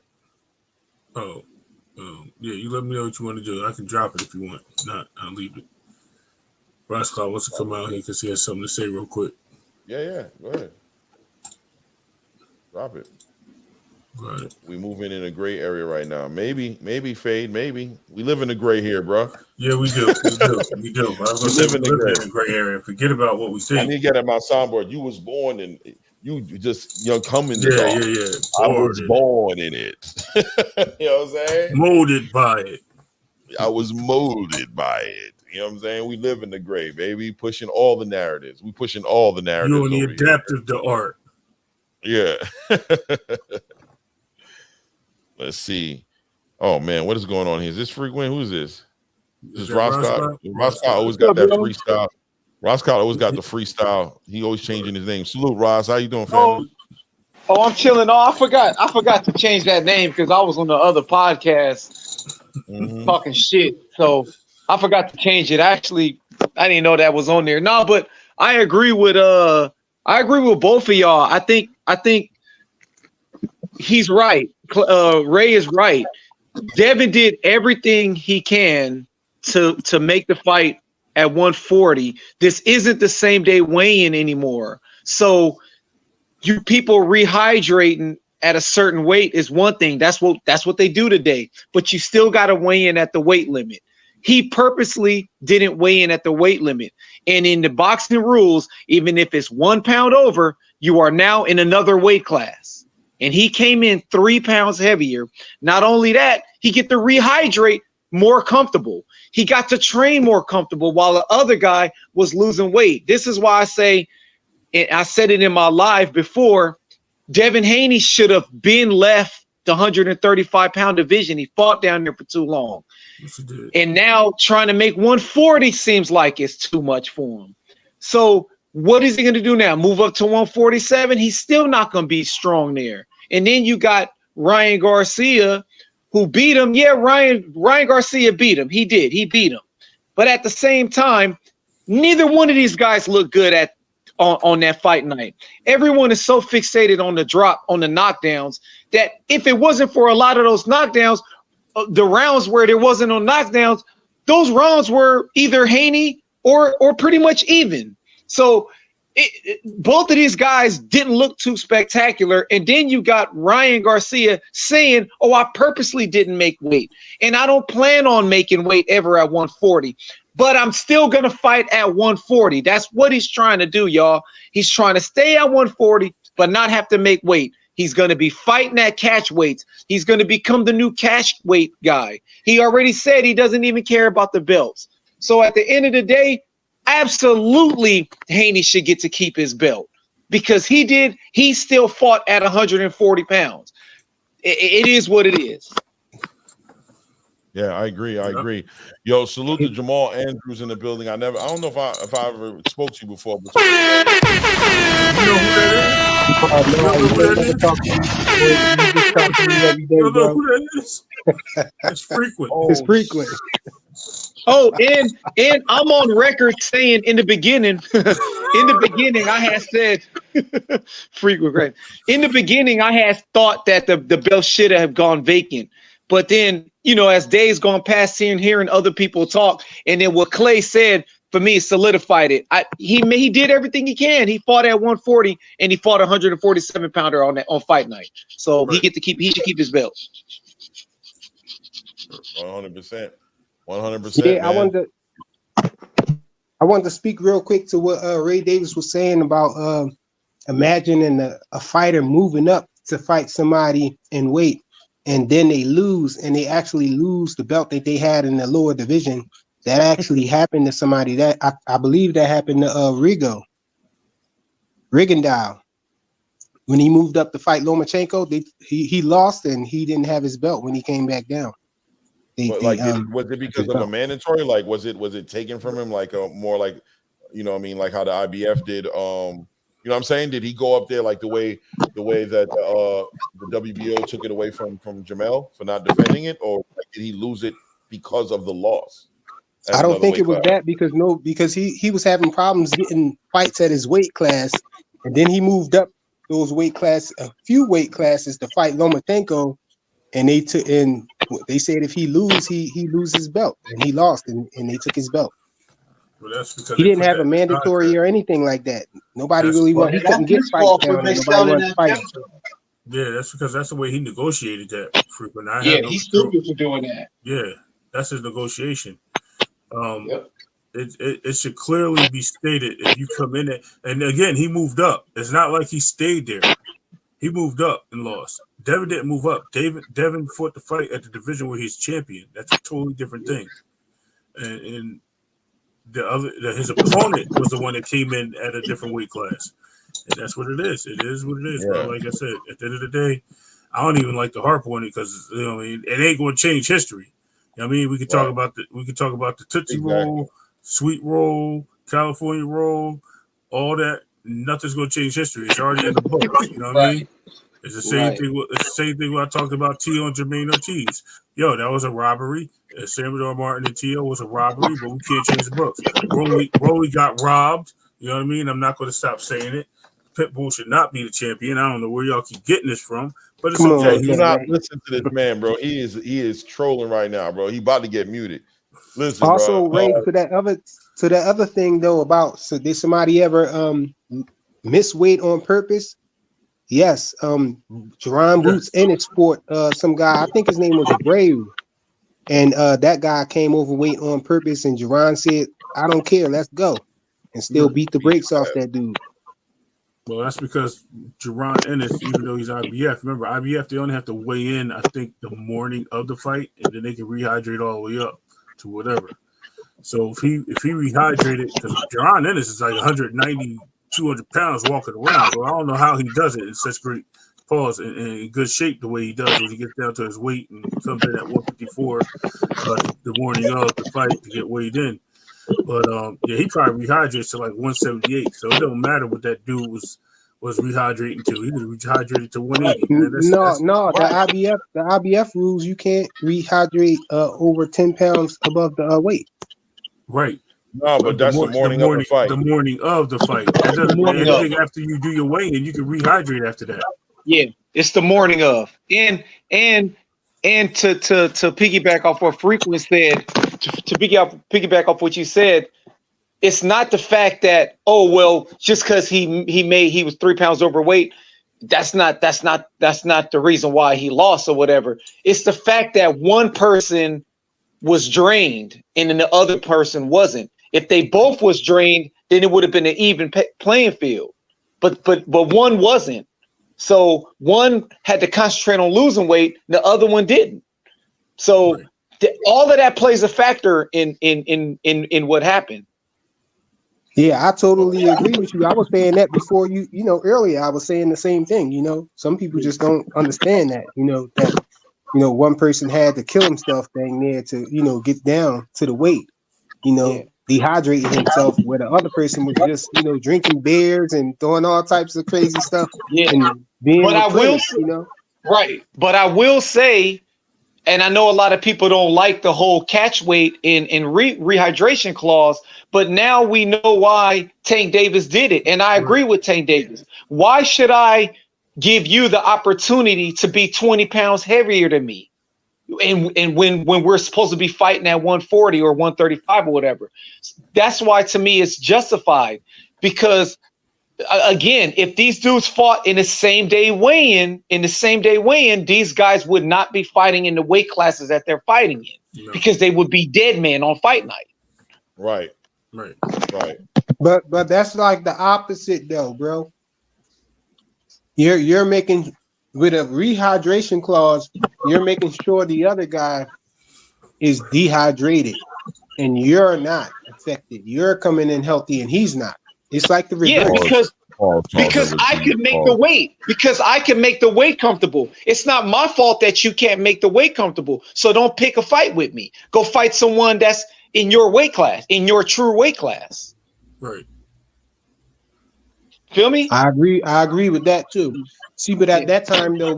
Yeah, you let me know what you want to do. I can drop it if you want. If not, I'll leave it. Roscoe wants to come out here because he has something to say real quick. Yeah. Go ahead. Drop it. Right. We moving in a gray area right now. Maybe Fade. Maybe we live in the gray here, bro. Yeah, we do. We do. I was live in the gray area. Forget about what we think. I need to get at my soundboard. You was born in. You just come in the dark. Yeah. I was born in it. You know what I'm saying? Molded by it. I was molded by it. You know what I'm saying? We live in the gray, baby. Pushing all the narratives. We pushing all the narratives. You only adaptive to art. Yeah. Let's see. Oh man, what is going on here? Is this frequent? Who is this? This is Roscoe. Roscoe always got that freestyle. Roscoe always got the freestyle. He always changing his name. Salute, Ross. How you doing, family? Oh, I'm chilling. Oh, I forgot to change that name because I was on the other podcast talking shit. So I forgot to change it. Actually, I didn't know that was on there. No, but I agree with both of y'all. I think he's right. Ray is right. Devin did everything he can to make the fight at 140. This isn't the same day weigh-in anymore. So you people rehydrating at a certain weight is one thing. That's what they do today. But you still got to weigh in at the weight limit. He purposely didn't weigh in at the weight limit. And in the boxing rules, even if it's 1 pound over, you are now in another weight class. And he came in 3 pounds heavier. Not only that, he get to rehydrate more comfortable. He got to train more comfortable while the other guy was losing weight. This is why I say, and I said it in my live before, Devin Haney should have been left the 135-pound division. He fought down there for too long. Yes, he did. And now trying to make 140 seems like it's too much for him. So what is he going to do now? Move up to 147? He's still not going to be strong there. And then you got Ryan Garcia, who beat him. Yeah, Ryan Garcia beat him. He did. He beat him. But at the same time, neither one of these guys look good on that fight night. Everyone is so fixated on the knockdowns, that if it wasn't for a lot of those knockdowns, the rounds where there wasn't no knockdowns, those rounds were either Haney or pretty much even. So both of these guys didn't look too spectacular. And then you got Ryan Garcia saying, oh, I purposely didn't make weight. And I don't plan on making weight ever at 140. But I'm still going to fight at 140. That's what he's trying to do, y'all. He's trying to stay at 140, but not have to make weight. He's going to be fighting at catch weights. He's going to become the new catch weight guy. He already said he doesn't even care about the belts. So at the end of the day, absolutely Haney should get to keep his belt because he still fought at 140 pounds. It is what it is. Yeah, I agree. I agree. Yo, salute to Jamal Andrews in the building. I don't know if I ever spoke to you before, but You know who that is? You know who that is? It's frequent. It's frequent. Oh, and I'm on record saying in the beginning, I had said frequent, right? In the beginning, I had thought that the belt should have gone vacant. But then, as days gone past, hearing other people talk, and then what Clay said for me solidified it. He did everything he can. He fought at 140 and he fought a 147 pounder on fight night. So he should keep his belt. 100%. 100%. Yeah, man. I wanted to speak real quick to what Ray Davis was saying about imagining a fighter moving up to fight somebody in weight, and then they lose, and they actually lose the belt that they had in the lower division. That actually happened to somebody. That I believe that happened to Rigondeaux. When he moved up to fight Lomachenko, he lost, and he didn't have his belt when he came back down. Was it because of a mandatory? Like, was it taken from him? Like more like, like how the IBF did. You know what I'm saying? Did he go up there like the way that the WBO took it away from Jamel for not defending it, or did he lose it because of the loss? I don't think it was that because he was having problems getting fights at his weight class, and then he moved up those a few weight classes to fight Lomachenko, and they said if he lose, he loses his belt, and he lost, and they took his belt. Well, that's because he didn't have a mandatory or anything like that. Nobody really wanted. He couldn't get fights down, and nobody wanted to fight him. Yeah, that's because that's the way he negotiated that frequent. He's stupid for doing that. Yeah, that's his negotiation. It should clearly be stated if you come in there, and again, he moved up. It's not like he stayed there. He moved up and lost. Devin didn't move up. Devin fought the fight at the division where he's champion. That's a totally different thing. And his opponent was the one that came in at a different weight class. And that's what it is. It is what it is. Yeah. Like I said, at the end of the day, I don't even like to harp on it because it ain't going to change history. You know what I mean? We could talk about the Tootsie Roll, Sweet Roll, California Roll, all that. Nothing's going to change history. It's already in the book. You know what I mean? It's the same thing. It's the same thing when I talked about T on Jermaine Ortiz. Yo, that was a robbery. Samuel Martin and T.O. was a robbery, but we can't change the books. Rolly got robbed. You know what I mean? I'm not going to stop saying it. Pitbull should not be the champion. I don't know where y'all keep getting this from, but it's okay. Do not listen to this man, bro. He is trolling right now, bro. He about to get muted. Listen, also, bro. Ray, to that other thing though about did somebody ever miss weight on purpose? Yes. Jaron Boots Ennis fought some guy. I think his name was Brave. And that guy came overweight on purpose, and Jaron said, "I don't care, let's go," and still beat the brakes off that dude. Well, that's because Jaron Ennis, even though he's IBF, remember IBF, they only have to weigh in, I think, the morning of the fight, and then they can rehydrate all the way up to whatever. So if he rehydrated, because Jaron Ennis is like 190, 200 pounds walking around, so I don't know how he does it in such great pause and in good shape the way he does when he gets down to his weight and comes in at 154 the morning of the fight to get weighed in. But he probably rehydrates to like 178, so it don't matter what that dude was rehydrating to. He was rehydrated to 180. The IBF rules, you can't rehydrate over 10 pounds above the weight. Right. No, but that's the morning of the fight. The morning of the fight. That doesn't mean anything after you do your weigh-in, you can rehydrate after that. Yeah, it's the morning of. And to piggyback off what Frequent said, to piggyback off what you said, it's not the fact that just because he was 3 pounds overweight, that's not the reason why he lost or whatever. It's the fact that one person was drained and then the other person wasn't. If they both was drained, then it would have been an even playing field. But one wasn't. So one had to concentrate on losing weight, the other one didn't. So all of that plays a factor in what happened. Yeah, I totally agree with you. I was saying that before earlier. I was saying the same thing. Some people just don't understand that. That one person had to kill himself thing there to get down to the weight. Yeah. Dehydrating himself, where the other person was just drinking beers and doing all types of crazy stuff. Yeah. And being But I will, right. But I will say, and I know a lot of people don't like the whole catch weight in rehydration clause, but now we know why Tank Davis did it. And I agree with Tank Davis. Why should I give you the opportunity to be 20 pounds heavier than me? And when we're supposed to be fighting at 140 or 135 or whatever. That's why, to me, it's justified. Because again, if these dudes fought in the same day weigh-in, these guys would not be fighting in the weight classes that they're fighting in, because they would be dead men on fight night. Right. But that's like the opposite though, bro. You're making, with a rehydration clause, you're making sure the other guy is dehydrated and you're not affected. You're coming in healthy and he's not. It's like the reverse. Yeah, because I could make the weight. Because I can make the weight comfortable. It's not my fault that you can't make the weight comfortable. So don't pick a fight with me. Go fight someone that's in your weight class, in your true weight class. Right. Feel me? I agree with that too. See, but at that time though,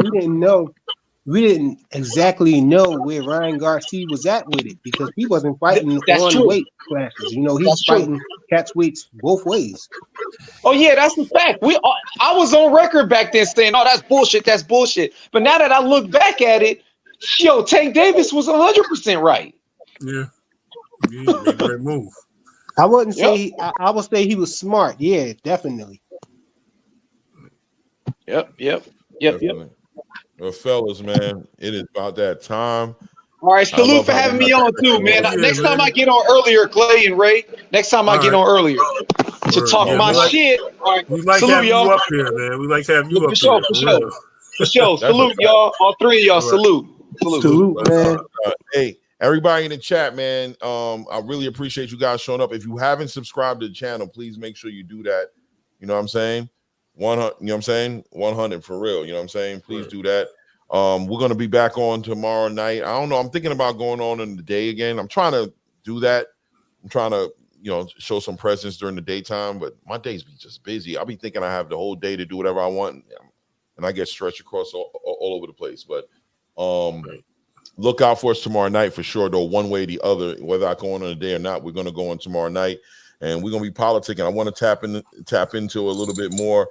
we didn't exactly know where Ryan Garcia was at with it, because he wasn't fighting on weight classes. He was fighting catch weights both ways. Oh yeah, that's the fact. I was on record back then saying, "Oh, that's bullshit." But now that I look back at it, Tank Davis was 100% right. Yeah, he made the right move. I wouldn't say. I would say he was smart. Yeah, definitely. Yep. Well, fellas, man, it is about that time. All right, salute for having me on too, man. Next time I get on earlier, Clay and Ray. Next time I get on earlier to talk my shit. All right, we like salute, having y'all. you up here, man. We like having you up here. For sure. Salute, y'all. All three of y'all. Salute, man. Hey, everybody in the chat, man. I really appreciate you guys showing up. If you haven't subscribed to the channel, please make sure you do that. You know what I'm saying? 100. You know what I'm saying? 100 for real. You know what I'm saying? Please do that. We're gonna be back on tomorrow night. I don't know. I'm thinking about going on in the day again. I'm trying to do that. I'm trying to, show some presence during the daytime, but my days be just busy. I'll be thinking I have the whole day to do whatever I want, and I get stretched across all over the place. But look out for us tomorrow night for sure, though, one way or the other, whether I go on the day or not. We're gonna go on tomorrow night, and we're gonna be politicking. I want to tap into a little bit more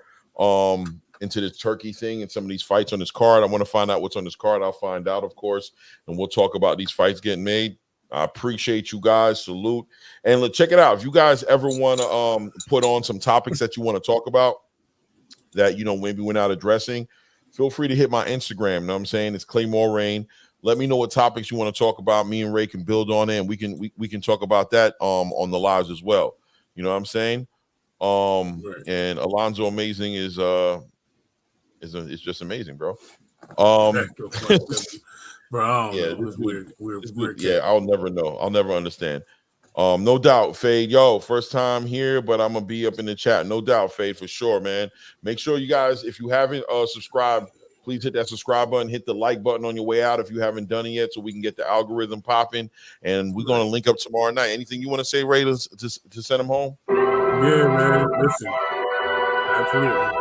into this Turkey thing and some of these fights on this card. I want to find out what's on this card. I'll find out, of course, and we'll talk about these fights getting made. I appreciate you guys. Salute. And check it out. If you guys ever want to put on some topics that you want to talk about that, maybe we're not addressing, feel free to hit my Instagram. You know what I'm saying? It's Claymore Rain. Let me know what topics you want to talk about. Me and Ray can build on it, and we can talk about that on the lives as well. You know what I'm saying? And Alonzo Amazing is just amazing, bro. Bro, yeah, it's weird. Yeah, I'll never know. I'll never understand. No doubt, Fade. First time here, but I'm gonna be up in the chat. No doubt, Fade, for sure, man. Make sure you guys, if you haven't subscribed, please hit that subscribe button, hit the like button on your way out if you haven't done it yet, so we can get the algorithm popping. And we're gonna link up tomorrow night. Anything you want to say, Ray, to send them home? Yeah, man. Listen, absolutely.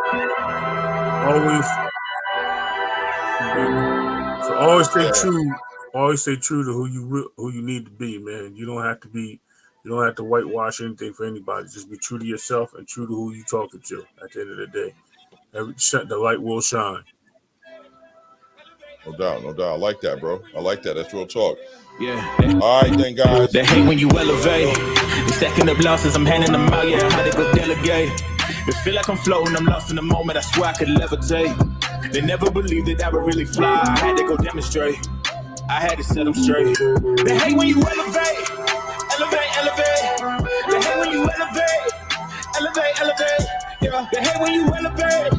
Always stay true. Always stay true to who you need to be, man. You don't have to whitewash anything for anybody. Just be true to yourself and true to who you talking to. At the end of the day, the light will shine. No doubt. I like that, bro. I like that. That's real talk. Yeah. All right, then, guys. They hate when you elevate. They stacking up losses. I'm handing them out. Yeah, how they go delegate. It feel like I'm floating. I'm lost in the moment. I swear I could levitate. They never believed that I would really fly. I had to go demonstrate. I had to set them straight. They hate when you elevate. They hate when you elevate. Yeah. They hate when you elevate.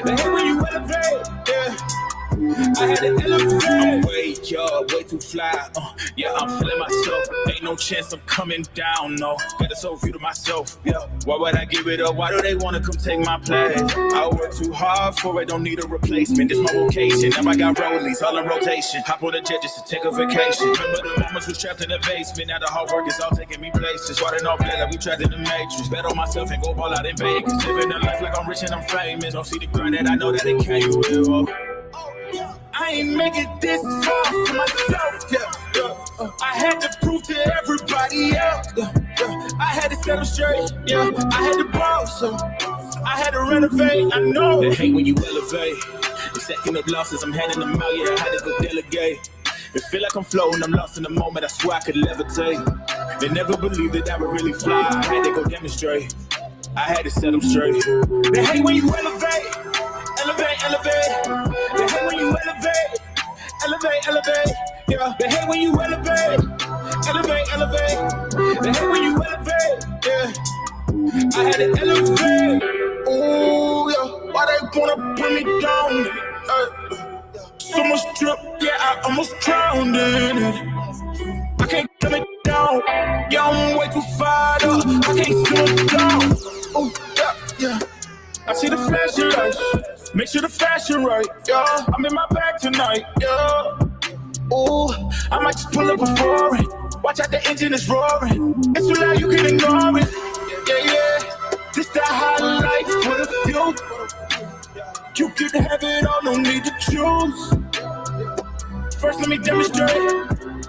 They hate when you elevate. Yeah. I had to elevate. I'm way too fly. Yeah, I'm feeling myself. Ain't no chance I'm coming down, no. Got a soul view to myself, yeah. Why would I give it up? Why do they want to come take my place? I work too hard for it, don't need a replacement. This my vocation. Now I got rollies all in rotation. Hop on the jet just to take a vacation. Remember the moments was trapped in the basement. Now the hard work is all taking me places. Water no blood like we trapped in the matrix. Bet on myself and go ball out in Vegas. Living a life like I'm rich and I'm famous. Don't see the grind that I know that it came with. I ain't make it this far for myself, yeah. I had to prove to everybody else, I had to set them straight, yeah. I had to boss, I had to renovate, I know. They hate when you elevate. They stacking up losses, I'm handing them out, yeah. I had to go delegate. It feel like I'm floating, I'm lost in the moment, I swear I could levitate. They never believed that I would really fly, I had to go demonstrate. I had to set them straight. They hate when you elevate. Elevate. They hate when you elevate. Elevate. Yeah. They hate when you elevate. Elevate. They hate when you elevate. Yeah. I had to elevate. Ooh, yeah. Why they wanna put me down? So much drip, yeah, I almost drowned in it. I can't come it down. Yeah, I'm way too fired up. I can't slow it down. Oh, yeah. I see the flashing lights. Make sure the fashion right, yeah. I'm in my bag tonight, yeah. Ooh, I might just pull up a foreign. Watch out, the engine is roaring. It's too loud, you can ignore it. Yeah. This the high life for the few. You can have it all, no need to choose. First, let me demonstrate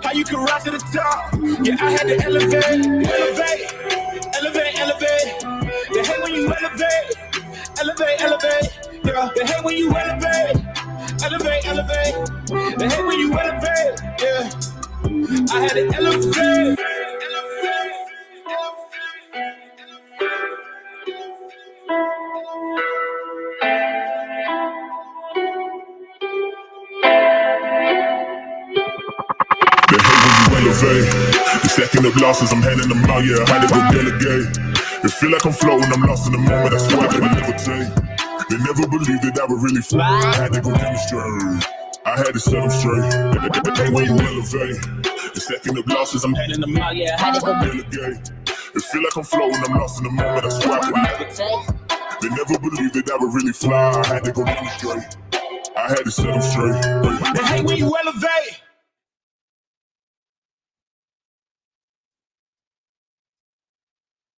how you can rise to the top. Yeah, I had to elevate. They hate when you elevate. Elevate. Yeah, they hate when you elevate. They hate when you elevate. Yeah, I had to elevate. The second of losses, I'm handing them out, yeah, I had to go delegate. It feel like I'm floating, I'm lost in the moment, I swear I could levitate. They never believed that I would really fly, I had to go demonstrate. I had to set them straight. Hey, when you elevate. The second of losses, I'm handing them out, yeah, I had to go delegate. It feel like I'm floating, I'm lost in the moment, I swear I could levitate. They never believed that I would really fly, I had to go demonstrate. I had to set them straight. They hate when you elevate.